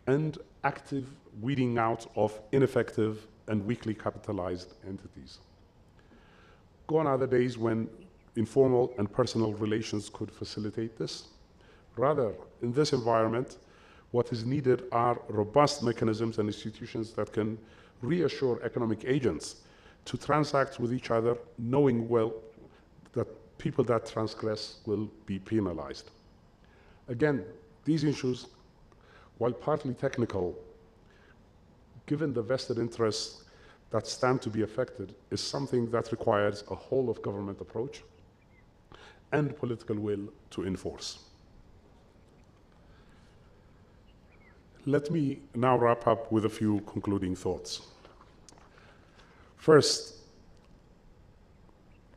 and active weeding out of ineffective and weakly capitalized entities. Gone are the days when informal and personal relations could facilitate this. Rather, in this environment, what is needed are robust mechanisms and institutions that can reassure economic agents to transact with each other, knowing well that people that transgress will be penalized. Again, these issues, while partly technical, given the vested interests that stand to be affected, is something that requires a whole of government approach and political will to enforce. Let me now wrap up with a few concluding thoughts. First,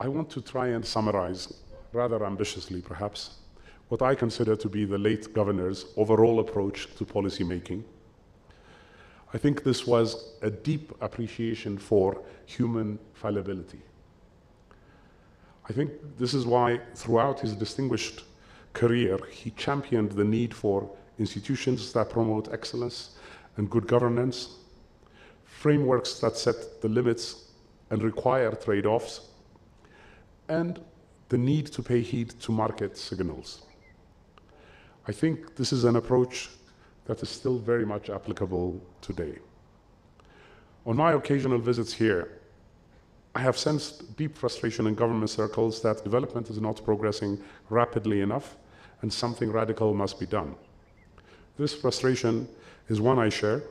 I want to try and summarize, rather ambitiously perhaps, what I consider to be the late governor's overall approach to policy making. I think this was a deep appreciation for human fallibility. I think this is why, throughout his distinguished career, he championed the need for institutions that promote excellence and good governance, frameworks that set the limits and require trade-offs, and the need to pay heed to market signals. I think this is an approach that is still very much applicable today. On my occasional visits here, I have sensed deep frustration in government circles that development is not progressing rapidly enough and something radical must be done. This frustration is one I share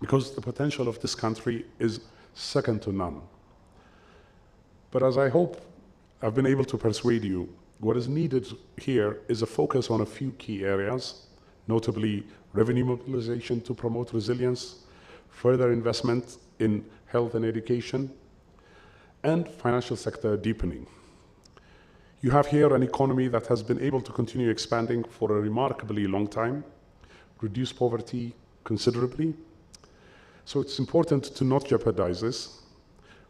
because the potential of this country is second to none. But as I hope I've been able to persuade you, what is needed here is a focus on a few key areas, notably revenue mobilization to promote resilience, further investment in health and education, and financial sector deepening. You have here an economy that has been able to continue expanding for a remarkably long time, reduce poverty considerably. So it's important to not jeopardize this.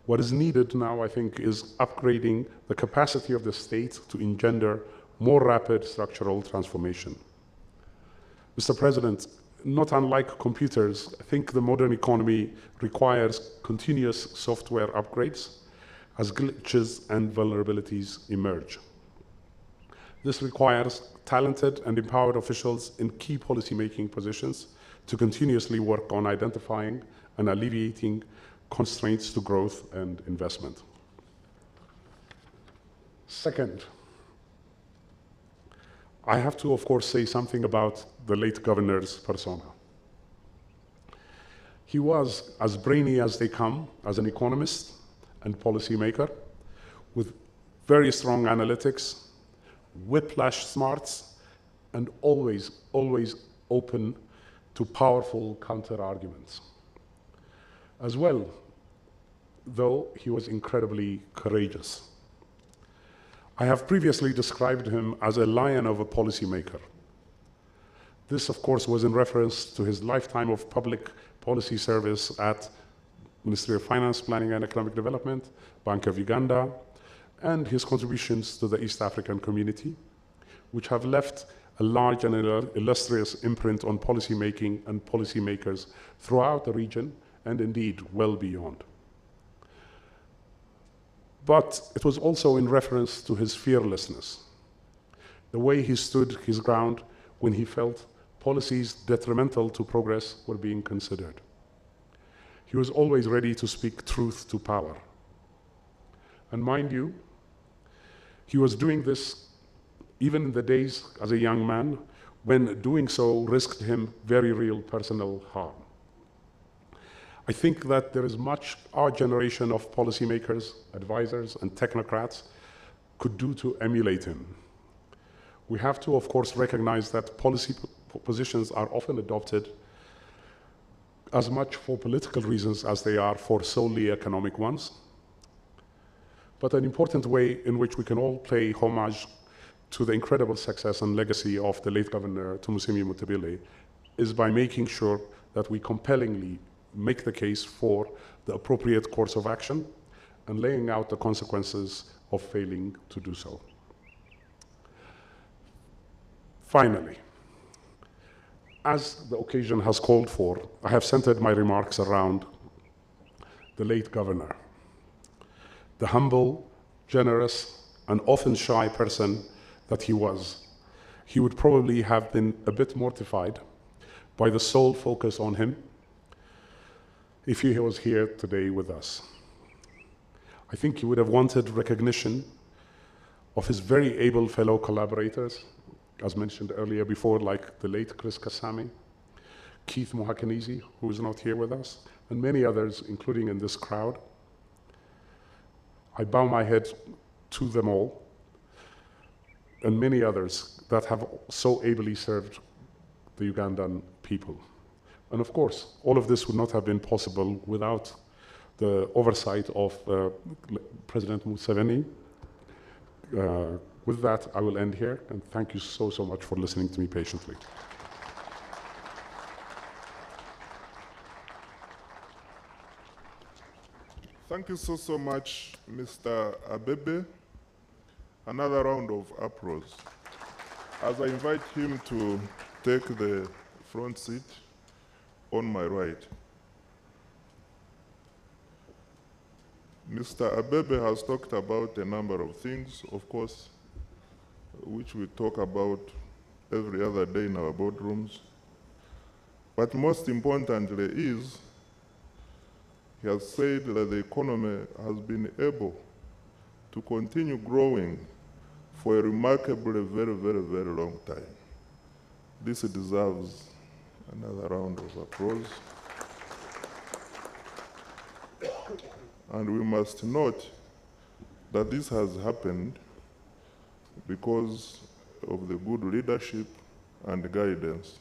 What is needed now, I think, is upgrading the capacity of the state to engender more rapid structural transformation. Mr. President, not unlike computers, I think the modern economy requires continuous software upgrades as glitches and vulnerabilities emerge. This requires talented and empowered officials in key policy-making positions to continuously work on identifying and alleviating constraints to growth and investment. Second, I have to, of course, say something about the late governor's persona. He was as brainy as they come as an economist and policymaker, with very strong analytics, whiplash smarts, and always open to powerful counter-arguments. As well, though, he was incredibly courageous. I have previously described him as a lion of a policymaker. This, of course, was in reference to his lifetime of public policy service at Ministry of Finance, Planning and Economic Development, Bank of Uganda, and his contributions to the East African community, which have left a large and illustrious imprint on policymaking and policymakers throughout the region, and indeed well beyond. But it was also in reference to his fearlessness, the way he stood his ground when he felt policies detrimental to progress were being considered. He was always ready to speak truth to power. And mind you, he was doing this even in the days as a young man when doing so risked him very real personal harm. I think that there is much our generation of policymakers, advisors, and technocrats could do to emulate him. We have to, of course, recognize that policy positions are often adopted as much for political reasons as they are for solely economic ones. But an important way in which we can all pay homage to the incredible success and legacy of the late Governor Tumusiime Mutebile is by making sure that we compellingly make the case for the appropriate course of action and laying out the consequences of failing to do so. Finally, as the occasion has called for, I have centered my remarks around the late governor, the humble, generous, and often shy person that he was. He would probably have been a bit mortified by the sole focus on him if he was here today with us. I think he would have wanted recognition of his very able fellow collaborators, as mentioned earlier before, like the late Chris Kasami, Keith Muhakanisi, who is not here with us, and many others, including in this crowd. I bow my head to them all, and many others that have so ably served the Ugandan people. And of course, all of this would not have been possible without the oversight of President Museveni. With that, I will end here, and thank you so much for listening to me patiently. Thank you so much, Mr. Abebe. Another round of applause. As I invite him to take the front seat on my right. Mr. Abebe has talked about a number of things, of course, which we talk about every other day in our boardrooms. But most importantly is, he has said that the economy has been able to continue growing for a remarkably very long time. This deserves another round of applause. And we must note that this has happened because of the good leadership and guidance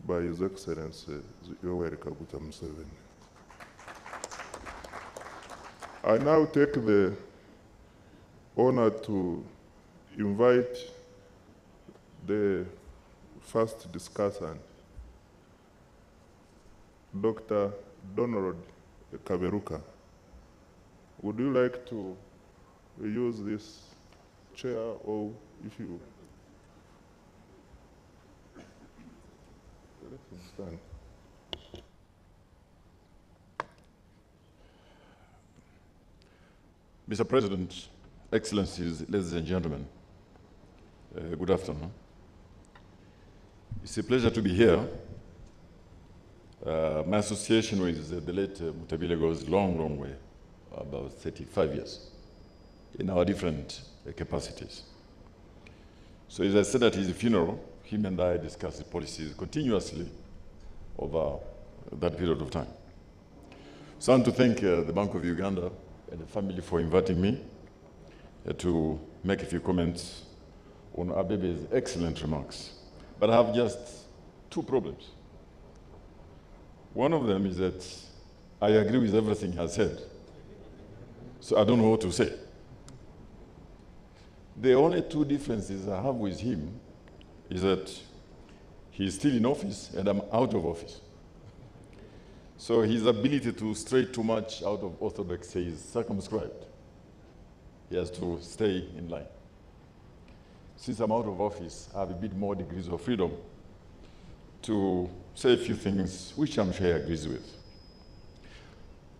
by His Excellency Yoweri Kaguta Museveni. I now take the honor to invite the first discussant, Dr. Donald Kaberuka. Would you like to use this chair, or if you let him stand. Mr. President, Excellencies, ladies and gentlemen, good afternoon. It's a pleasure to be here. My association with the late Mutebile goes a long way, about 35 years, in our different capacities. So as I said at his funeral, him and I discussed policies continuously over that period of time. So I want to thank the Bank of Uganda and the family for inviting me to make a few comments on Abebe's excellent remarks. But I have just two problems. One of them is that I agree with everything he has said. So I don't know what to say. The only two differences I have with him is that he's still in office and I'm out of office. So his ability to stray too much out of orthodoxy is circumscribed. He has to stay in line. Since I'm out of office, I have a bit more degrees of freedom to say a few things which I'm sure he agrees with.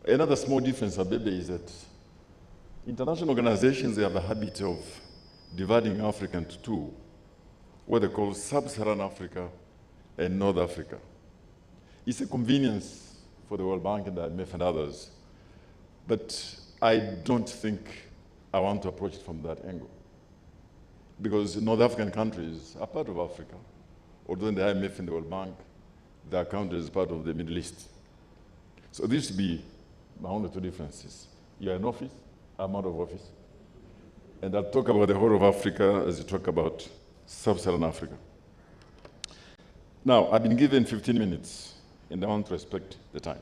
Another small difference, Abebe, is that international organizations, they have a habit of dividing Africa into two, what they call Sub-Saharan Africa and North Africa. It's a convenience for the World Bank and the IMF and others, but I don't think I want to approach it from that angle. Because North African countries are part of Africa, although in the IMF and the World Bank, they are counted as part of the Middle East. So this would be my only two differences. You're in office, I'm out of office. And I'll talk about the whole of Africa as you talk about Sub-Saharan Africa. Now, I've been given 15 minutes, and I want to respect the time.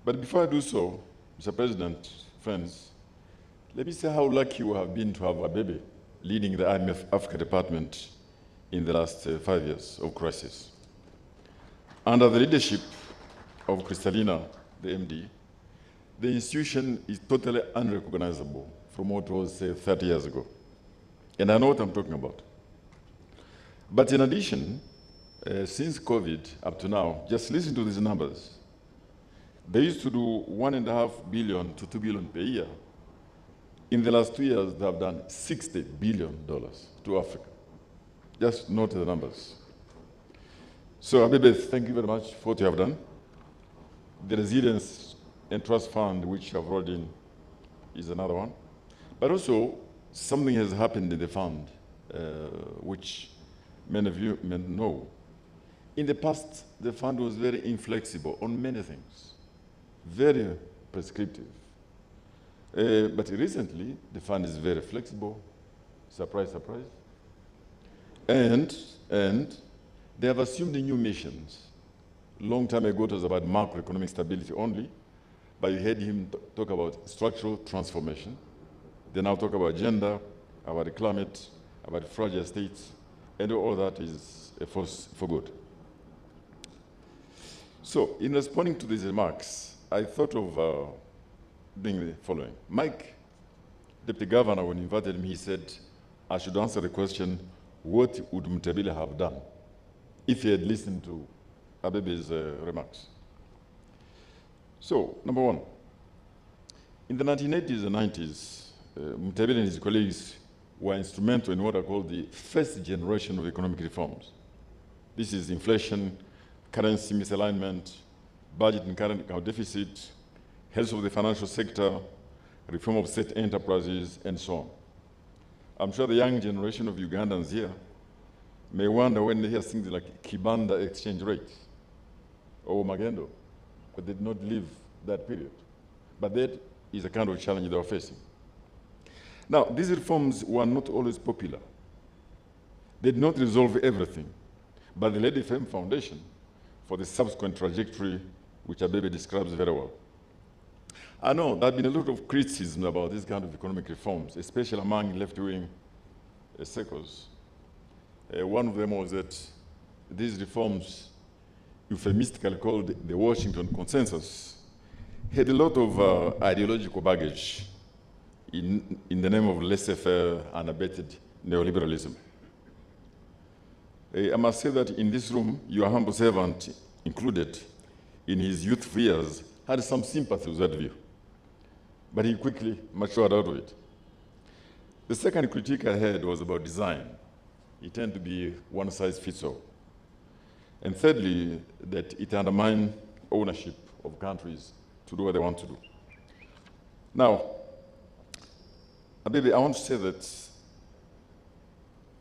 But before I do so, Mr. President, friends, let me say how lucky we have been to have Abebe leading the IMF Africa Department in the last 5 years of crisis. Under the leadership of Kristalina, the MD, the institution is totally unrecognizable from what was, say, 30 years ago. And I know what I'm talking about. But in addition, since COVID up to now, just listen to these numbers. They used to do $1.5 billion to $2 billion per year. In the last 2 years, they have done $60 billion to Africa. Just note the numbers. So, Abebe, thank you very much for what you have done. The Resilience and Trust Fund, which you have rolled in, is another one. But also, something has happened in the fund, which many of you may know. In the past, the fund was very inflexible on many things, very prescriptive. But recently, the fund is very flexible, surprise, surprise. And they have assumed new missions. Long time ago, it was about macroeconomic stability only, but you heard him talk about structural transformation. They now talk about gender, about climate, about fragile states, and all that is a force for good. So, in responding to these remarks, I thought of doing the following. Mike, Deputy Governor, when he invited me, he said I should answer the question, what would Mutebile have done if he had listened to Abebe's remarks? So, number one, in the 1980s and 90s, Mutebile and his colleagues were instrumental in what are called the first generation of economic reforms. This is inflation, currency misalignment, budget and current account deficit, health of the financial sector, reform of state enterprises, and so on. I'm sure the young generation of Ugandans here may wonder when they hear things like Kibanda exchange rate or Magendo, but they did not live that period. But that is a kind of challenge they were facing. Now, these reforms were not always popular. They did not resolve everything, but they laid a firm foundation for the subsequent trajectory, which Abebe describes very well. I know there have been a lot of criticism about this kind of economic reforms, especially among left-wing circles. One of them was that these reforms, euphemistically called the Washington Consensus, had a lot of ideological baggage in the name of laissez-faire and abetted neoliberalism. I must say that in this room, your humble servant included, in his youthful years, had some sympathy with that view. But he quickly matured out of it. The second critique I had was about design. It tended to be one size fits all. And thirdly, that it undermined ownership of countries to do what they want to do. Now, Abebe, I want to say that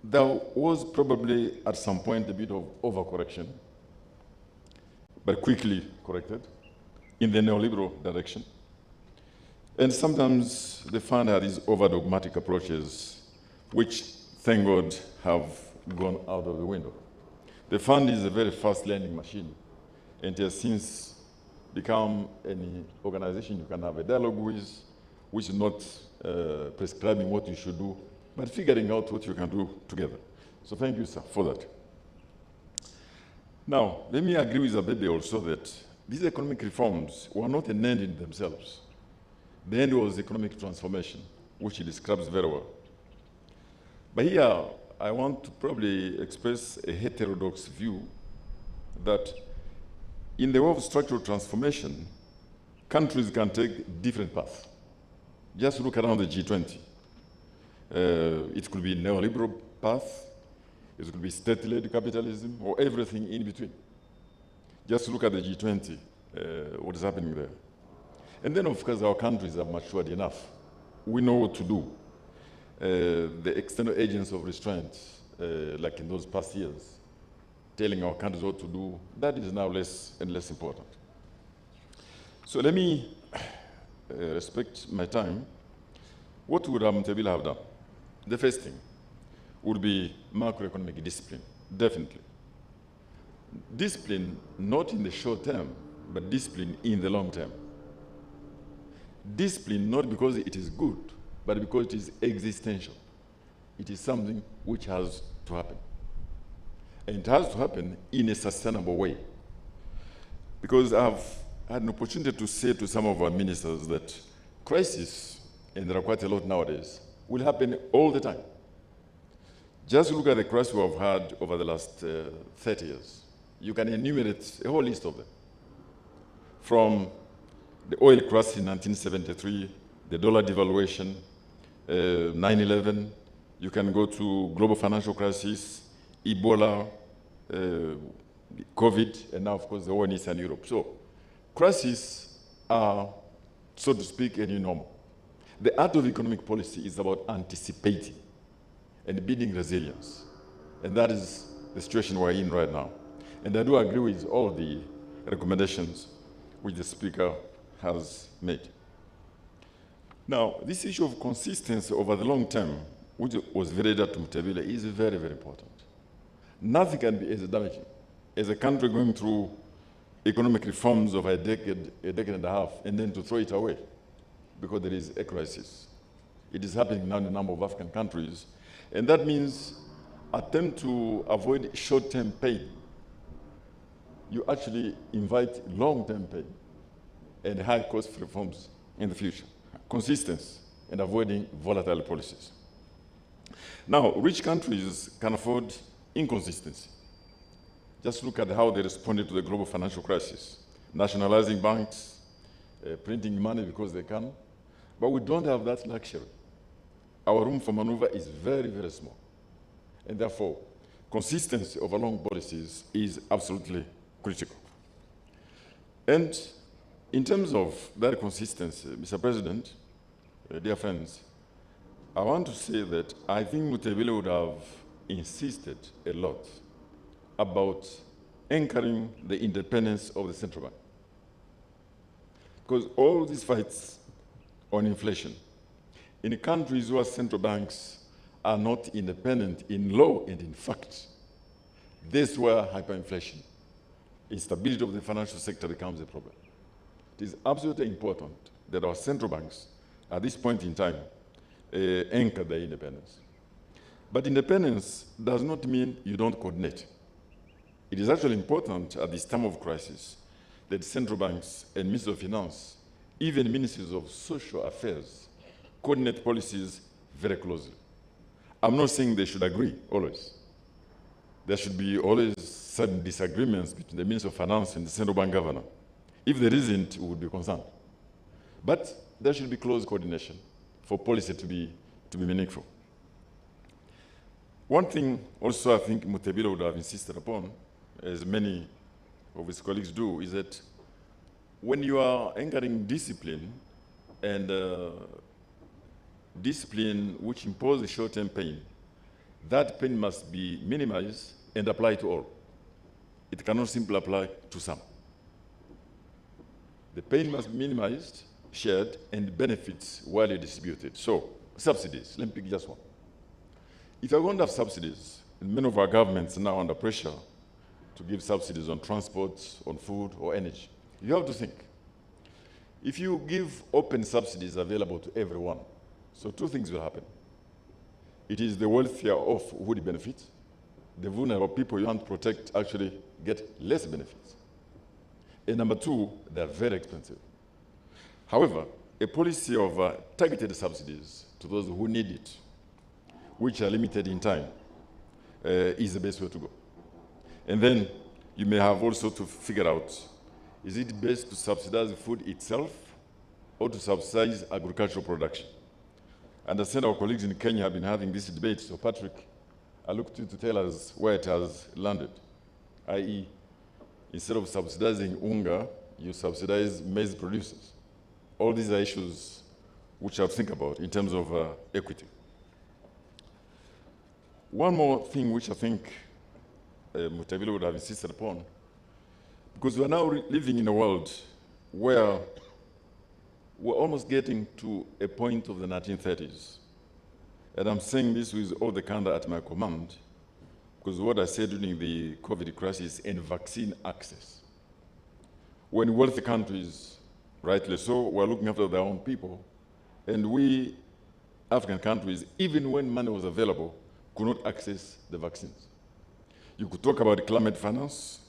there was probably at some point a bit of overcorrection, but quickly corrected in the neoliberal direction. And sometimes the fund had these over-dogmatic approaches, which, thank God, have gone out of the window. The fund is a very fast learning machine, and it has since become an organization you can have a dialogue with, which is not prescribing what you should do, but figuring out what you can do together. So thank you, sir, for that. Now, let me agree with Abebe also that these economic reforms were not an end in themselves. The end was economic transformation, which he describes very well. But here, I want to probably express a heterodox view that in the way of structural transformation, countries can take different paths. Just look around the G20. It could be a neoliberal path, it could be state-led capitalism, or everything in between. Just look at the G20, what is happening there. And then, of course, our countries are matured enough. We know what to do. The external agents of restraint, like in those past years, telling our countries what to do, that is now less and less important. So let me respect my time. What would Mutebile have done? The first thing would be macroeconomic discipline, definitely. Discipline, not in the short term, but discipline in the long term. Discipline not because it is good, but because it is existential. It is something which has to happen. And it has to happen in a sustainable way. Because I've had an opportunity to say to some of our ministers that crisis, and there are quite a lot nowadays, will happen all the time. Just look at the crisis we have had over the last 30 years. You can enumerate a whole list of them. From the oil crisis in 1973, the dollar devaluation, 9/11, you can go to global financial crisis, Ebola, COVID, and now, of course, the war in Eastern Europe. So crises are, so to speak, a new normal. The art of economic policy is about anticipating and building resilience. And that is the situation we're in right now. And I do agree with all the recommendations which the Speaker has made. Now, this issue of consistency over the long term, which was very dear to Mutebile, is very, very important. Nothing can be as damaging as a country going through economic reforms of a decade and a half, and then to throw it away because there is a crisis. It is happening now in a number of African countries, and that means attempt to avoid short-term pain. You actually invite long-term pain and high-cost reforms in the future. Consistency and avoiding volatile policies. Now, rich countries can afford inconsistency. Just look at how they responded to the global financial crisis. Nationalizing banks, printing money because they can. But we don't have that luxury. Our room for maneuver is very, very small. And therefore, consistency over long policies is absolutely critical. And in terms of that consistency, Mr. President, dear friends, I want to say that I think Mutebile would have insisted a lot about anchoring the independence of the central bank. Because all these fights on inflation, in countries where central banks are not independent in law and in fact, this is where hyperinflation, instability of the financial sector becomes a problem. It is absolutely important that our central banks, at this point in time, anchor their independence. But independence does not mean you don't coordinate. It is actually important at this time of crisis that central banks and ministers of finance, even ministries of social affairs, coordinate policies very closely. I'm not saying they should agree always. There should be always some disagreements between the Minister of Finance and the central bank governor. If there isn't, we would be concerned. But there should be close coordination for policy to be meaningful. One thing also I think Mutebile would have insisted upon, as many of his colleagues do, is that when you are anchoring discipline and discipline which imposes short-term pain, that pain must be minimized and applied to all. It cannot simply apply to some. The pain must be minimized, shared, and benefits widely distributed. So, subsidies, let me pick just one. If you're going to have subsidies, and many of our governments are now under pressure to give subsidies on transport, on food, or energy, you have to think. If you give open subsidies available to everyone, so two things will happen. It is the wealthier off who would benefit. The vulnerable people you want to protect actually get less benefits. And number two, they're very expensive. However, a policy of targeted subsidies to those who need it, which are limited in time, is the best way to go. And then you may have also to figure out, is it best to subsidize food itself or to subsidize agricultural production? I understand our colleagues in Kenya have been having this debate, so Patrick, I look to you to tell us where it has landed, i.e., instead of subsidizing unga, you subsidize maize producers. All these are issues which I think about in terms of equity. One more thing which I think Mutebile would have insisted upon, because we are now living in a world where we're almost getting to a point of the 1930s. And I'm saying this with all the candor at my command, because what I said during the COVID crisis and vaccine access. When wealthy countries, rightly so, were looking after their own people, and we, African countries, even when money was available, could not access the vaccines. You could talk about climate finance,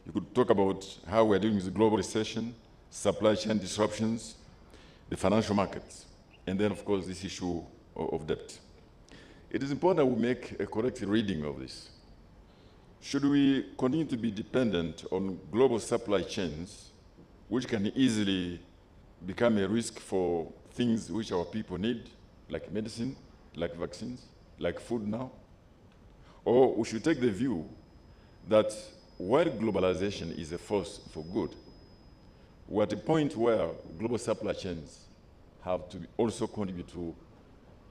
you could talk about how we're dealing with the global recession, supply chain disruptions, the financial markets, and then, of course, this issue of debt. it is important we make a correct reading of this. Should we continue to be dependent on global supply chains, which can easily become a risk for things which our people need, like medicine, like vaccines, like food now? Or we should take the view that while globalization is a force for good, we're at a point where global supply chains have to also contribute to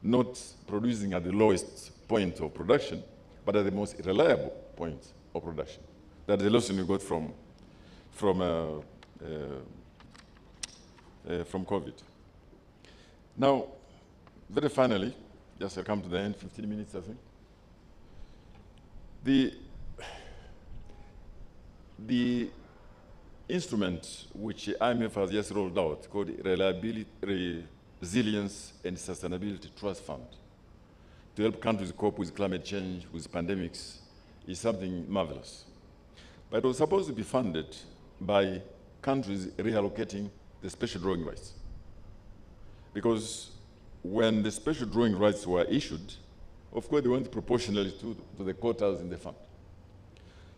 not producing at the lowest point of production, but at the most reliable point of production. That's the lesson we got from COVID. Now, very finally, just I'll come to the end, 15 minutes, I think. The instrument which IMF has just rolled out, called Reliability, Resilience and Sustainability Trust Fund, to help countries cope with climate change, with pandemics, is something marvelous. But it was supposed to be funded by countries reallocating the special drawing rights. Because when the special drawing rights were issued, of course, they went proportionally to the quotas in the fund.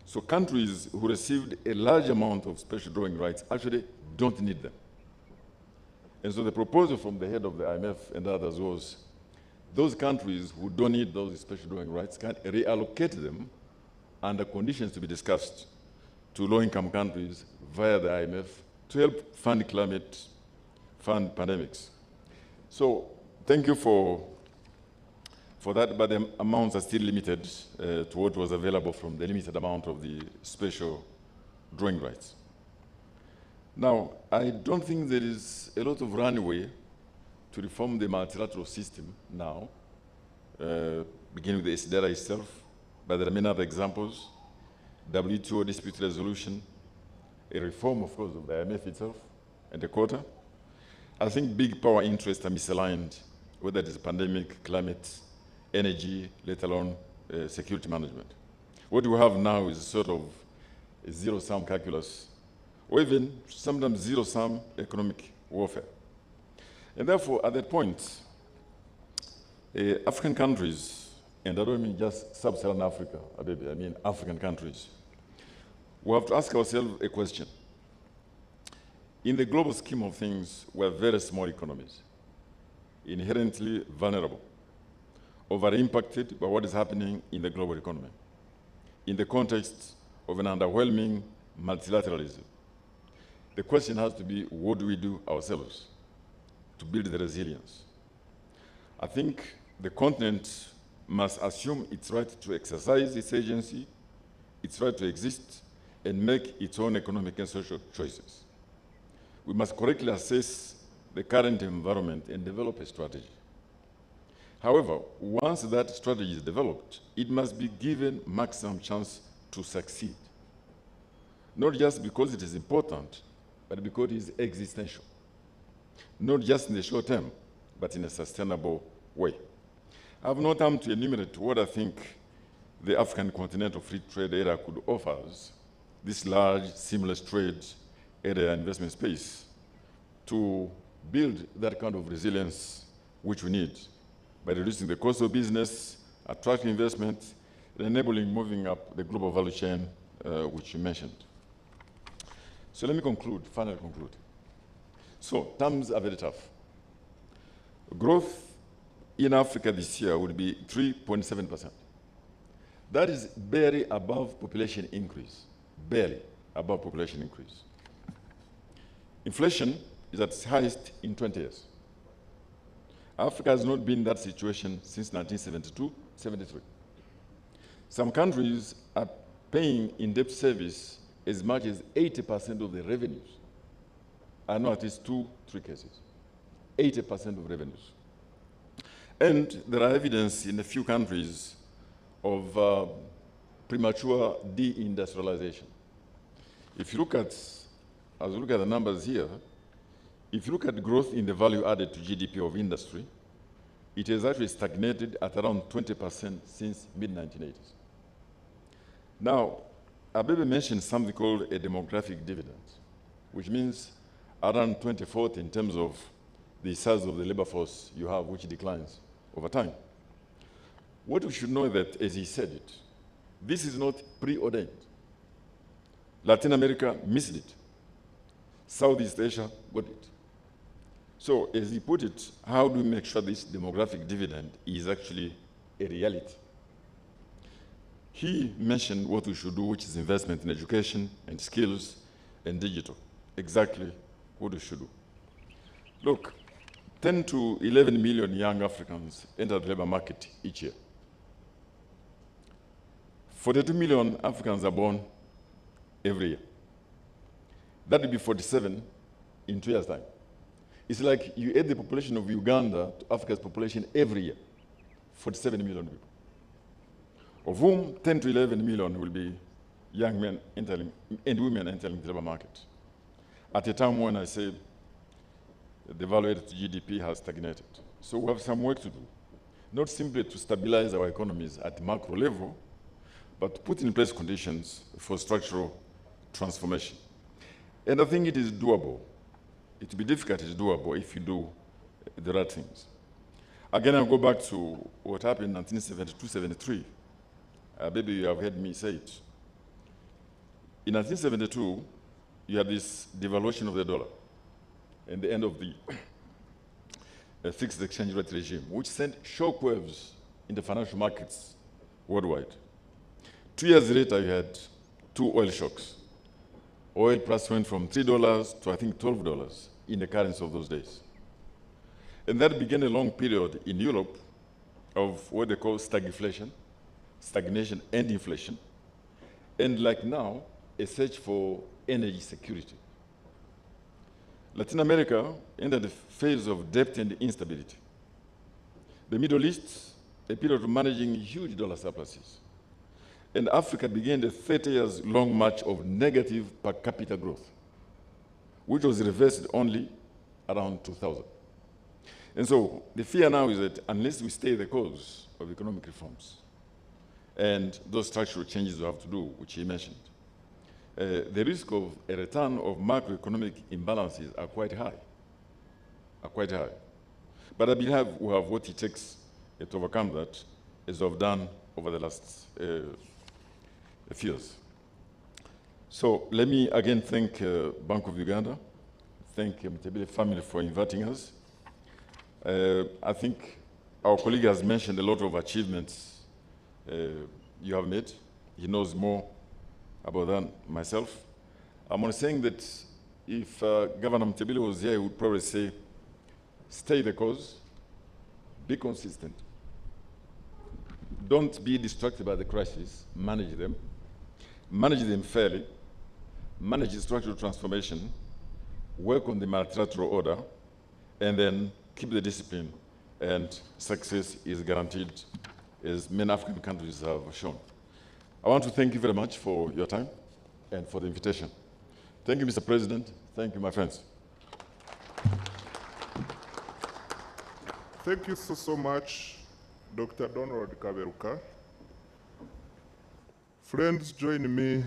So countries who received a large amount of special drawing rights actually don't need them. And so the proposal from the head of the IMF and others was those countries who don't need those special drawing rights can reallocate them under conditions to be discussed to low-income countries via the IMF to help fund climate, fund pandemics. So thank you for that, but the amounts are still limited to what was available from the limited amount of the special drawing rights. Now, I don't think there is a lot of runway to reform the multilateral system now, beginning with the SDR itself, but there are many other examples. WTO dispute resolution, a reform, of course, of the IMF itself, and the Quota. I think big power interests are misaligned, whether it is pandemic, climate, energy, let alone security management. What we have now is sort of a zero-sum calculus, or even sometimes zero-sum economic warfare. And therefore, at that point, African countries, and I don't mean just Sub-Saharan Africa, I mean African countries, we have to ask ourselves a question. In the global scheme of things, we're very small economies, inherently vulnerable, over-impacted by what is happening in the global economy, in the context of an underwhelming multilateralism. The question has to be, what do we do ourselves to build the resilience? I think the continent must assume its right to exercise its agency, its right to exist, and make its own economic and social choices. We must correctly assess the current environment and develop a strategy. However, once that strategy is developed, it must be given maximum chance to succeed. Not just because it is important, but because it is existential. Not just in the short term, but in a sustainable way. I have no time to enumerate what I think the African continental free trade area could offer us, this large, seamless trade area investment space, to build that kind of resilience which we need by reducing the cost of business, attracting investment, and enabling moving up the global value chain, which you mentioned. So let me finally conclude. So terms are very tough. Growth in Africa this year would be 3.7%. That is barely above population increase, barely above population increase. Inflation is at its highest in 20 years. Africa has not been in that situation since 1972-73. Some countries are paying in debt service as much as 80% of the revenues. I know at least 2-3 cases, 80% of revenues. And there are evidence in a few countries of premature deindustrialization. If you look at, as we look at the numbers here, if you look at growth in the value added to GDP of industry, it has actually stagnated at around 20% since mid-1980s. Now, Abebe mentioned something called a demographic dividend, which means around 2040 in terms of the size of the labor force you have, which declines over time. What we should know is that, as he said it, this is not preordained. Latin America missed it. Southeast Asia got it. So, as he put it, how do we make sure this demographic dividend is actually a reality? He mentioned what we should do, which is investment in education and skills and digital. Exactly what we should do. Look, 10 to 11 million young Africans enter the labor market each year. 42 million Africans are born every year. That will be 47 in 2 years' time. It's like you add the population of Uganda to Africa's population every year, 47 million people, of whom 10 to 11 million will be young men entering, and women entering the labor market. At a time when I say the value added to GDP has stagnated. So we have some work to do, not simply to stabilize our economies at the macro level, but to put in place conditions for structural transformation. And I think it is doable. It will be difficult, it's doable if you do the right things. Again, I'll go back to what happened in 1972-73. Maybe you have heard me say it. In 1972, you had this devaluation of the dollar and the end of the fixed exchange rate regime, which sent shockwaves in the financial markets worldwide. 2 years later, you had 2 oil shocks. Oil price went from $3 to, I think, $12 in the currency of those days. And that began a long period in Europe of what they call stagflation, stagnation and inflation. And like now, a search for energy security. Latin America entered a phase of debt and instability. The Middle East, a period of managing huge dollar surpluses. And Africa began a 30 years long march of negative per capita growth, which was reversed only around 2000. And so the fear now is that unless we stay the course of economic reforms and those structural changes we have to do, which he mentioned, the risk of a return of macroeconomic imbalances are quite high, But I believe we have what it takes to overcome that, as we have done over the last few years. So let me again thank Bank of Uganda, thank Mutebile family for inviting us. I think our colleague has mentioned a lot of achievements you have made. He knows more about that myself. I'm only saying that if Governor Mutebile was here, he would probably say, stay the course, be consistent. Don't be distracted by the crisis, manage them fairly, manage the structural transformation, work on the multilateral order, and then keep the discipline, and success is guaranteed, as many African countries have shown. I want to thank you very much for your time and for the invitation. Thank you, Mr. President. Thank you, my friends. Thank you so much, Dr. Donald Kaberuka. Friends, join me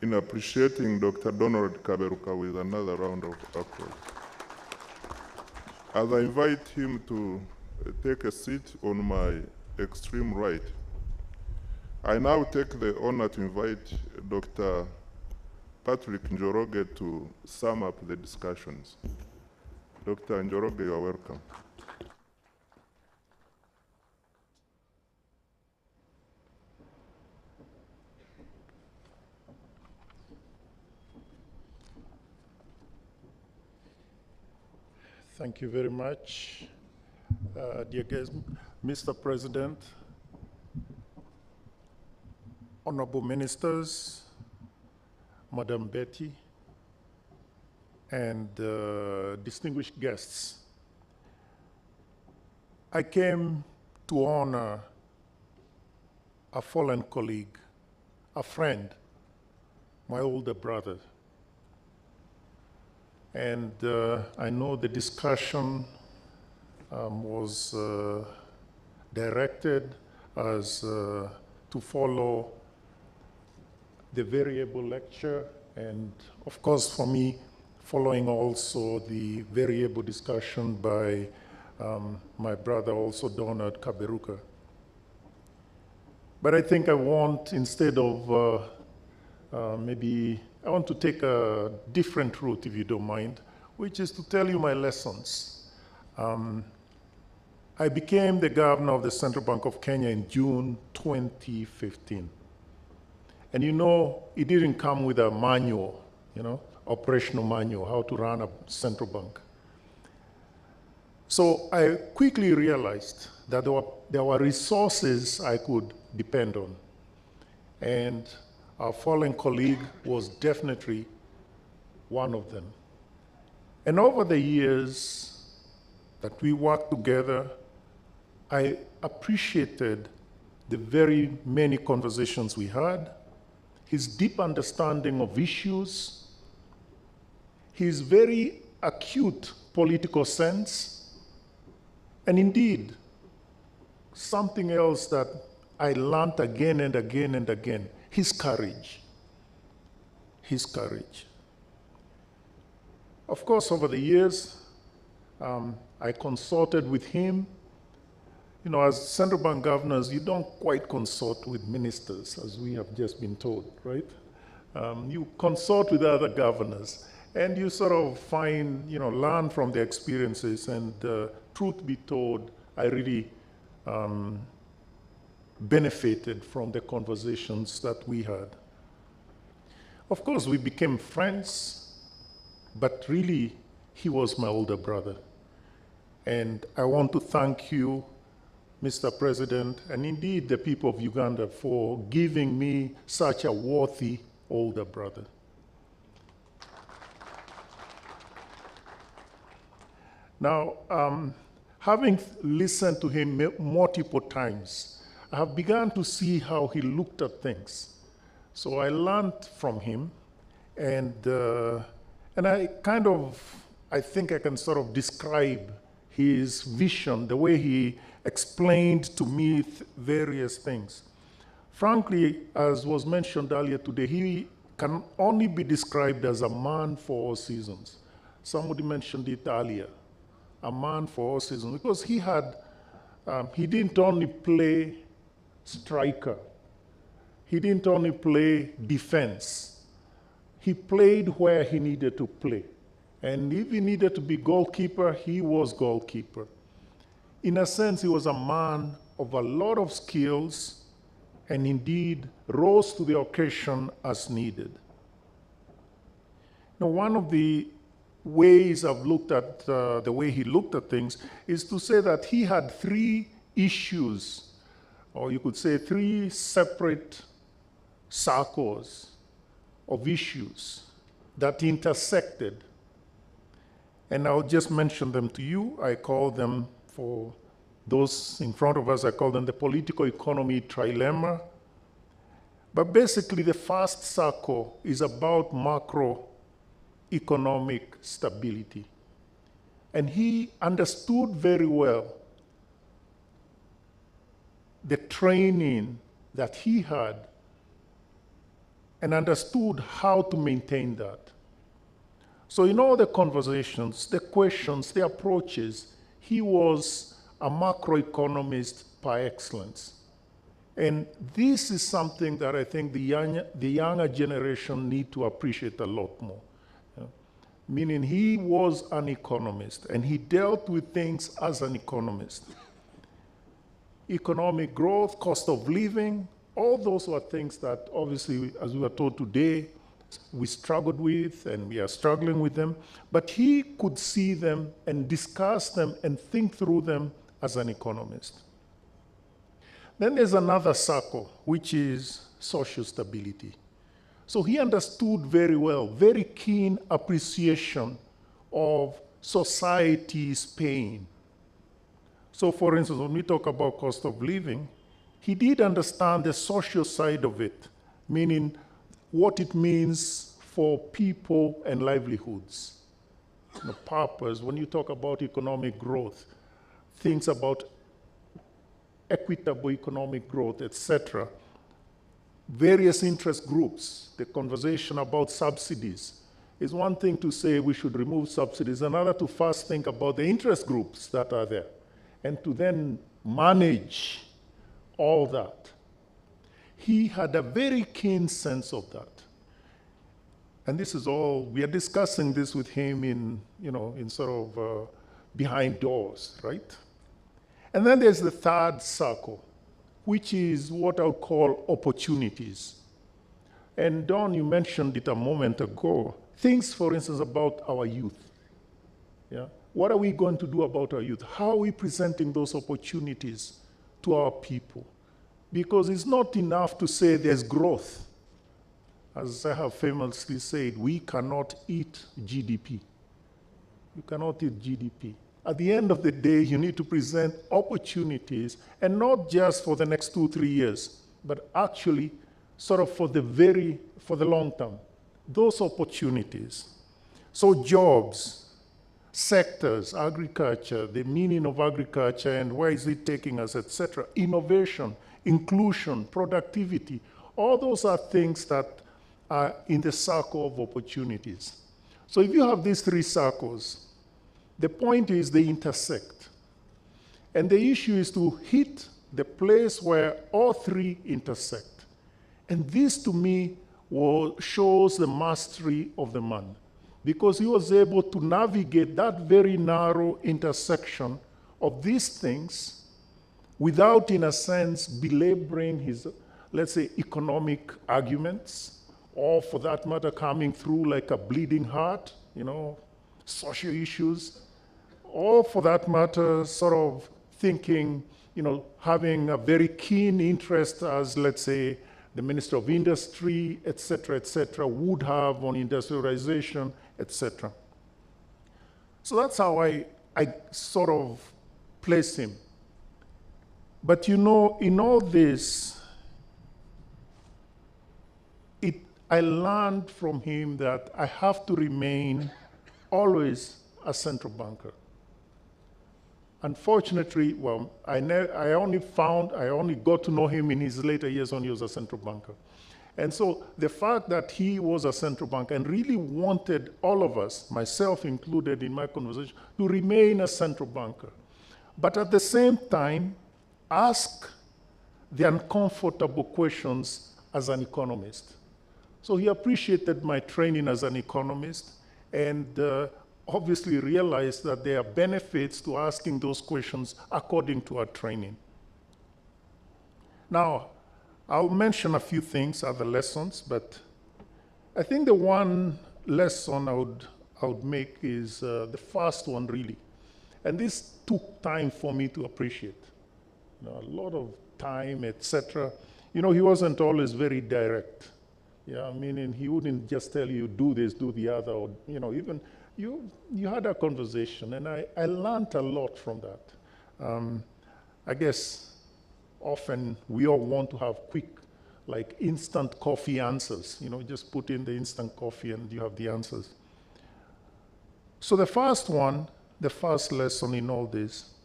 in appreciating Dr. Donald Kaberuka with another round of applause. As I invite him to take a seat on my extreme right, I now take the honor to invite Dr. Patrick Njoroge to sum up the discussions. Dr. Njoroge, you are welcome. Thank you very much, dear guest, Mr. President, honorable ministers, Madam Betty, and distinguished guests. I came to honor a fallen colleague, a friend, my older brother. And I know the discussion was directed as to follow the variable lecture, and of course for me, following also the variable discussion by my brother also Donald Kaberuka. But I think I want, instead of maybe, I want to take a different route, if you don't mind, which is to tell you my lessons. I became the governor of the Central Bank of Kenya in June 2015. And you know, it didn't come with a manual, you know, operational manual, how to run a central bank. So I quickly realized that there were resources I could depend on. And our fallen colleague was definitely one of them. And over the years that we worked together, I appreciated the very many conversations we had, his deep understanding of issues, his very acute political sense, and indeed, something else that I learned again and again and again, his courage. His courage. Of course, over the years, I consulted with him. You know, as central bank governors, you don't quite consult with ministers, as we have just been told, right? You consult with other governors, and you sort of find, you know, learn from their experiences, and truth be told, I really benefited from the conversations that we had. Of course, we became friends, but really, he was my older brother. And I want to thank you, Mr. President, and indeed the people of Uganda, for giving me such a worthy older brother. Now, having listened to him multiple times, I have begun to see how he looked at things. So I learned from him, and I think I can sort of describe his vision, the way he explained to me various things. Frankly, as was mentioned earlier today, he can only be described as a man for all seasons. Somebody mentioned it earlier, a man for all seasons, because he didn't only play striker, he didn't only play defense, he played where he needed to play. And if he needed to be goalkeeper, he was goalkeeper. In a sense, he was a man of a lot of skills, and indeed rose to the occasion as needed. Now, one of the ways I've looked at the way he looked at things is to say that he had three issues, or you could say three separate circles of issues that intersected. And I'll just mention them to you. I call them, for those in front of us, I call them the political economy trilemma. But basically, the first circle is about macroeconomic stability. And he understood very well the training that he had and understood how to maintain that. So in all the conversations, the questions, the approaches, he was a macroeconomist par excellence. And this is something that I think the younger generation need to appreciate a lot more. Meaning he was an economist, and he dealt with things as an economist. Economic growth, cost of living, all those were things that obviously, as we were told today, we struggled with, and we are struggling with them, but he could see them and discuss them and think through them as an economist. Then there's another circle, which is social stability. So he understood very well, very keen appreciation of society's pain. So for instance, when we talk about cost of living, he did understand the social side of it, meaning what it means for people and livelihoods. The purpose, when you talk about economic growth, things about equitable economic growth, etc. Various interest groups, the conversation about subsidies. Is one thing to say we should remove subsidies, another to first think about the interest groups that are there, and to then manage all that. he had a very keen sense of that. And this is all, we are discussing this with him in, in sort of behind doors, right? And then there's the third circle, which is what I would call opportunities. And Don, you mentioned it a moment ago. Things, for instance, about our youth. Yeah? What are we going to do about our youth? How are we presenting those opportunities to our people? Because it's not enough to say there's growth. As I have famously said, we cannot eat GDP. You cannot eat GDP. At the end of the day, you need to present opportunities, and not just for the next 2-3 years, but actually sort of for the long term. Those opportunities. So jobs, sectors, agriculture, the meaning of agriculture and where is it taking us, etc. Innovation, inclusion, productivity, all those are things that are in the circle of opportunities. So if you have these three circles, the point is they intersect. And the issue is to hit the place where all three intersect. And this, to me, shows the mastery of the man, because he was able to navigate that very narrow intersection of these things without, in a sense, belaboring his, let's say, economic arguments, or for that matter, coming through like a bleeding heart, social issues, or for that matter, sort of thinking, having a very keen interest as, let's say, the Minister of Industry, et cetera, would have on industrialization, etc. So that's how I sort of place him. But in all this, I learned from him that I have to remain always a central banker. Unfortunately, well, I only got to know him in his later years when he was a central banker. And so the fact that he was a central banker and really wanted all of us, myself included in my conversation, to remain a central banker, but at the same time, ask the uncomfortable questions as an economist. So he appreciated my training as an economist, and obviously realized that there are benefits to asking those questions according to our training. Now, I'll mention a few things, other lessons, but I think the one lesson I would make is the first one, really. And this took time for me to appreciate. A lot of time, etc. He wasn't always very direct. Yeah, meaning he wouldn't just tell you, do this, do the other, or, even you had a conversation, and I learned a lot from that. I guess often we all want to have quick, like instant coffee answers. Just put in the instant coffee and you have the answers. So the first lesson in all this,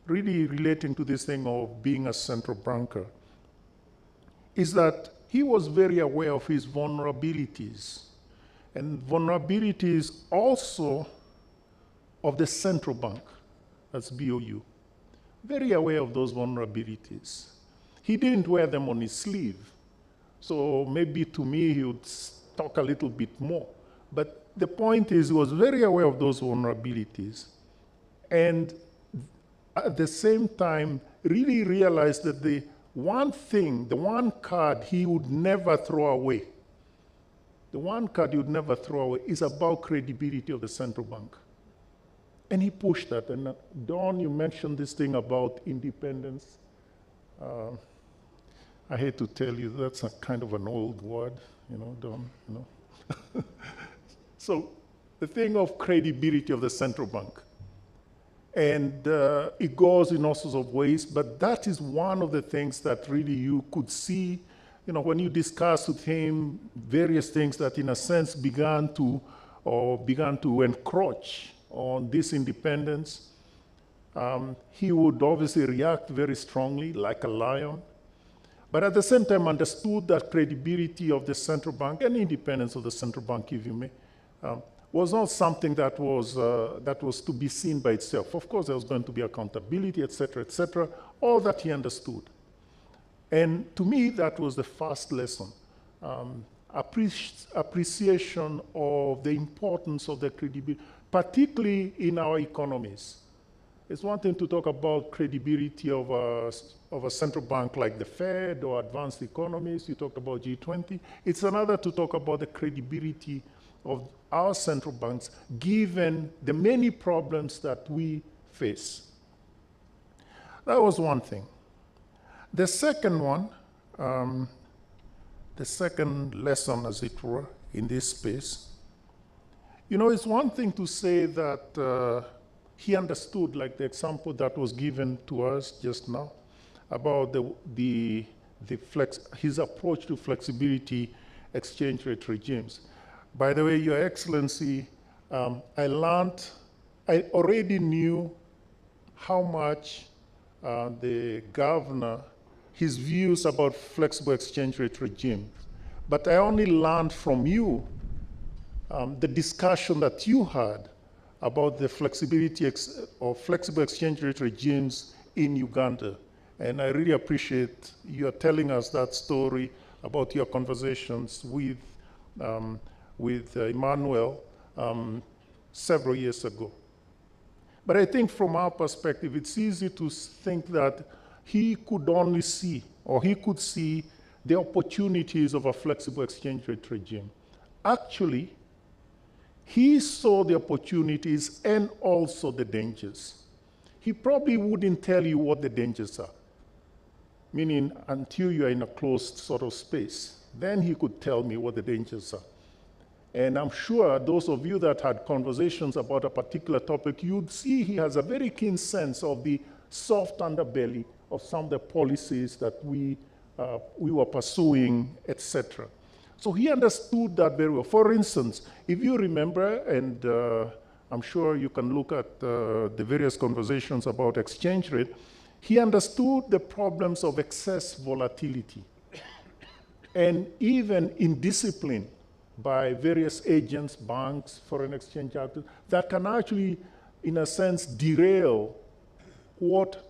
really relating to this thing of being a central banker, is that he was very aware of his vulnerabilities, and vulnerabilities also of the central bank, that's BOU. Very aware of those vulnerabilities. He didn't wear them on his sleeve, so maybe to me he would talk a little bit more. But the point is, he was very aware of those vulnerabilities, and at the same time, really realized that the one thing, the one card he would never throw away, is about credibility of the central bank. And he pushed that. And Don, you mentioned this thing about independence. I hate to tell you, that's a kind of an old word, Don, So the thing of credibility of the central bank. And it goes in all sorts of ways, but that is one of the things that really you could see, when you discuss with him various things that in a sense began to encroach on this independence. He would obviously react very strongly, like a lion, but at the same time understood that credibility of the central bank and independence of the central bank, if you may, was not something that was to be seen by itself. Of course, there was going to be accountability, et cetera, all that he understood. And to me, that was the first lesson. Appreciation of the importance of the credibility, particularly in our economies. It's one thing to talk about credibility of a central bank like the Fed or advanced economies. You talked about G20. It's another to talk about the credibility of our central banks, given the many problems that we face. That was one thing. The second one, the second lesson, as it were, in this space, you know, it's one thing to say that he understood, like the example that was given to us just now, about his approach to flexibility exchange rate regimes. By the way, Your Excellency, I already knew how much the governor, his views about flexible exchange rate regime, but I only learned from you the discussion that you had about the flexibility of flexible exchange rate regimes in Uganda. And I really appreciate you telling us that story about your conversations with Emmanuel several years ago. But I think from our perspective, it's easy to think that he could only see, or he could see the opportunities of a flexible exchange rate regime. Actually, he saw the opportunities and also the dangers. He probably wouldn't tell you what the dangers are, meaning until you're in a closed sort of space, then he could tell me what the dangers are. And I'm sure those of you that had conversations about a particular topic, you'd see he has a very keen sense of the soft underbelly of some of the policies that we were pursuing, etc. So he understood that very well. For instance, if you remember, and I'm sure you can look at the various conversations about exchange rate, he understood the problems of excess volatility and even indiscipline by various agents, banks, foreign exchange actors, that can actually, in a sense, derail what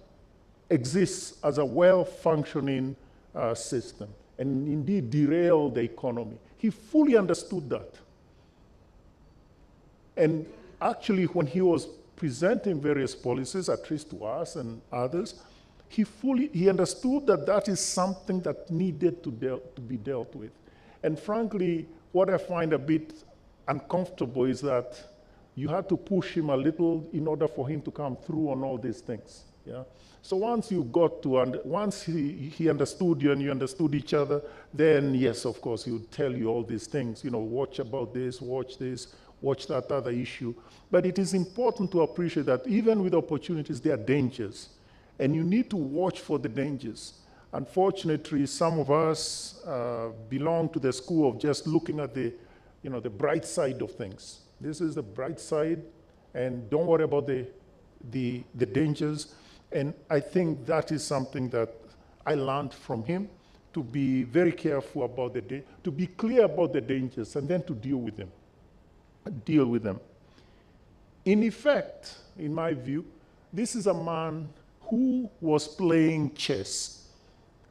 exists as a well-functioning system, and indeed derail the economy. He fully understood that. And actually, when he was presenting various policies, at least to us and others, he understood that that is something that needed to be dealt with. And frankly, what I find a bit uncomfortable is that you had to push him a little in order for him to come through on all these things. Yeah? So once you got to, once he understood you and you understood each other, then yes, of course, he would tell you all these things, you know, watch about this, watch that other issue. But it is important to appreciate that even with opportunities, there are dangers. And you need to watch for the dangers. Unfortunately, some of us belong to the school of just looking at the bright side of things. This is the bright side, and don't worry about the dangers. And I think that is something that I learned from him, to be very careful about to be clear about the dangers, and then to deal with them. In effect, in my view, this is a man who was playing chess.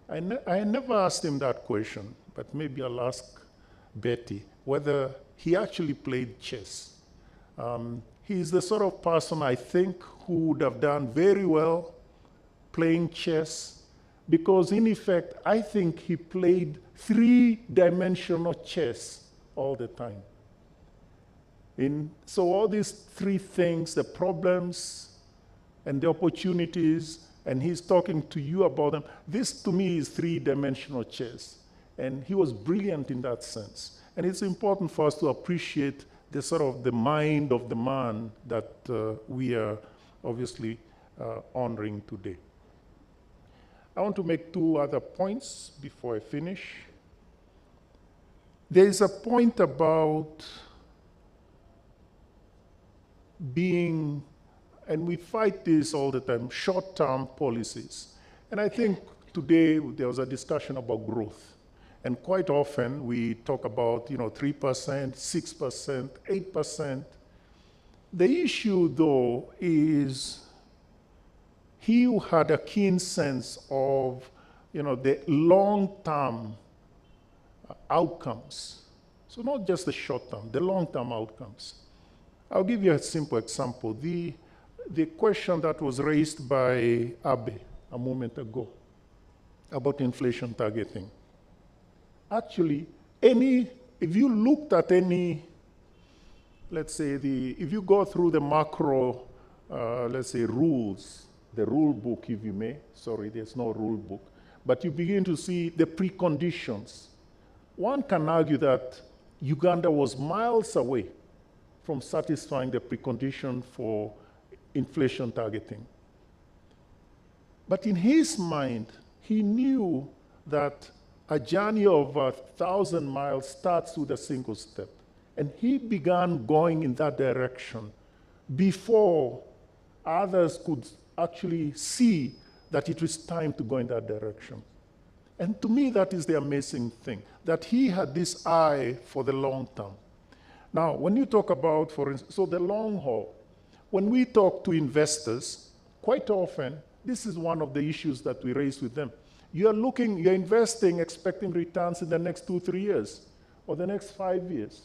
I never asked him that question, but maybe I'll ask Betty whether he actually played chess. He's the sort of person, I think, who would have done very well playing chess, because in effect, I think he played three-dimensional chess all the time. So all these three things, the problems and the opportunities, and he's talking to you about them, this to me is three-dimensional chess. And he was brilliant in that sense. And it's important for us to appreciate the sort of the mind of the man that we are obviously honoring today. I want to make two other points before I finish. There is a point about being, and we fight this all the time, short-term policies. And I think today there was a discussion about growth. And quite often we talk about 3%, 6%, 8%. The issue, though, is he had a keen sense of the long-term outcomes. So not just the short-term, the long-term outcomes. I'll give you a simple example. The question that was raised by Abe a moment ago about inflation targeting. Actually, if you looked at any, let's say, if you go through the macro, let's say, rules, the rule book, if you may, sorry, there's no rule book, but you begin to see the preconditions. One can argue that Uganda was miles away from satisfying the precondition for inflation targeting. But in his mind, he knew that a journey of 1,000 miles starts with a single step. And he began going in that direction before others could actually see that it was time to go in that direction. And to me, that is the amazing thing, that he had this eye for the long term. Now, when you talk about, for instance, so the long haul, when we talk to investors, quite often, this is one of the issues that we raise with them. You're investing, expecting returns in the next 2-3 years, or the next 5 years.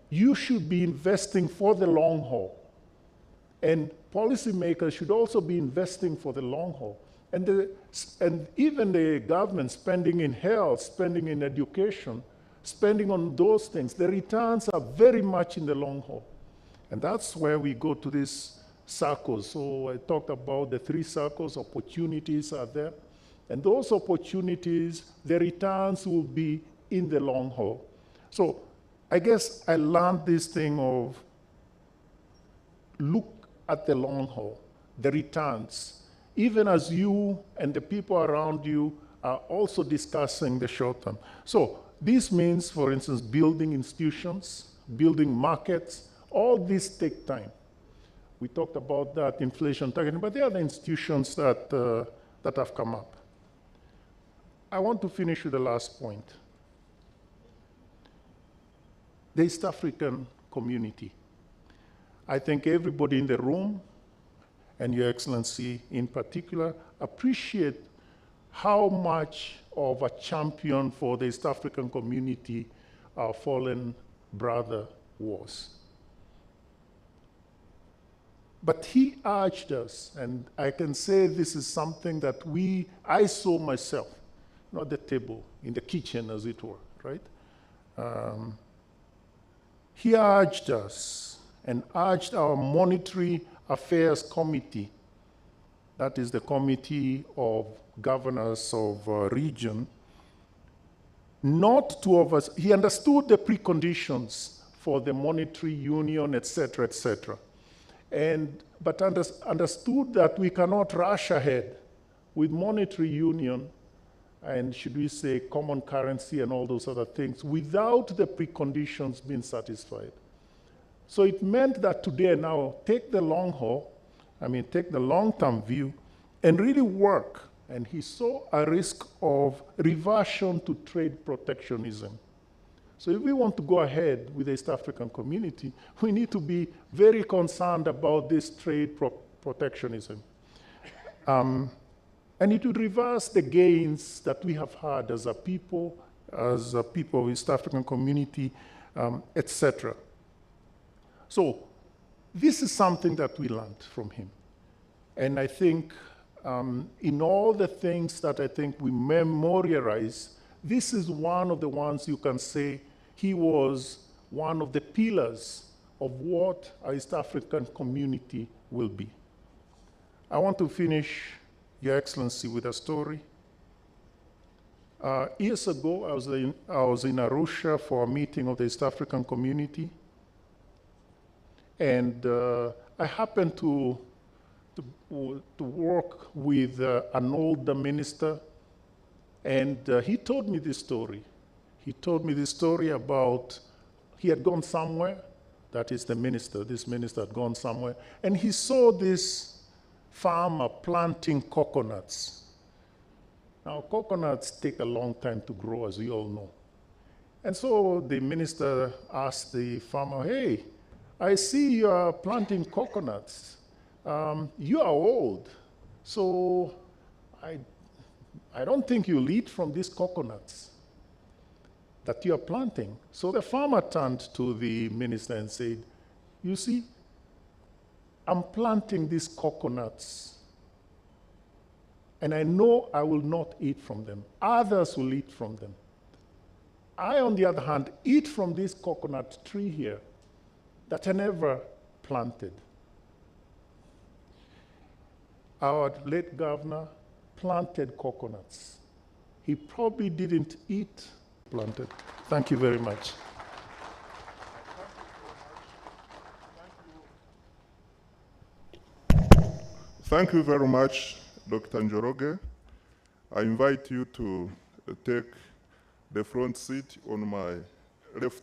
You should be investing for the long haul. And policymakers should also be investing for the long haul. And even the government spending in health, spending in education, spending on those things, the returns are very much in the long haul. And that's where we go to these circles. So I talked about the 3 circles, opportunities are there. And those opportunities, the returns will be in the long haul. So I guess I learned this thing of look at the long haul, the returns, even as you and the people around you are also discussing the short term. So this means, for instance, building institutions, building markets, all these take time. We talked about that inflation targeting, but there are the institutions that have come up. I want to finish with the last point. The East African community. I think everybody in the room, and Your Excellency in particular, appreciate how much of a champion for the East African community our fallen brother was. But he urged us, and I can say this is something that I saw myself, not at the table, in the kitchen as it were, right? He urged us and urged our Monetary Affairs Committee, that is the Committee of Governors of region, not to us. He understood the preconditions for the monetary union, et cetera, but understood that we cannot rush ahead with monetary union and, should we say, common currency and all those other things without the preconditions being satisfied. So it meant that today now, take the long haul, take the long-term view and really work. And he saw a risk of reversion to trade protectionism. So if we want to go ahead with the East African community, we need to be very concerned about this trade protectionism. And it would reverse the gains that we have had as a people of East African community, etc. So this is something that we learned from him. And I think in all the things that I think we memorialize, this is one of the ones you can say he was one of the pillars of what our East African community will be. I want to finish, Your Excellency, with a story. Years ago, I was in Arusha for a meeting of the East African community. And I happened to work with an older minister, and he told me this story. He told me this story about he had gone somewhere, that is the minister, this minister had gone somewhere, and he saw this farmer planting coconuts. Now, coconuts take a long time to grow, as we all know. And so the minister asked the farmer, hey, I see you are planting coconuts. You are old, so I don't think you'll eat from these coconuts that you are planting. So the farmer turned to the minister and said, you see, I'm planting these coconuts, and I know I will not eat from them. Others will eat from them. I, on the other hand, eat from this coconut tree here that I never planted. Our late governor planted coconuts. He probably didn't eat planted. Thank you very much. Thank you very much, Dr. Njoroge. I invite you to take the front seat on my left.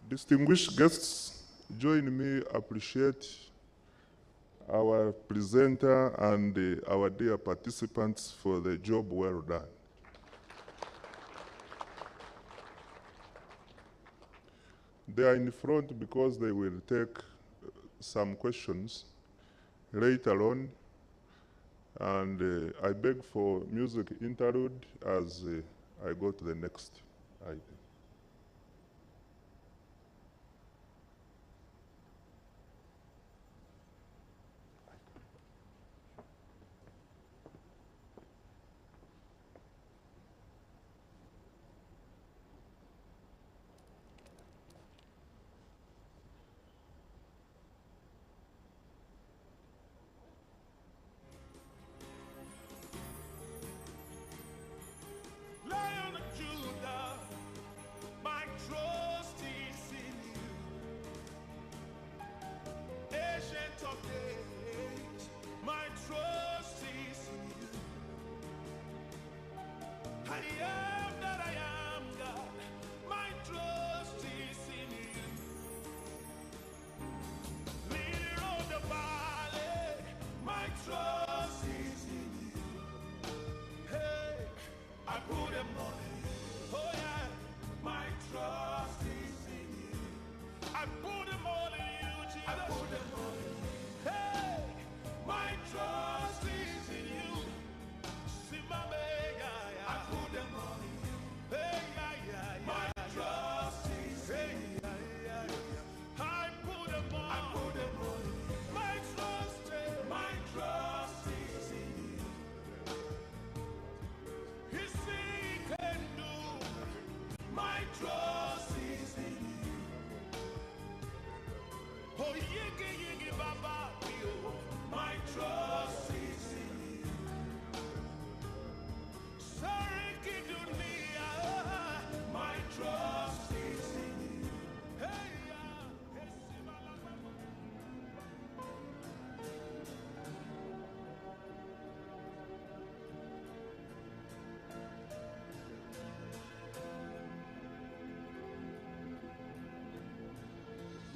Distinguished guests, join me appreciate our presenter and our dear participants for the job well done. They are in front because they will take some questions later on, and I beg for music interlude as I go to the next item.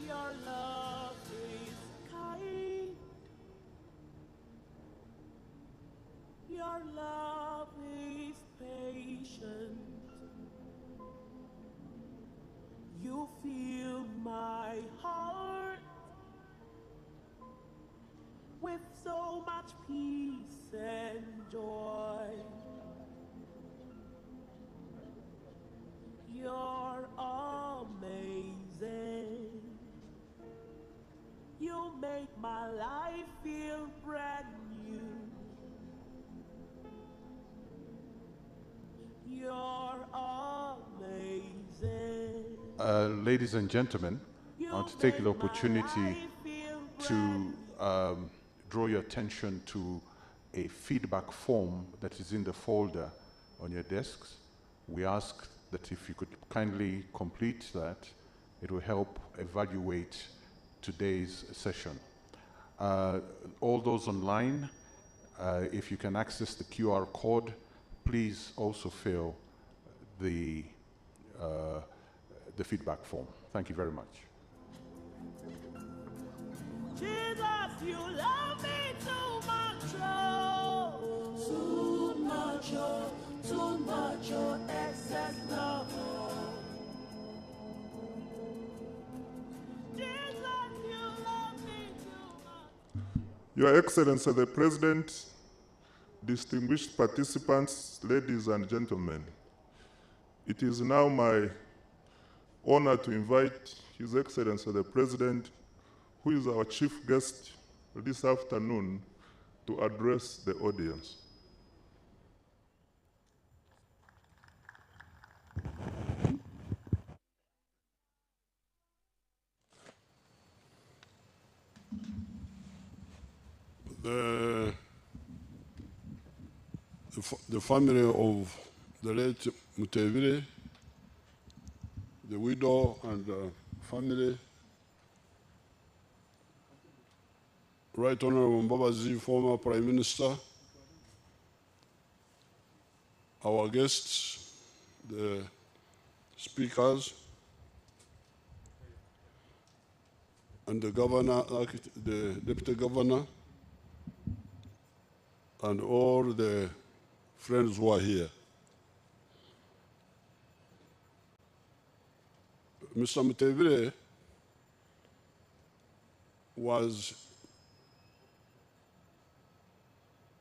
Your love is kind. Your love is patient. You fill my heart with so much peace and joy. You're amazing. You make my life feel brand new. You're amazing. Ladies and gentlemen, I want to take the opportunity to draw your attention to a feedback form that is in the folder on your desks. We ask that if you could kindly complete that, it will help evaluate today's session. All those online, if you can access the QR code, please also fill the feedback form. Thank you very much. Jesus, you love me too much, oh. Too much, oh, excess love, oh. Jesus, you love me too much. Your Excellency the President, distinguished participants, ladies and gentlemen, it is now my honor to invite His Excellency the President, who is our chief guest this afternoon, to address the audience. The family of the late Mutebile, the widow and family, Right Honorable Mbabazi, former Prime Minister, our guests, the speakers, and the governor, the deputy governor, and all the friends who are here. Mr. Mutebile was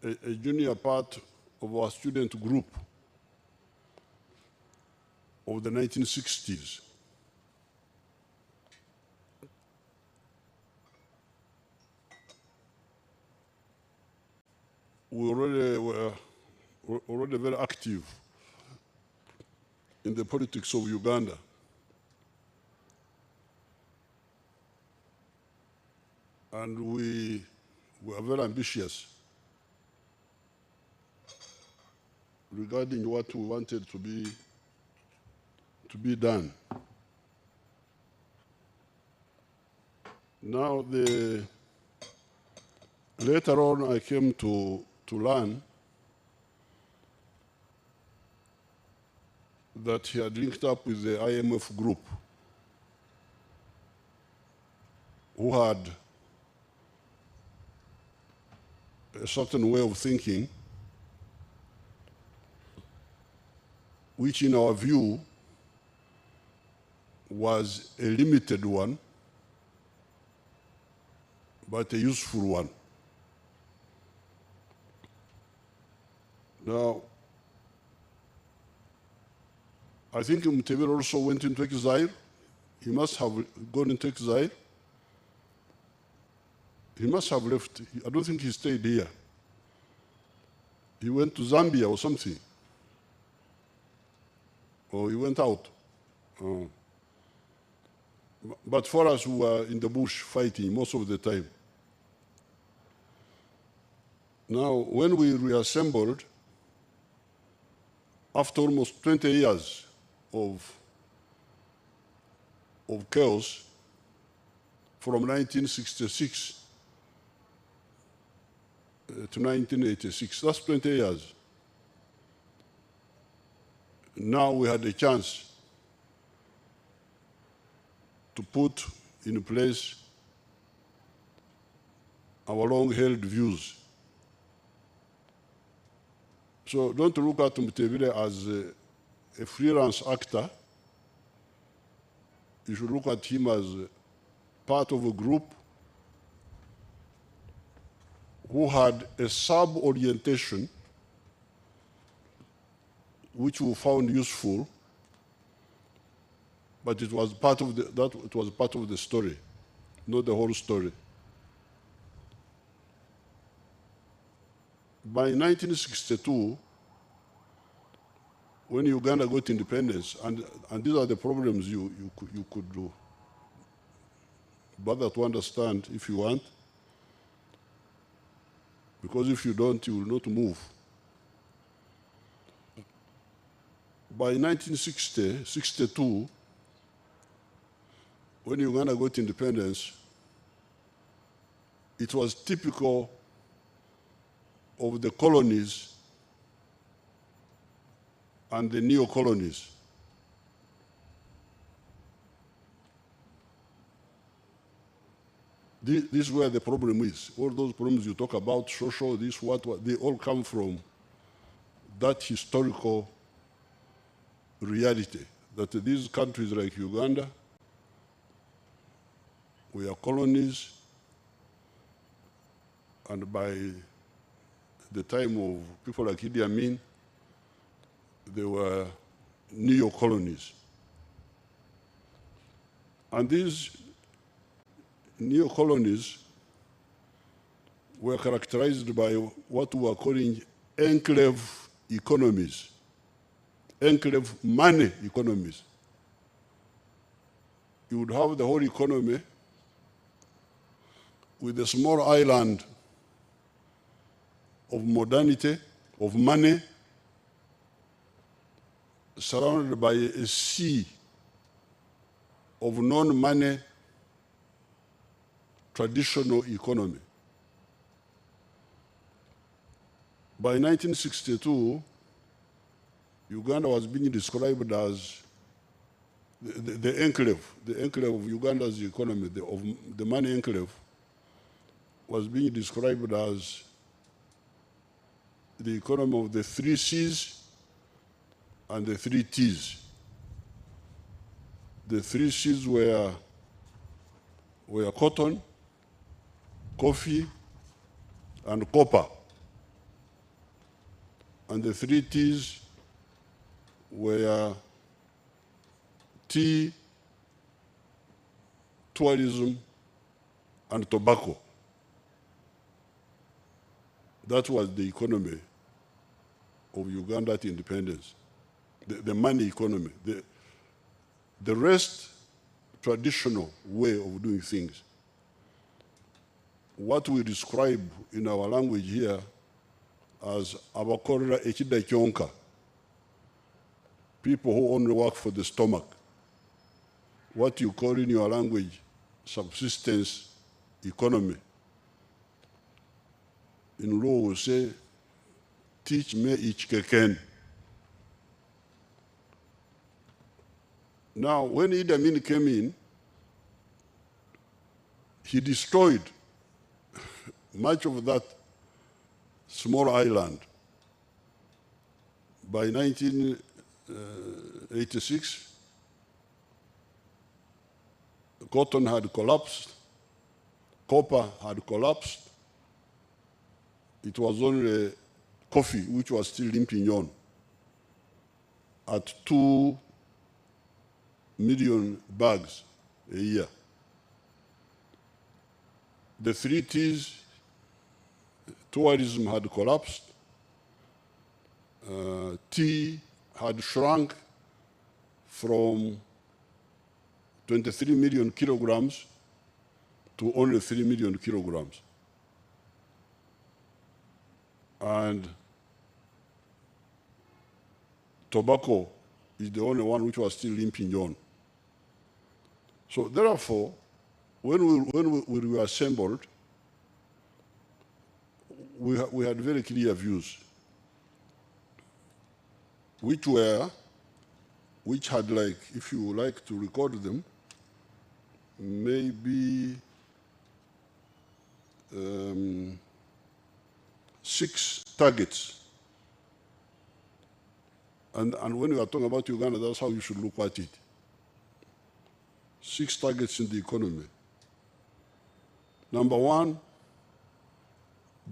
a junior part of our student group of the 1960s. We were already very active in the politics of Uganda. And we were very ambitious regarding what we wanted to be done. Now, later on, I came to learn that he had linked up with the IMF group, who had a certain way of thinking, which in our view was a limited one, but a useful one. Now, I think Mutebile also went into exile. He must have gone into exile. He must have left. I don't think he stayed here. He went to Zambia or something. Or he went out. But for us, we were in the bush fighting most of the time. Now, when we reassembled, after almost 20 years of chaos, from 1966 to 1986, that's 20 years. Now we had a chance to put in place our long-held views. So don't look at Mutebile as a freelance actor. You should look at him as part of a group who had a sub-orientation which we found useful, but it was part of the story, not the whole story. By 1962, when Uganda got independence, and these are the problems you could do, bother to understand if you want, because if you don't, you will not move. By 1962, when Uganda got independence, it was typical of the colonies and the neo-colonies. this is where the problem is. All those problems you talk about, social, this, what, they all come from that historical reality, that these countries like Uganda were colonies, and by the time of people like Idi Amin, they were neo-colonies. And these neo-colonies were characterized by what we are calling enclave economies, enclave money economies. You would have the whole economy with a small island of modernity, of money, surrounded by a sea of non-money traditional economy. By 1962, Uganda was being described as the enclave of Uganda's economy, of the money enclave, was being described as the economy of the 3 C's and the 3 T's. The 3 C's were cotton, coffee, and copper. And the 3 T's were tea, tourism, and tobacco. That was the economy of Uganda at independence, the money economy. The rest, traditional way of doing things. What we describe in our language here as abakorera ekida kyonka, people who only work for the stomach. What you call in your language subsistence economy. In law we say, teach me each keken. Now, when Idi Amin came in, he destroyed much of that small island. By 1986, cotton had collapsed, copper had collapsed. It was only coffee which was still limping on at 2 million bags a year. The 3 T's, tourism had collapsed, tea had shrunk from 23 million kilograms to only 3 million kilograms. And tobacco is the only one which was still limping on. So therefore, when we were assembled, we had very clear views, which had, like, if you would like to record them, maybe 6 targets. And when you are talking about Uganda, that's how you should look at it. 6 targets in the economy. Number 1,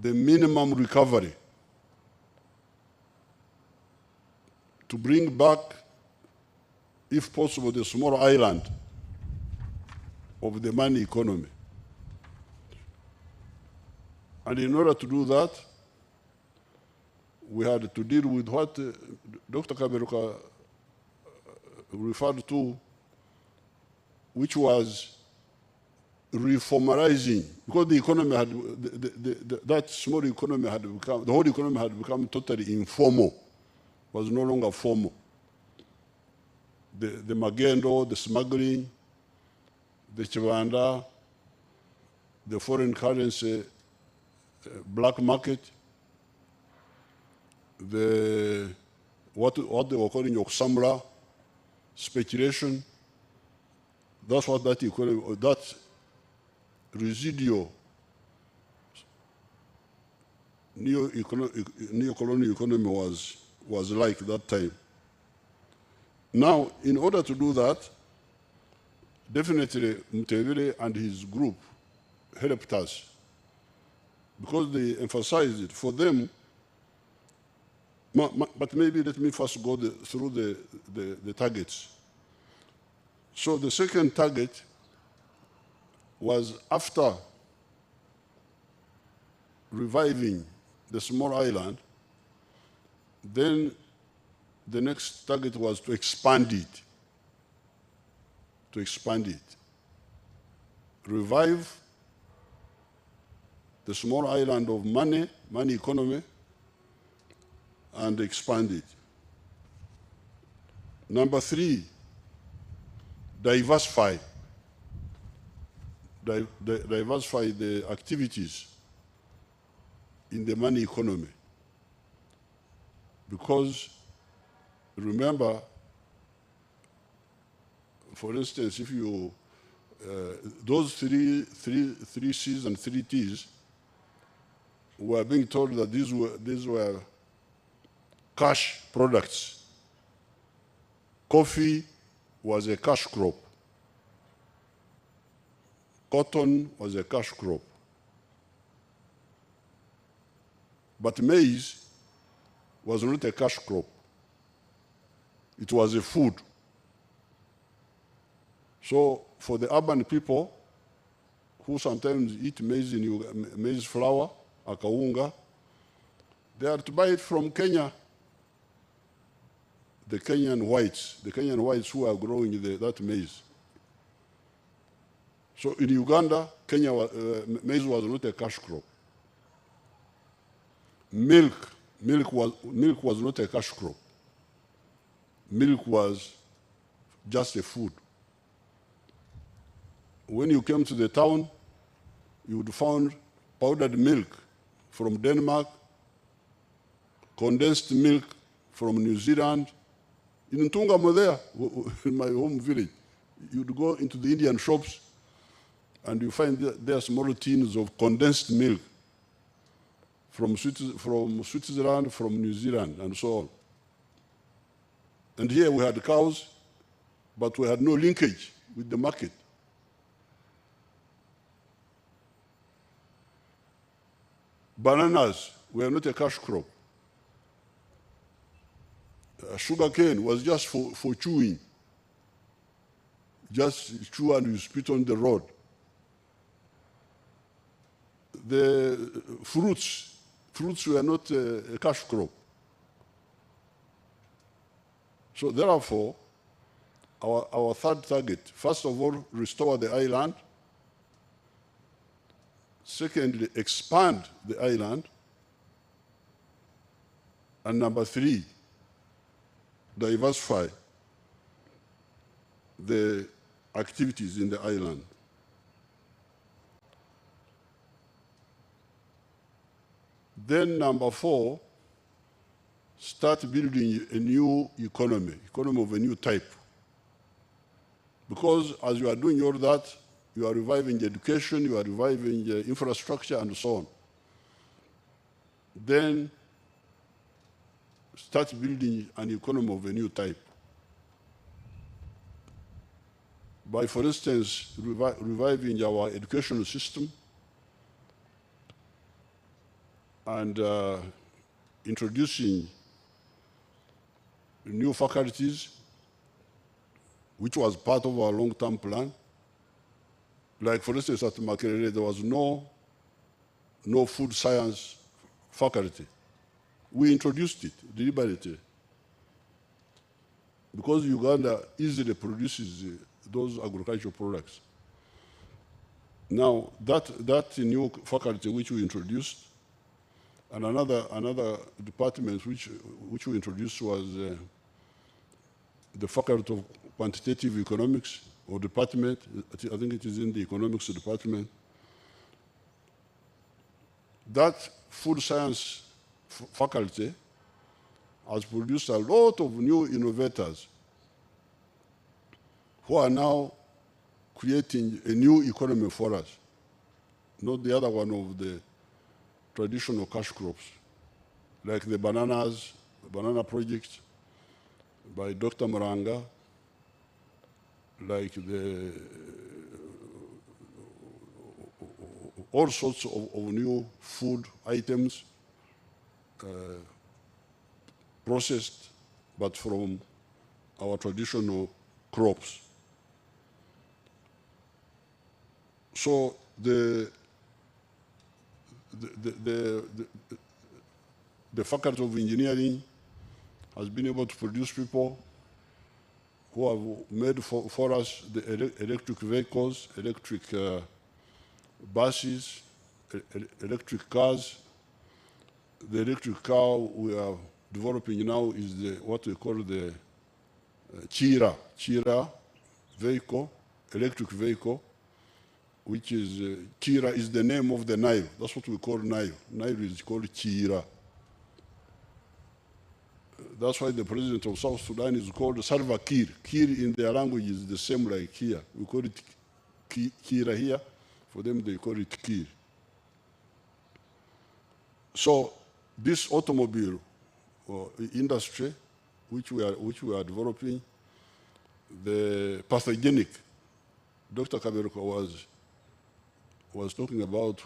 the minimum recovery. To bring back, if possible, the small island of the money economy. And in order to do that, we had to deal with what Dr. Kaberuka referred to, which was reformalizing, because the economy had, that small economy had become, the whole economy had become totally informal, was no longer formal. The magendo, the smuggling, the chivanda, the foreign currency black market, the what they were calling Oksamra, speculation. That's what that economy, that residual neo-colonial economy was like that time. Now, in order to do that, definitely Mutebile and his group helped us because they emphasized it. For them, but maybe let me first go through the targets. So the second target was after reviving the small island, then the next target was to expand it. To expand it. Revive the small island of money economy, and expand it. Number 3, diversify. Diversify the activities in the money economy. Because remember, for instance, if you, those three C's and 3 T's were being told that these were cash products. Coffee was a cash crop. Cotton was a cash crop. But maize was not a cash crop. It was a food. So for the urban people who sometimes eat maize flour, akawunga, they are to buy it from Kenya. The Kenyan whites who are growing that maize. So in Uganda, maize was not a cash crop. Milk was not a cash crop. Milk was just a food. When you came to the town, you would find powdered milk from Denmark, condensed milk from New Zealand. In Ntungamo there, in my home village, you'd go into the Indian shops and you find there small tins of condensed milk from Switzerland, from New Zealand, and so on. And here we had cows, but we had no linkage with the market. Bananas were not a cash crop. Sugar cane was just for chewing. Just chew and you spit on the road. The fruits were not a cash crop. So therefore, our third target, first of all, restore the island. Secondly, expand the island. And number 3, diversify the activities in the island. Then number 4, start building a new economy of a new type. Because as you are doing all that, you are reviving education, you are reviving infrastructure, and so on. Then start building an economy of a new type. By, for instance, reviving our educational system and introducing new faculties, which was part of our long-term plan. Like, for instance, at Makerere, there was no food science faculty. We introduced it deliberately because Uganda easily produces those agricultural products. Now, that new faculty which we introduced, and another department which we introduced was the Faculty of Quantitative Economics, or department, I think it is in the economics department. That food science faculty has produced a lot of new innovators who are now creating a new economy for us. not the other one of the traditional cash crops, like the bananas, banana project by Dr. Maranga, like the all sorts of new food items, processed, but from our traditional crops. So the Faculty of Engineering has been able to produce people who have made for us the electric vehicles, electric buses, electric cars. The electric car we are developing now is what we call the Chira vehicle, electric vehicle, which is, Chira is the name of the Nile. That's what we call Nile. Nile is called Chira. That's why the president of South Sudan is called Salva Kiir. Kiir in their language is the same like here. We call it Kira here. For them, they call it Kiir. So this automobile industry, which we are developing, the pathogenic, Dr. Kaberuka was talking about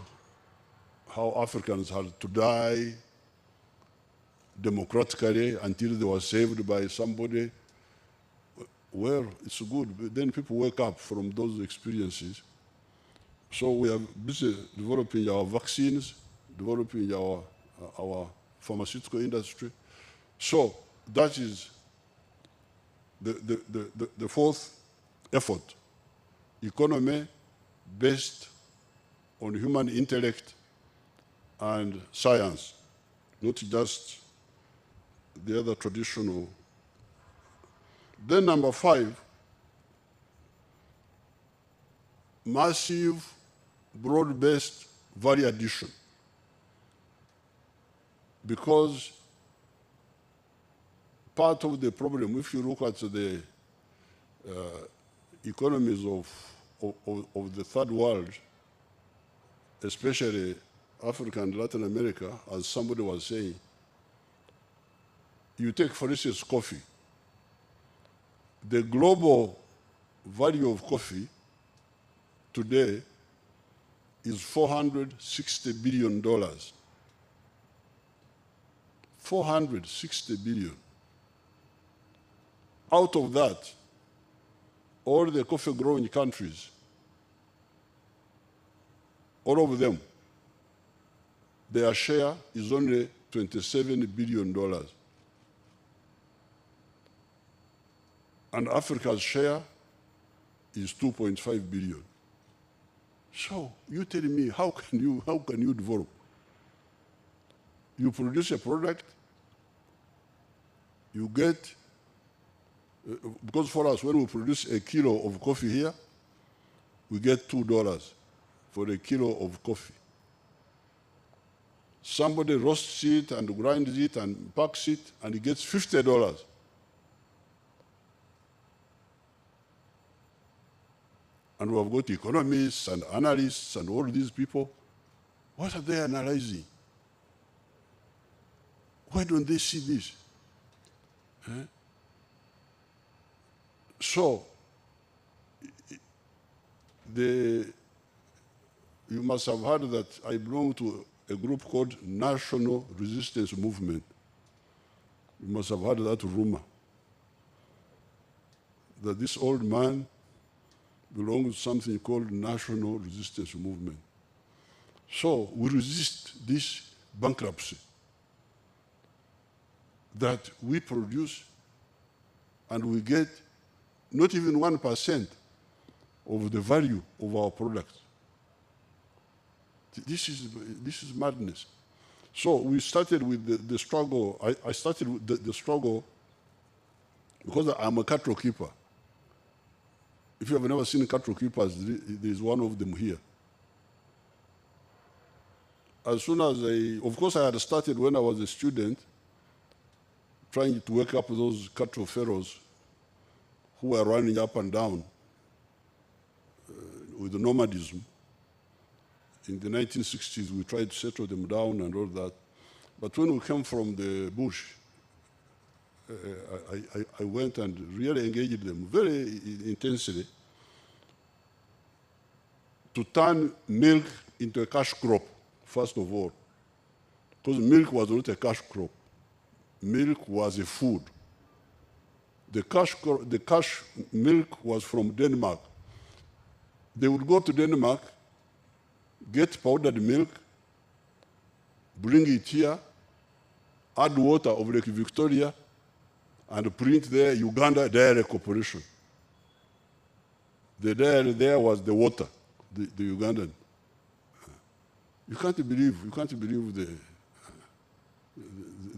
how Africans had to die democratically until they were saved by somebody. Well, it's good, but then people wake up from those experiences. So we are busy developing our vaccines, developing our pharmaceutical industry. So that is the fourth effort, economy based on human intellect and science, not just the other traditional. Then number 5, massive, broad-based value addition. Because part of the problem, if you look at the economies of the third world, especially Africa and Latin America, as somebody was saying, you take, for instance, coffee. The global value of coffee today is $460 billion. 460 billion. Out of that, all the coffee-growing countries, all of them, their share is only $27 billion. And Africa's share is 2.5 billion. So you tell me, how can you develop? You produce a product, you get, because for us, when we produce a kilo of coffee here, we get $2 for a kilo of coffee. Somebody roasts it and grinds it and packs it, and he gets $50. And we have got economists and analysts and all these people. What are they analyzing? Why don't they see this? So, you must have heard that I belong to a group called National Resistance Movement. You must have heard that rumor, that this old man belongs to something called National Resistance Movement. So we resist this bankruptcy that we produce, and we get not even 1% of the value of our products. This is madness. So we started with the struggle. I started with the struggle because I'm a cattle keeper. If you have never seen cattle keepers, there's one of them here. As soon as of course I had started when I was a student, trying to wake up those cattle pharaohs who were running up and down with the nomadism in the 1960s, we tried to settle them down and all that. But when we came from the bush, I went and really engaged them very intensely to turn milk into a cash crop, first of all. Because milk was not a cash crop. Milk was a food. The cash milk was from Denmark. They would go to Denmark, get powdered milk, bring it here, add water of Lake Victoria, and print there Uganda Dairy Corporation. The dairy there was the water, the Ugandan. You can't believe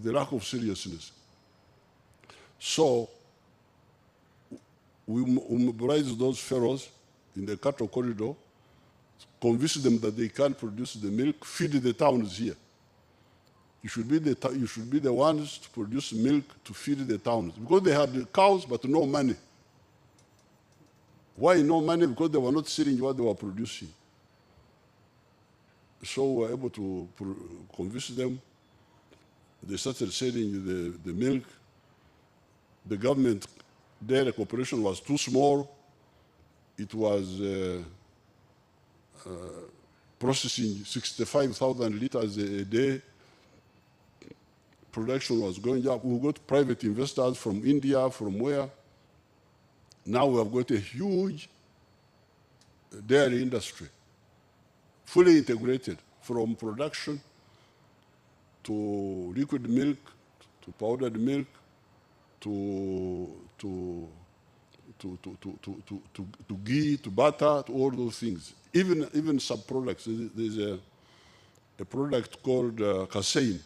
the lack of seriousness. So we mobilized those fellows in the cattle corridor, convince them that they can't produce the milk, feed the towns here. You should be the ones to produce milk to feed the towns. Because they had cows but no money. Why no money? Because they were not selling what they were producing. So we were able to convince them. They started selling the milk. The government dairy corporation was too small. It was processing 65,000 liters a day. Production was going up. We got private investors from India, from where. Now we have got a huge dairy industry, fully integrated from production to liquid milk, to powdered milk, to ghee, to butter, to all those things. Even sub-products. There's a product called casein,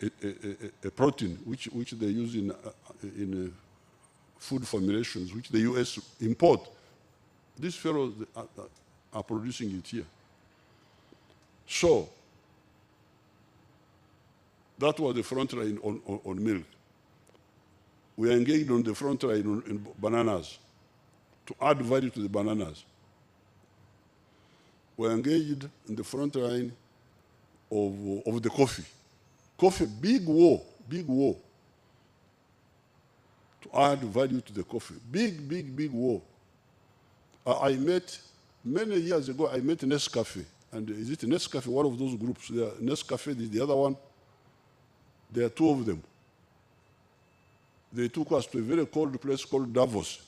a protein which they use in food formulations, which the US import. These fellows are producing it here. So that was the front line on milk. We are engaged on the front line in bananas, to add value to the bananas. We are engaged in the front line of the coffee. Coffee, big war. To add value to the coffee. Big war. I met, many years ago, I met Nescafe. And is it Nescafe, one of those groups? Nescafe is the other one. There are two of them. They took us to a very cold place called Davos.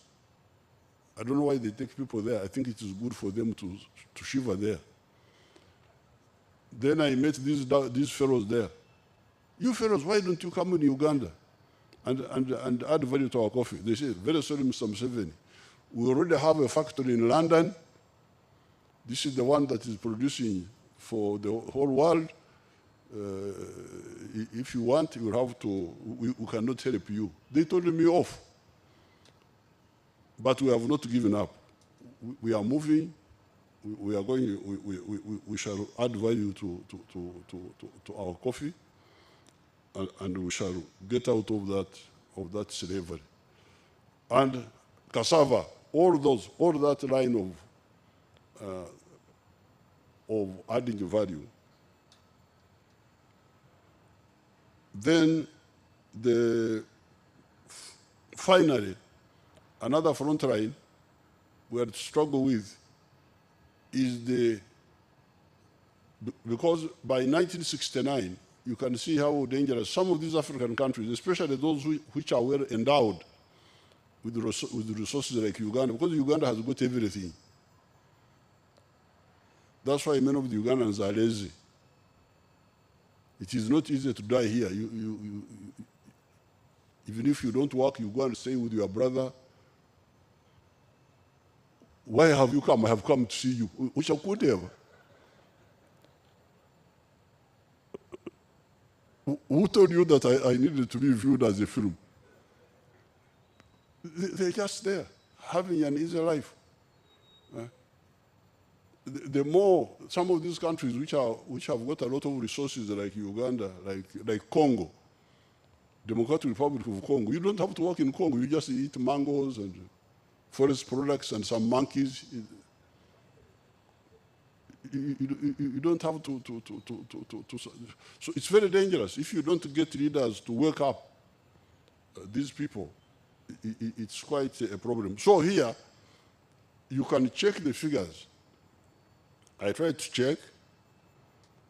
I don't know why they take people there. I think it is good for them to shiver there. Then I met these fellows there. You fellows, why don't you come in Uganda and add value to our coffee? They said, very sorry, Mr. Museveni. We already have a factory in London. This is the one that is producing for the whole world. If you want, you will have to, we cannot help you. They told me off. But we have not given up. We are moving. We are going, we shall add value to our coffee, and we shall get out of that slavery. And cassava, all that line of adding value. Then finally, another front line we had to struggle with is because by 1969, you can see how dangerous some of these African countries, especially those which are well endowed with the resources like Uganda, because Uganda has got everything. That's why many of the Ugandans are lazy. It is not easy to die here. Even if you don't work, you go and stay with your brother. Why have you come? I have come to see you. Which I could have. Who told you that I needed to be viewed as a film? They're just there, having an easy life. The more, some of these countries which have got a lot of resources like Uganda, like Congo, Democratic Republic of Congo, you don't have to work in Congo, you just eat mangoes and forest products and some monkeys. You don't have to. So it's very dangerous. If you don't get leaders to wake up these people, it's quite a problem. So here, you can check the figures. I tried to check.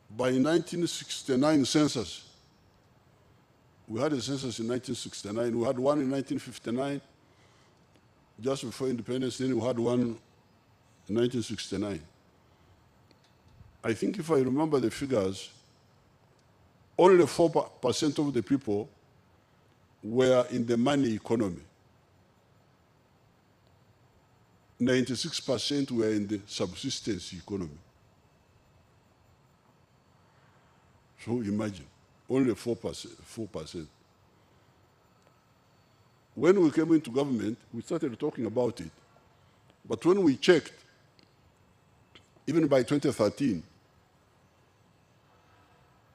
By 1969 census, we had a census in 1969. We had one in 1959, just before independence. Then we had one in 1969. I think if I remember the figures, only 4% of the people were in the money economy. 96% were in the subsistence economy. So imagine, only 4%. When we came into government, we started talking about it. But when we checked, even by 2013,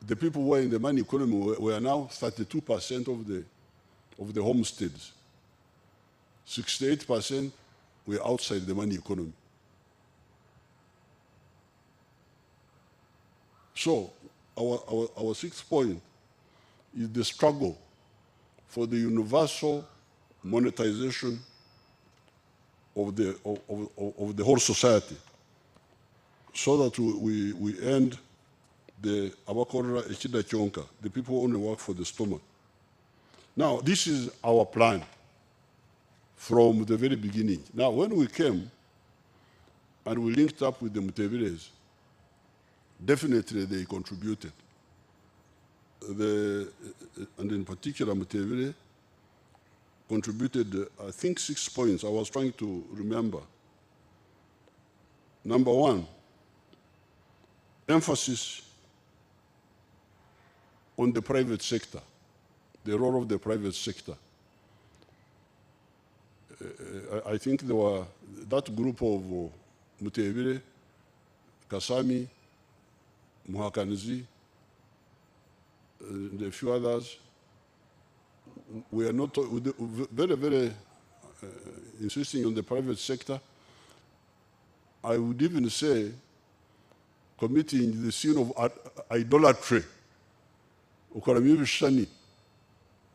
the people who were in the money economy were now 32% of the homesteads. 68% were outside the money economy. So our sixth point is the struggle for the universal monetization of the whole society, so that we end the abakorera echida chonka, the people who only work for the stomach. Now, this is our plan from the very beginning. Now, when we came and we linked up with the Mutebiles, definitely they contributed. And in particular, Mutebile contributed, I think, 6 points. I was trying to remember. Number one, emphasis on the private sector, the role of the private sector. I think there were that group of Mutebile, Kasami, Muhakanizi, and a few others. We are not very insisting on the private sector. I would even say committing the sin of idolatry,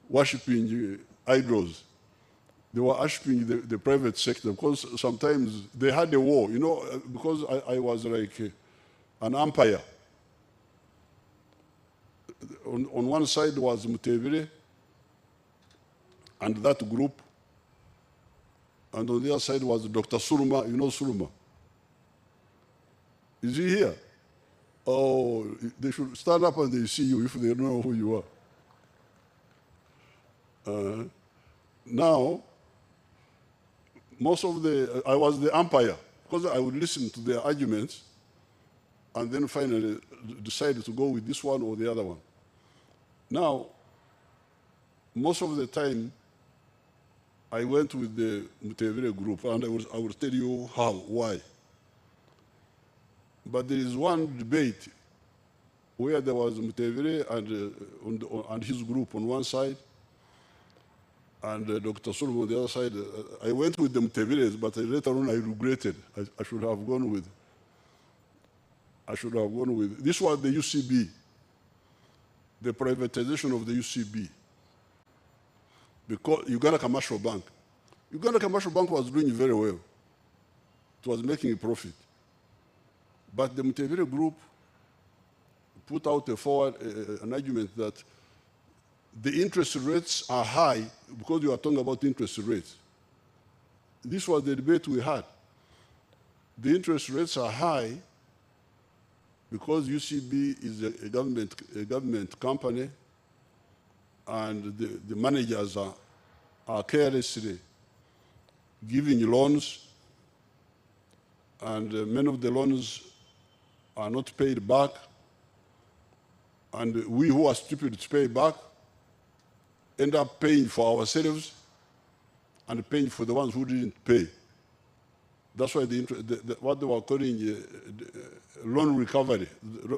worshipping idols. They were worshipping the private sector because sometimes they had a war, you know, because I was like an umpire. On one side was Mutebile and that group, and on the other side was Dr. Suruma. You know Suruma? Is he here? Oh, they should stand up and they see you if they know who you are. Now, I was the umpire because I would listen to their arguments and then finally decide to go with this one or the other one. Now, most of the time, I went with the Mutebile group, and I will tell you why. But there is one debate where there was Mutebile and his group on one side, and Dr. Solomon on the other side. I went with the Mutebiles, but later on I regretted. I should have gone with. This was the UCB, the privatization of the UCB. Because Uganda Commercial Bank. Uganda Commercial Bank was doing very well. It was making a profit. But the Mutebile group put out an argument that the interest rates are high because you are talking about interest rates. This was the debate we had. The interest rates are high because UCB is a government company, and the managers are carelessly giving loans, and many of the loans are not paid back, and we who are stupid to pay back end up paying for ourselves and paying for the ones who didn't pay. That's why what they were calling loan recovery.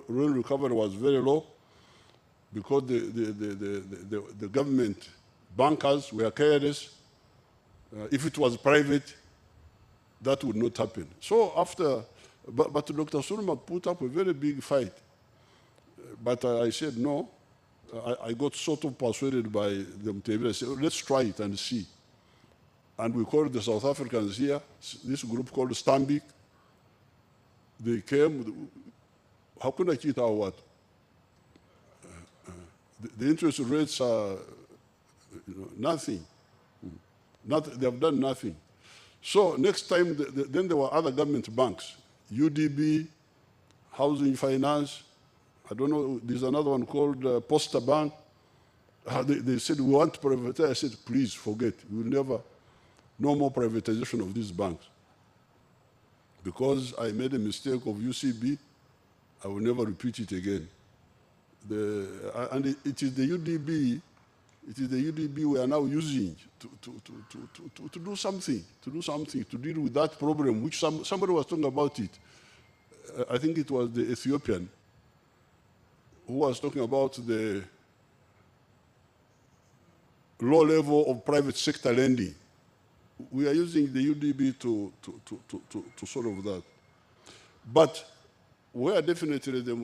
Loan recovery was very low because the government bankers were careless. If it was private, that would not happen. So after But Dr. Surma put up a very big fight. But I said no. I got sort of persuaded by the Mutebile. I said, let's try it and see. And we called the South Africans here, this group called Stambik. They came. How could I cheat our what? The interest rates are nothing. They have done nothing. So next time, then there were other government banks, UDB, Housing Finance. I don't know, there's another one called Posta Bank. They said, we want to privatize. I said, please forget. We will never, no more privatization of these banks. Because I made a mistake of UCB, I will never repeat it again. And it is the UDB, we are now using to do something, to deal with that problem, which somebody was talking about it. I think it was the Ethiopian who was talking about the low level of private sector lending. We are using the UDB to solve that. But where definitely the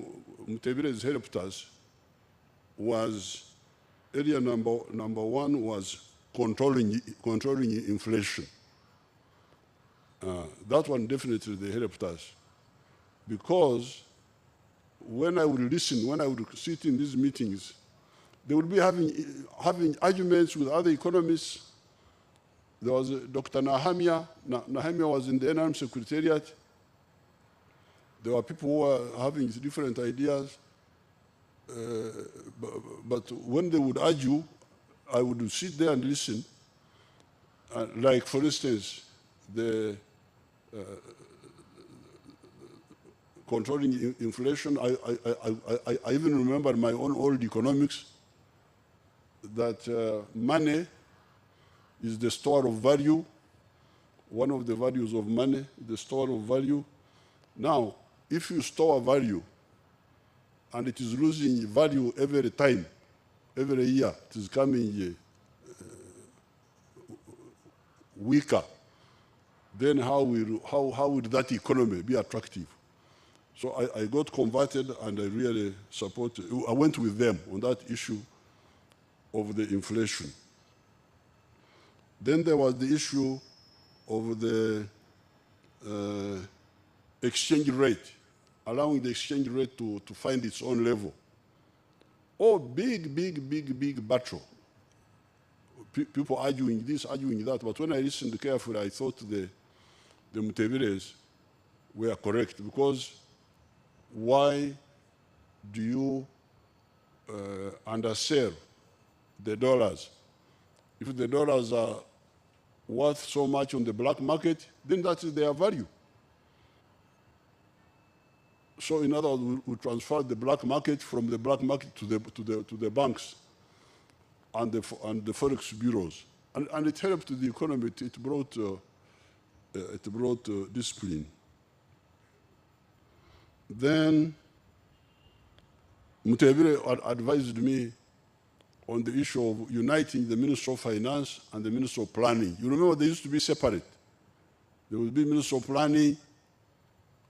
Mutebile has helped us was area number one was controlling inflation. That one definitely they helped us, because when I would listen, when I would sit in these meetings, they would be having arguments with other economists. There was Dr. Nahemia. Nahemia was in the NRM Secretariat. There were people who were having different ideas. But when they would argue, I would sit there and listen. Like, for instance, the controlling inflation, I even remember my own old economics, that money is the store of value. One of the values of money is the store of value. Now, if you store value and it is losing value every time, every year, it is coming weaker, then how would that economy be attractive? So I got converted, and I really supported. I went with them on that issue of the inflation. Then there was the issue of the exchange rate, allowing the exchange rate to find its own level. Oh, big battle. People arguing this, arguing that. But when I listened carefully, I thought the Mutebiles were correct, because why do you undersell the dollars? If the dollars are worth so much on the black market, then that is their value. So in other words, we transfer the black market from the black market to the banks and the forex bureaus, and it helped the economy. It brought discipline. Then Mutebile advised me on the issue of uniting the Minister of Finance and the Minister of Planning. You remember they used to be separate. There would be Minister of Planning,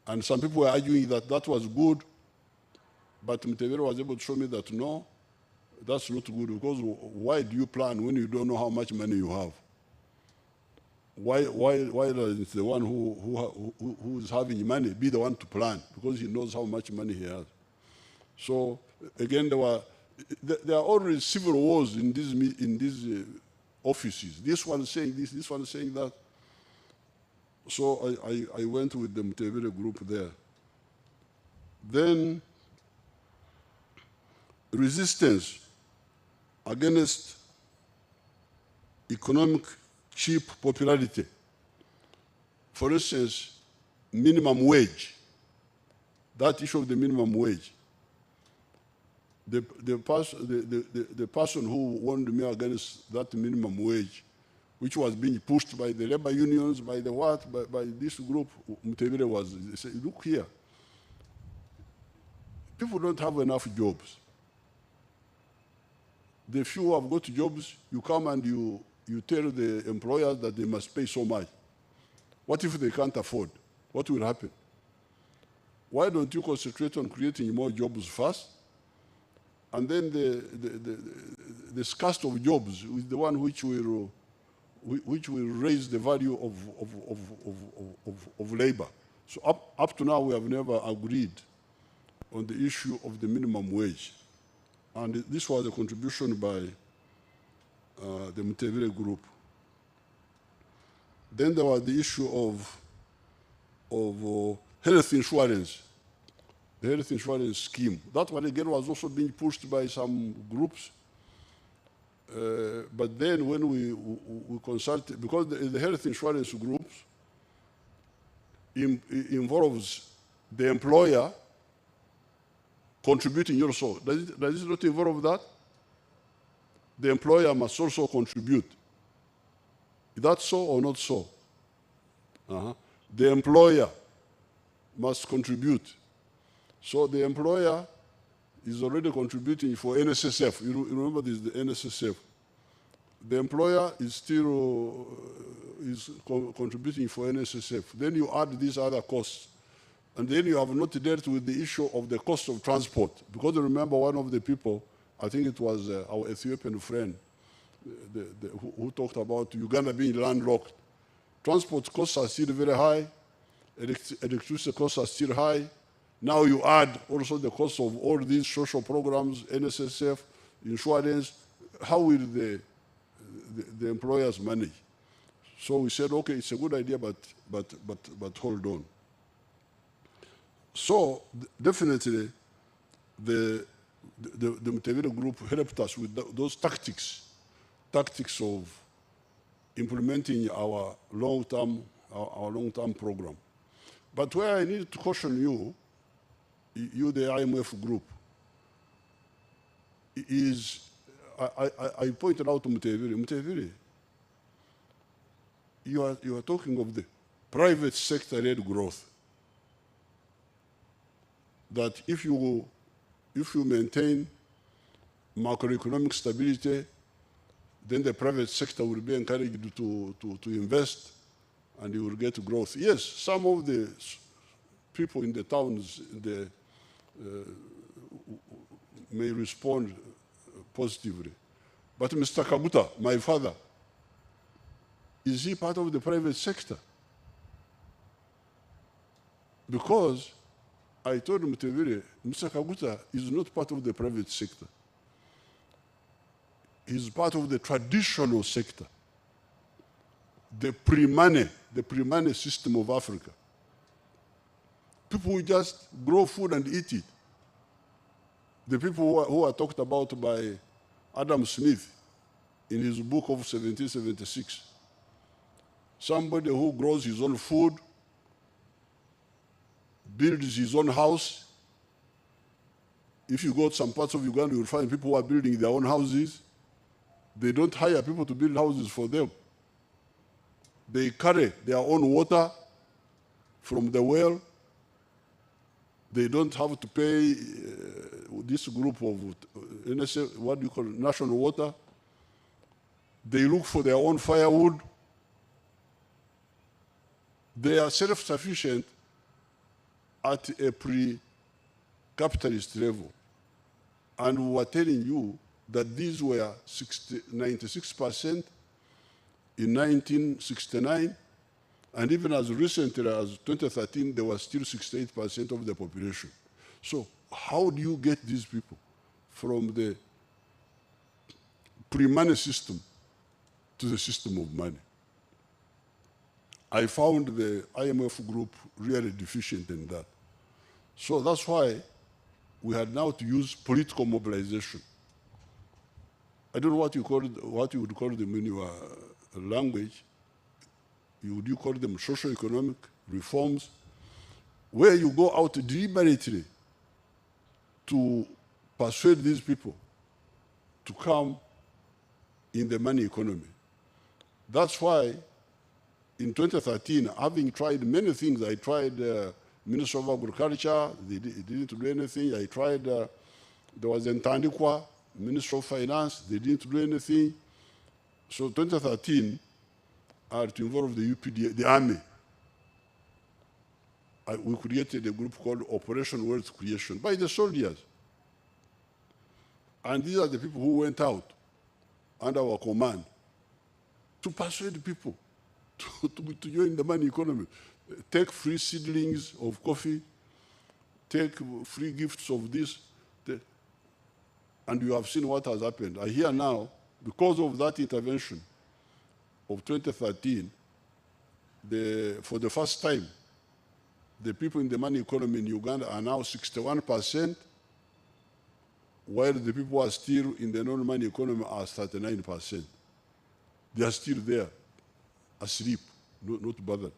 and some people were arguing that that was good, but Mutebile was able to show me that no, that's not good, because why do you plan when you don't know how much money you have? Why does the one who is having money be the one to plan? Because he knows how much money he has. So again, there are already civil wars in these offices. This one saying this, this one saying that. So I went with the Mutebile group there. Then resistance against economic cheap popularity. For instance, minimum wage. That issue of the minimum wage. The person who warned me against that minimum wage, which was being pushed by the labor unions, by the what, by this group, Mutebile was, they said, look here, people don't have enough jobs. The few who have got jobs, you come and you tell the employers that they must pay so much. What if they can't afford? What will happen? Why don't you concentrate on creating more jobs first? And then the scarcity of jobs is the one which will raise the value of labor. So up to now, we have never agreed on the issue of the minimum wage. And this was a contribution by the Mutebile group. Then there was the issue of health insurance, the health insurance scheme. That one again was also being pushed by some groups. But then when we consulted, because the health insurance groups involves the employer contributing also. Does it not involve that? The employer must also contribute. Is that so or not so? The employer must contribute. So the employer is already contributing for NSSF. You remember this, the NSSF. The employer is still contributing for NSSF. Then you add these other costs. And then you have not dealt with the issue of the cost of transport. Because remember one of the people, I think it was our Ethiopian friend, who talked about Uganda being landlocked. Transport costs are still very high. Electricity costs are still high. Now you add also the cost of all these social programs, NSSF, insurance. How will the employers manage? So we said, okay, it's a good idea, but hold on. So definitely, the Mutebile group helped us with those tactics of implementing our long-term program. But where I need to caution you, the IMF group, is I pointed out to Mutebile, you are talking of the private sector-led growth. That if you maintain macroeconomic stability, then the private sector will be encouraged to invest and you will get growth. Yes, some of the people in the towns may respond positively. But Mr. Kabuta, my father, is he part of the private sector? Because I told Mutebile, Mr. Kabuta is not part of the private sector. He's part of the traditional sector, the pre-money system of Africa. People who just grow food and eat it. The people who are talked about by Adam Smith in his book of 1776. Somebody who grows his own food, builds his own house. If you go to some parts of Uganda, you will find people who are building their own houses. They don't hire people to build houses for them. They carry their own water from the well. They don't have to pay this group of, what do you call it, national water. They look for their own firewood. They are self-sufficient at a pre-capitalist level. And we were telling you that these were 96% in 1969, and even as recently as 2013, there was still 68% of the population. So how do you get these people from the pre-money system to the system of money? I found the IMF group really deficient in that. So that's why we had now to use political mobilization. I don't know what you would call them in your language. Would you call them socio-economic reforms, where you go out deliberately to persuade these people to come in the money economy. That's why in 2013, having tried many things, I tried Minister of Agriculture, they didn't do anything. I tried, there was Ntandikwa, Minister of Finance, they didn't do anything. So 2013, I had to involve the UPD, the army. we created a group called Operation Wealth Creation by the soldiers. And these are the people who went out under our command to persuade people to join the money economy. Take free seedlings of coffee, take free gifts of this, and you have seen what has happened. I hear now, because of that intervention of 2013, for the first time, the people in the money economy in Uganda are now 61%, while the people who are still in the non-money economy are 39%. They are still there, asleep, not bothered.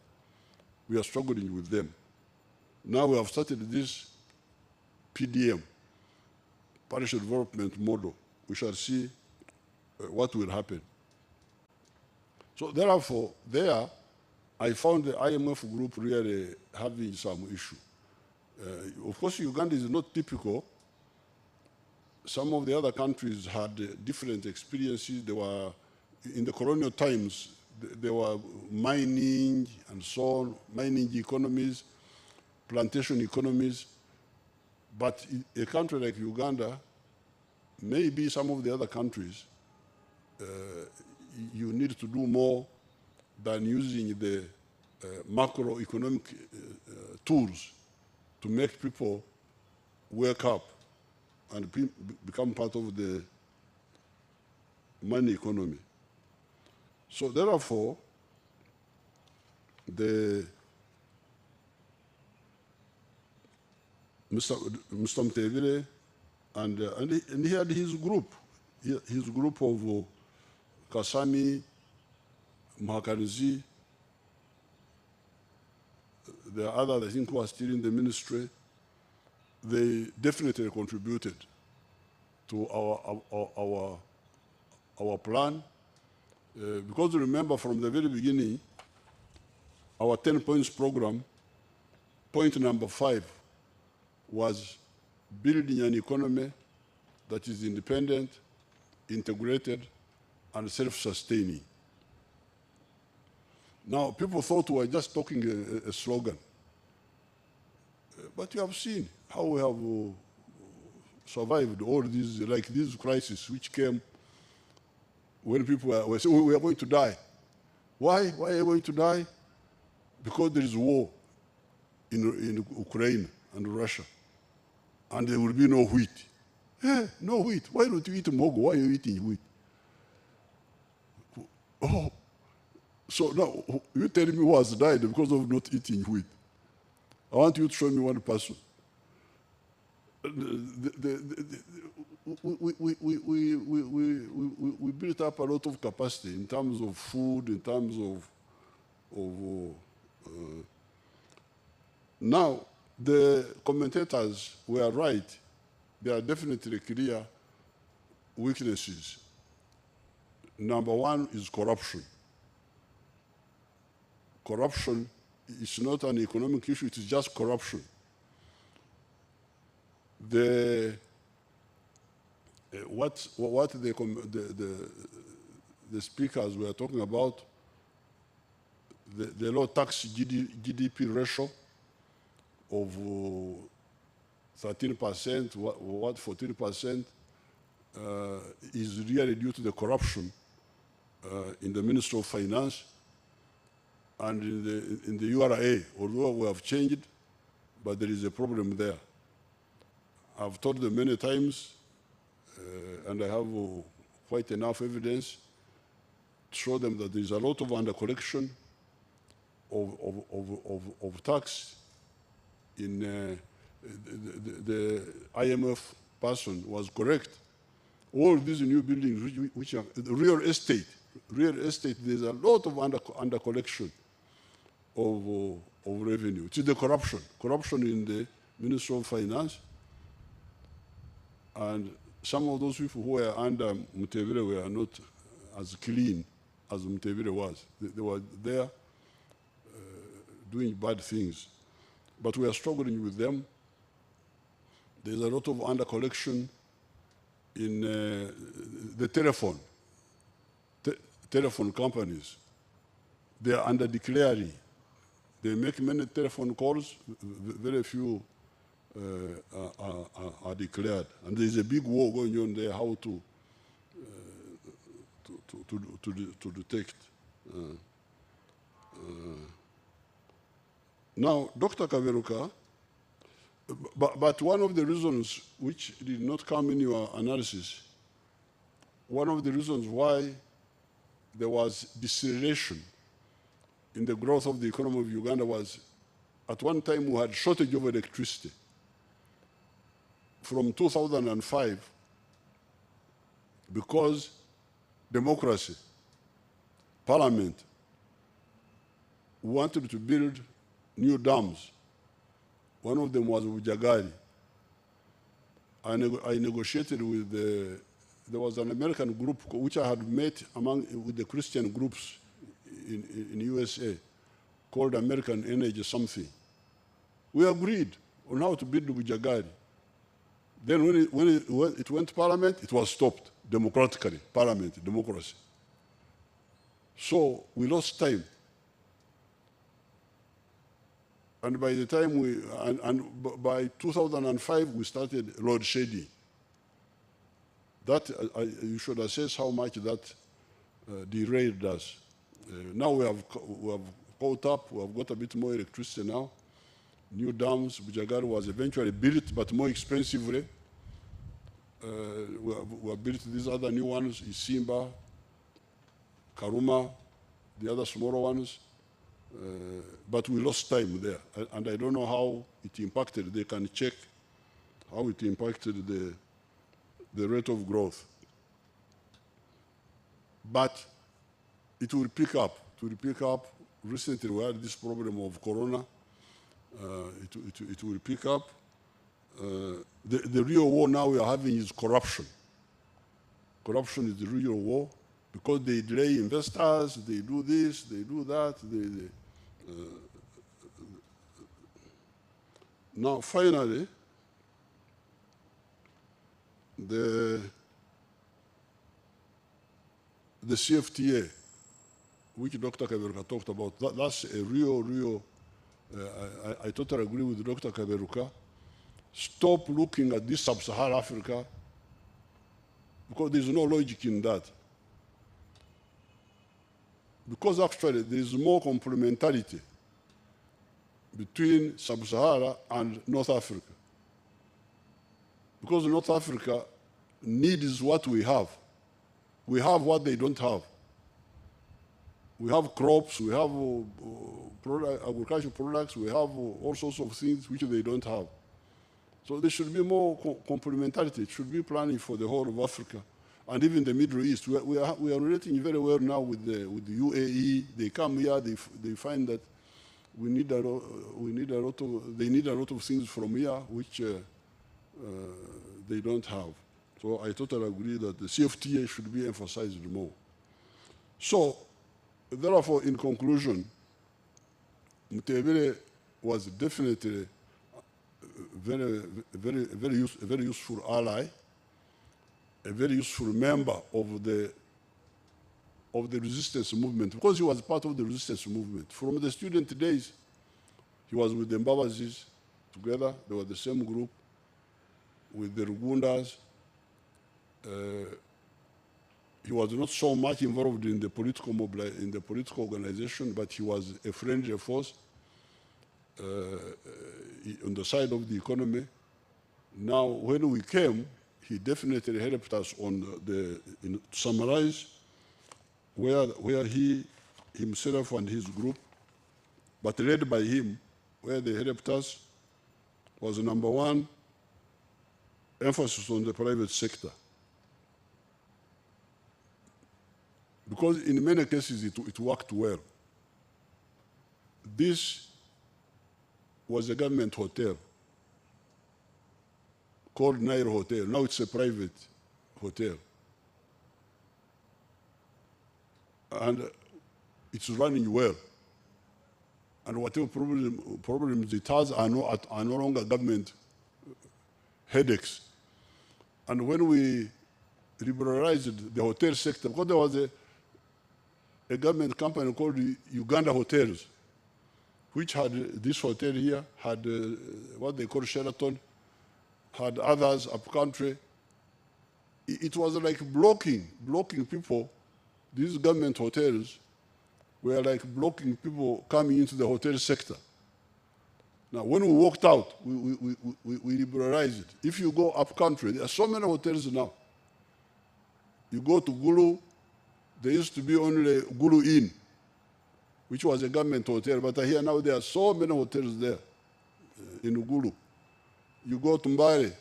We are struggling with them. Now we have started this PDM, Parish Development Model. We shall see what will happen. So therefore, there, I found the IMF group really having some issue. Of course, Uganda is not typical. Some of the other countries had different experiences. They were, in the colonial times, there were mining and so on, mining economies, plantation economies. But a country like Uganda, maybe some of the other countries, you need to do more than using the macroeconomic tools to make people wake up and become part of the money economy. So therefore, Mr. Mutebile, and he had his group of Kasami, Mahakanizi, there are others, I think, who are still in the ministry. They definitely contributed to our plan. Because remember, from the very beginning, our 10 points program, point number 5 was building an economy that is independent, integrated, and self-sustaining. Now, people thought we were just talking a slogan. But you have seen how we have survived all these, like this crisis which came when people were saying, we are going to die. Why? Why are you going to die? Because there is war in Ukraine and Russia. And there will be no wheat. No wheat. Why don't you eat mogo? Why are you eating wheat? Oh, so now you tell me who has died because of not eating wheat. I want you to show me one person. We built up a lot of capacity in terms of food, in terms of now, the commentators were right. There are definitely clear weaknesses. Number one is corruption. Corruption is not an economic issue, it is just corruption. What the speakers were talking about, the low tax GDP ratio of 13%, what 14%, is really due to the corruption in the Ministry of Finance and in the URA, although we have changed, but there is a problem there. I've told them many times, and I have quite enough evidence to show them that there is a lot of under-collection of tax. In the IMF person was correct. All these new buildings, which are real estate, there's a lot of under-collection of revenue. It is the corruption in the Ministry of Finance. And some of those people who were under Mutebile were not as clean as Mutebile was. They were there doing bad things. But we are struggling with them. There's a lot of under-collection in the telephone companies. They are under-declaring They make many telephone calls, very few are declared. And there's a big war going on there, how to detect. Now, Dr. Kaberuka, but one of the reasons which did not come in your analysis, one of the reasons why there was deceleration in the growth of the economy of Uganda was at one time we had shortage of electricity. From 2005, because democracy, parliament, wanted to build new dams. One of them was Ujagari. I negotiated with there was an American group which I had met with the Christian groups in USA called American Energy something. We agreed on how to build Ujagari. Then when it went to parliament, it was stopped democratically, parliament, democracy. So we lost time. And by the time by 2005, we started load shedding. That, you should assess how much that derailed us. Now we have caught up, we have got a bit more electricity now. New dams, Bujagari was eventually built, but more expensively. We have built these other new ones, Isimba, Karuma, the other smaller ones. But we lost time there, and I don't know how it impacted. They can check how it impacted the rate of growth. But it will pick up. It will pick up. Recently, we had this problem of corona. It will pick up. The real war now we are having is corruption. Corruption is the real war because they delay investors, they do this, they do that. Now, finally, the CFTA, which Dr. Kaberuka talked about, that's a real, I totally agree with Dr. Kaberuka. Stop looking at this Sub-Saharan Africa because there's no logic in that. Because actually there is more complementarity between Sub-Sahara and North Africa. Because North Africa needs what we have. We have what they don't have. We have crops, we have agricultural products, we have all sorts of things which they don't have. So there should be more complementarity. It should be planning for the whole of Africa and even the Middle East. We are relating very well now with the UAE. They come here, they find that they need a lot of things from here which they don't have. So I totally agree that the CFTA should be emphasized more. So, therefore, in conclusion, Mutebile was definitely a very useful ally, a very useful member of the resistance movement, because he was part of the resistance movement. From the student days, he was with the Mbabazis together. They were the same group with the Rugundas. He was not so much involved in the political organization, but he was a friendly force on the side of the economy. Now, when we came, he definitely helped us on to summarize where he himself and his group, but led by him, where they helped us was number one, emphasis on the private sector. Because in many cases it worked well. This was a government hotel called Nairo Hotel. Now it's a private hotel. And it's running well. And whatever problems it has are no longer government headaches. And when we liberalized the hotel sector, because there was a government company called Uganda Hotels, which had this hotel here, had what they call Sheraton, had others up country. It was like blocking people. These government hotels were like blocking people coming into the hotel sector. Now, when we walked out, we liberalized it. If you go up country, there are so many hotels now. You go to Gulu, there used to be only Gulu Inn, which was a government hotel, but here now there are so many hotels there in Gulu. You go to Mbale.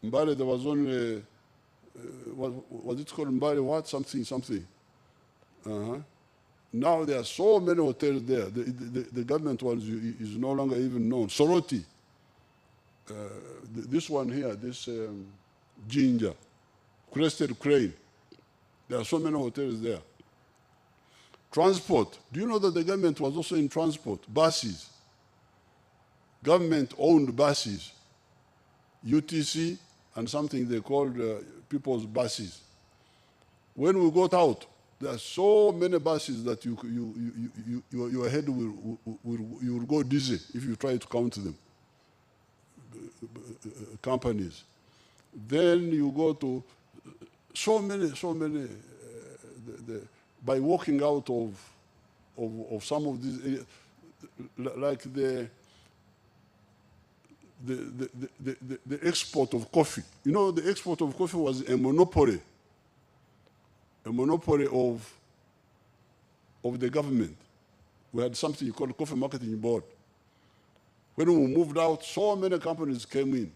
Mbale, there was only, what was it called Mbale? What? Something. Now there are so many hotels there. The government one is no longer even known. Soroti. This one here, this Ginger. Crested Crane. There are so many hotels there. Transport. Do you know that the government was also in transport? Buses. Government-owned buses. UTC and something they called people's buses. When we got out, there are so many buses that your head will go dizzy if you try to count them. Companies. Then you go to so many. By walking out of some of these, like the export of coffee. You know, the export of coffee was a monopoly of the government. We had something called Coffee Marketing Board. When we moved out, so many companies came in.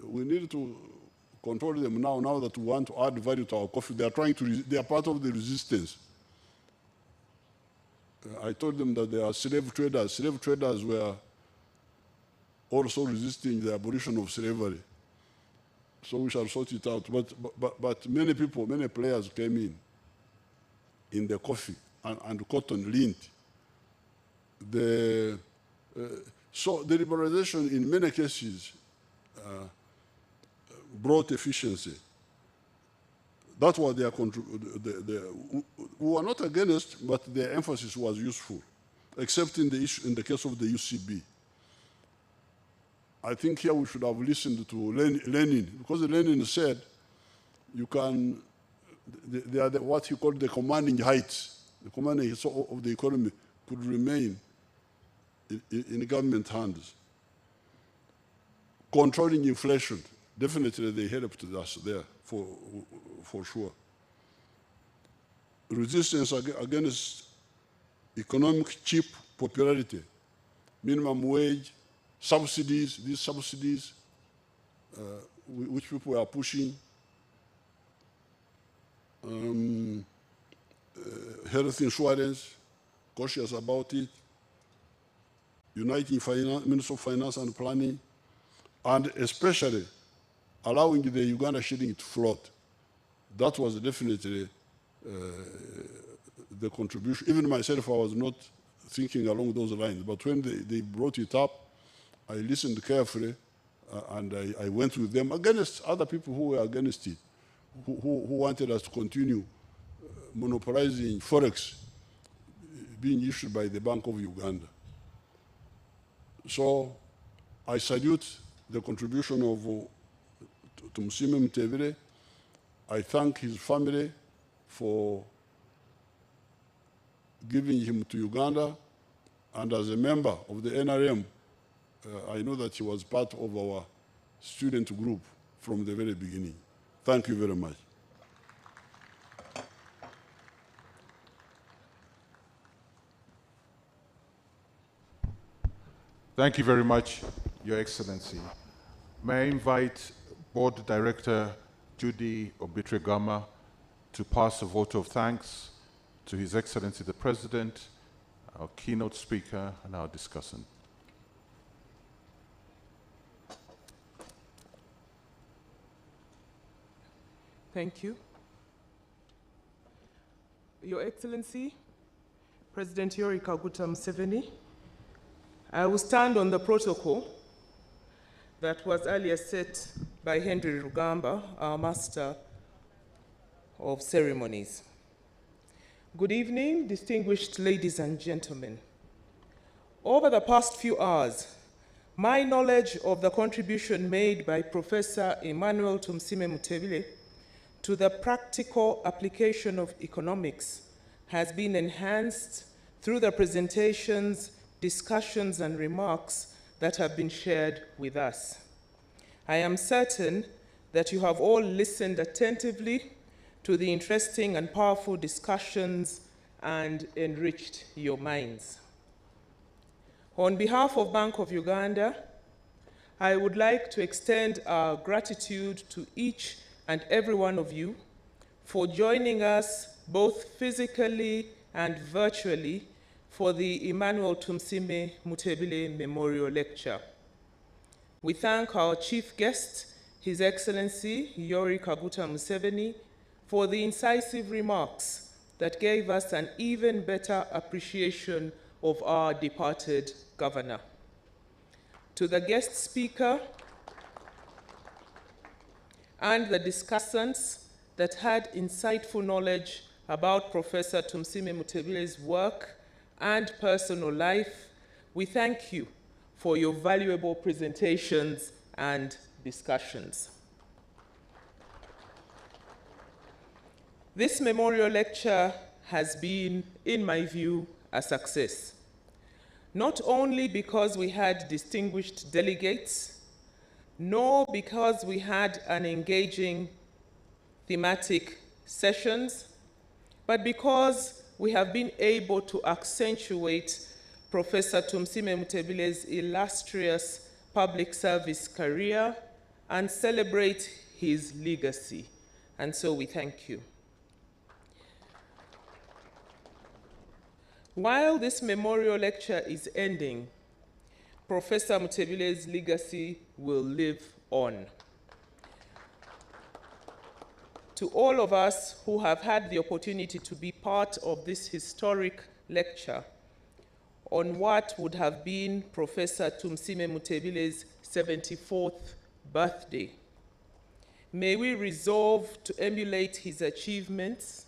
We needed to control them now that we want to add value to our coffee. They are part of the resistance. I told them that they are slave traders. Slave traders were also resisting the abolition of slavery. So we shall sort it out. But many people, many players came in the coffee and cotton, lint. So the liberalization in many cases brought efficiency. That was their we were not against, but their emphasis was useful, except in the case of the UCB. I think here we should have listened to Lenin, because Lenin said you can, they are what he called the commanding heights. The commanding heights of the economy could remain in government hands. Controlling inflation, definitely they helped us there for sure. Resistance against economic cheap popularity, minimum wage, subsidies, these subsidies which people are pushing, health insurance, cautious about it, uniting Minister of Finance and Planning, and especially allowing the Uganda shilling to float. That was definitely the contribution. Even myself, I was not thinking along those lines, but when they brought it up, I listened carefully, and I went with them against other people who were against it, who wanted us to continue monopolizing Forex being issued by the Bank of Uganda. So I salute the contribution of Tumusiime Mutebile. I thank his family for giving him to Uganda, and as a member of the NRM, I know that he was part of our student group from the very beginning. Thank you very much. Thank you very much, Your Excellency. May I invite Board Director Judy Obitregama to pass a vote of thanks to His Excellency the President, our keynote speaker, and our discussant. Thank you. Your Excellency, President Yoweri Kaguta Museveni, I will stand on the protocol that was earlier set by Henry Rugamba, our Master of Ceremonies. Good evening, distinguished ladies and gentlemen. Over the past few hours, my knowledge of the contribution made by Professor Emmanuel Tumusiime Mutebile to the practical application of economics has been enhanced through the presentations, discussions, and remarks that have been shared with us. I am certain that you have all listened attentively to the interesting and powerful discussions and enriched your minds. On behalf of Bank of Uganda, I would like to extend our gratitude to each and every one of you for joining us both physically and virtually for the Emmanuel Tumusiime Mutebile Memorial Lecture. We thank our chief guest, His Excellency Yoweri Kaguta Museveni, for the incisive remarks that gave us an even better appreciation of our departed governor. To the guest speaker and the discussants that had insightful knowledge about Professor Tumusiime Mutebile's work and personal life, we thank you for your valuable presentations and discussions. This memorial lecture has been, in my view, a success. Not only because we had distinguished delegates, nor because we had an engaging thematic sessions, but because we have been able to accentuate Professor Tumusiime Mutebile's illustrious public service career and celebrate his legacy. And so we thank you. While this memorial lecture is ending, Professor Mutebile's legacy will live on. To all of us who have had the opportunity to be part of this historic lecture on what would have been Professor Tumusiime Mutebile's 74th birthday, may we resolve to emulate his achievements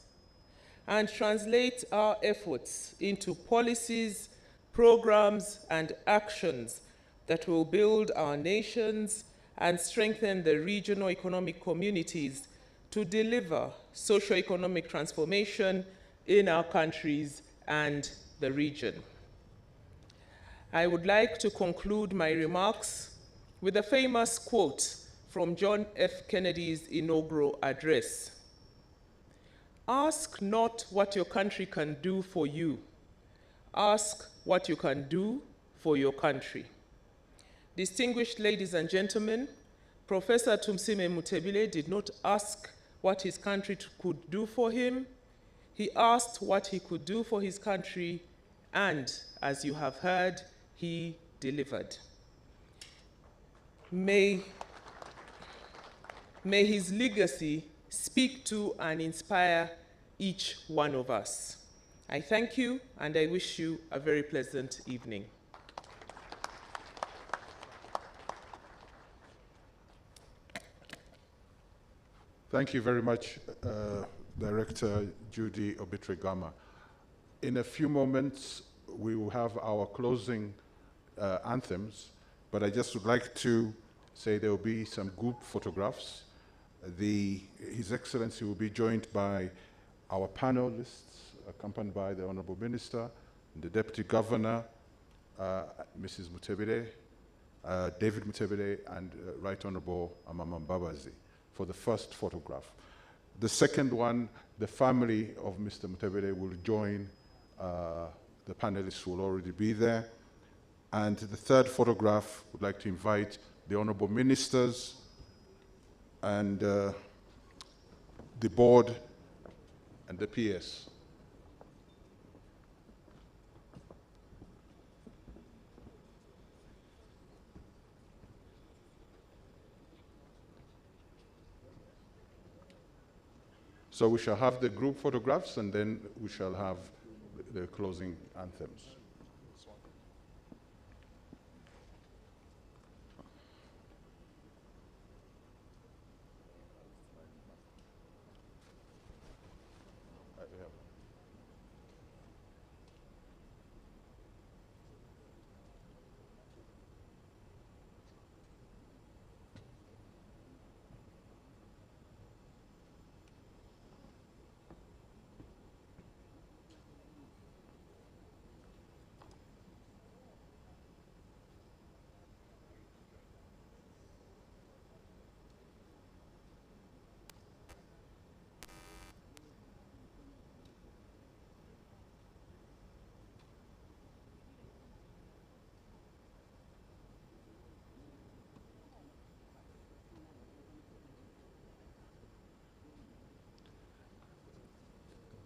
and translate our efforts into policies, programs, and actions that will build our nations and strengthen the regional economic communities to deliver socio-economic transformation in our countries and the region. I would like to conclude my remarks with a famous quote from John F. Kennedy's inaugural address. Ask not what your country can do for you. Ask what you can do for your country. Distinguished ladies and gentlemen, Professor Tumusiime Mutebile did not ask what his country could do for him. He asked what he could do for his country, and as you have heard, he delivered. May his legacy speak to and inspire each one of us. I thank you, and I wish you a very pleasant evening. Thank you very much, Director Judy Obitregama. In a few moments, we will have our closing anthems, but I just would like to say there will be some group photographs. His Excellency will be joined by our panelists, accompanied by the Honorable Minister, the Deputy Governor, Mrs. Mutebile, David Mutebile, and Right Honorable Amama Mbabazi for the first photograph. The second one, the family of Mr. Mutebile will join, the panelists will already be there. And the third photograph, would like to invite the Honorable Ministers and the board and the PS. So we shall have the group photographs, and then we shall have the closing anthems.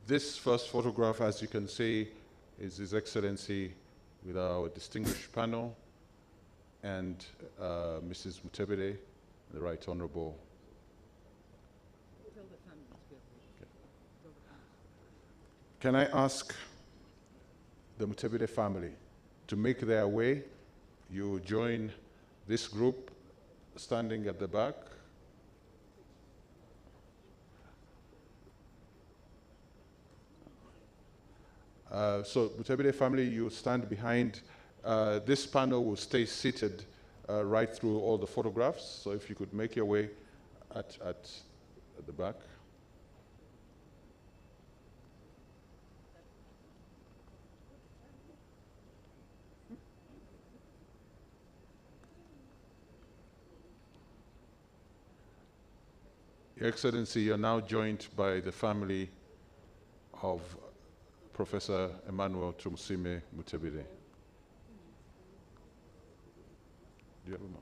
This first photograph, as you can see, is His Excellency with our distinguished panel and Mrs. Mutebile, the Right Honorable. Can I ask the Mutebile family to make their way? You join this group standing at the back. So Mutebile family, you stand behind. This panel will stay seated right through all the photographs. So if you could make your way at the back. Your Excellency, you're now joined by the family of Professor Emmanuel Tumusiime Mutebile. Do you have a mask?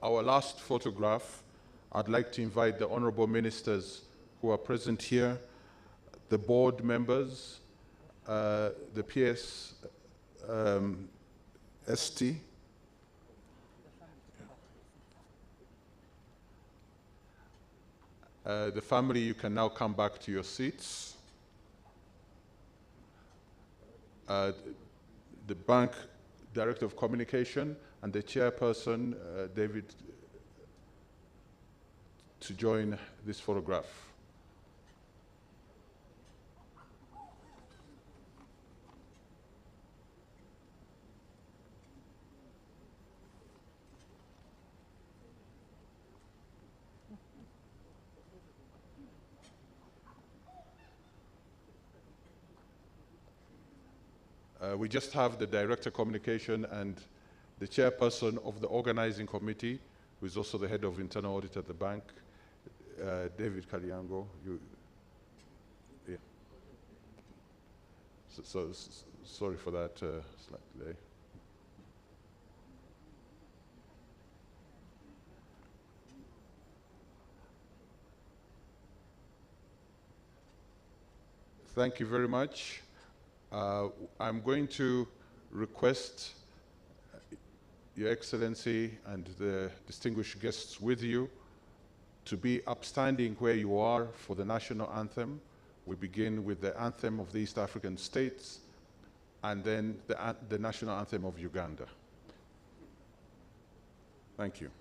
Our last photograph, I'd like to invite the honorable ministers who are present here, the board members, the PS ST, the family, you can now come back to your seats. The bank Director of Communication and the chairperson, David, to join this photograph. We just have the Director of Communication and the chairperson of the organizing committee, who is also the head of internal audit at the bank, David Kalyango. Yeah. So sorry for that slight delay. Thank you very much. I'm going to request Your Excellency and the distinguished guests with you to be upstanding where you are for the national anthem. We begin with the anthem of the East African states and then the national anthem of Uganda. Thank you.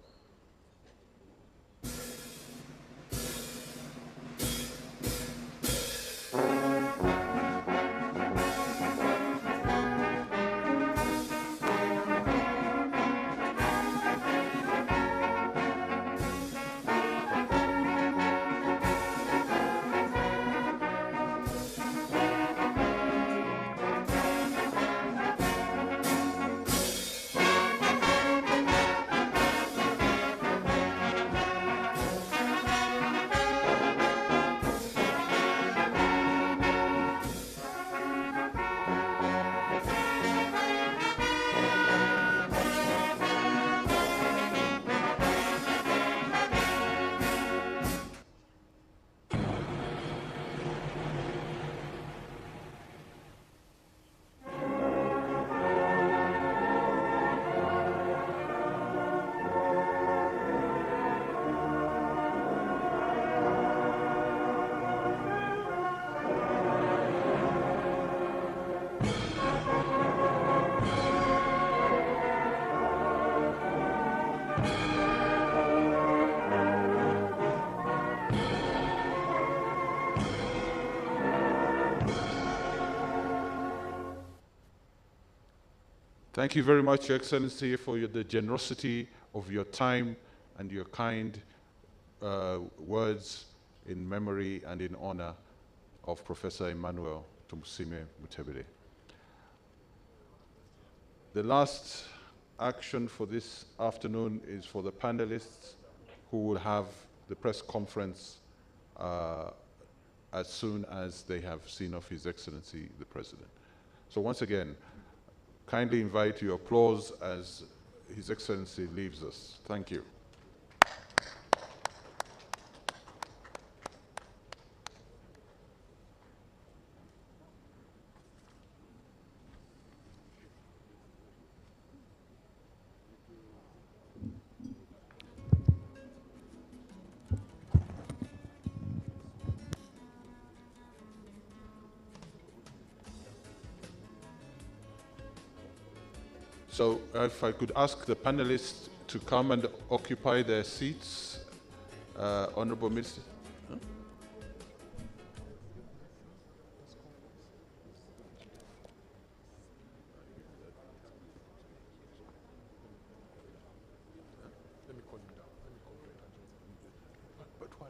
Thank you very much, Your Excellency, for the generosity of your time and your kind words in memory and in honor of Professor Emmanuel Tumusiime Mutebile. The last action for this afternoon is for the panelists who will have the press conference as soon as they have seen of His Excellency the President. So once again, kindly invite your applause as His Excellency leaves us. Thank you. So if I could ask the panelists to come and occupy their seats, Honorable Minister. Huh? Let me call him down. Let me call him down. But why?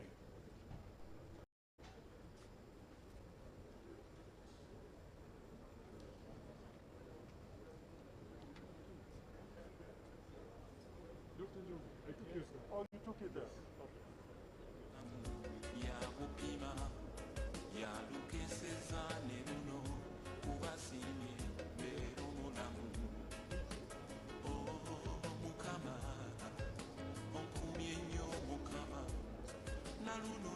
Oh, you took it there. Mukama, onkumye nnyo Mukama, naluno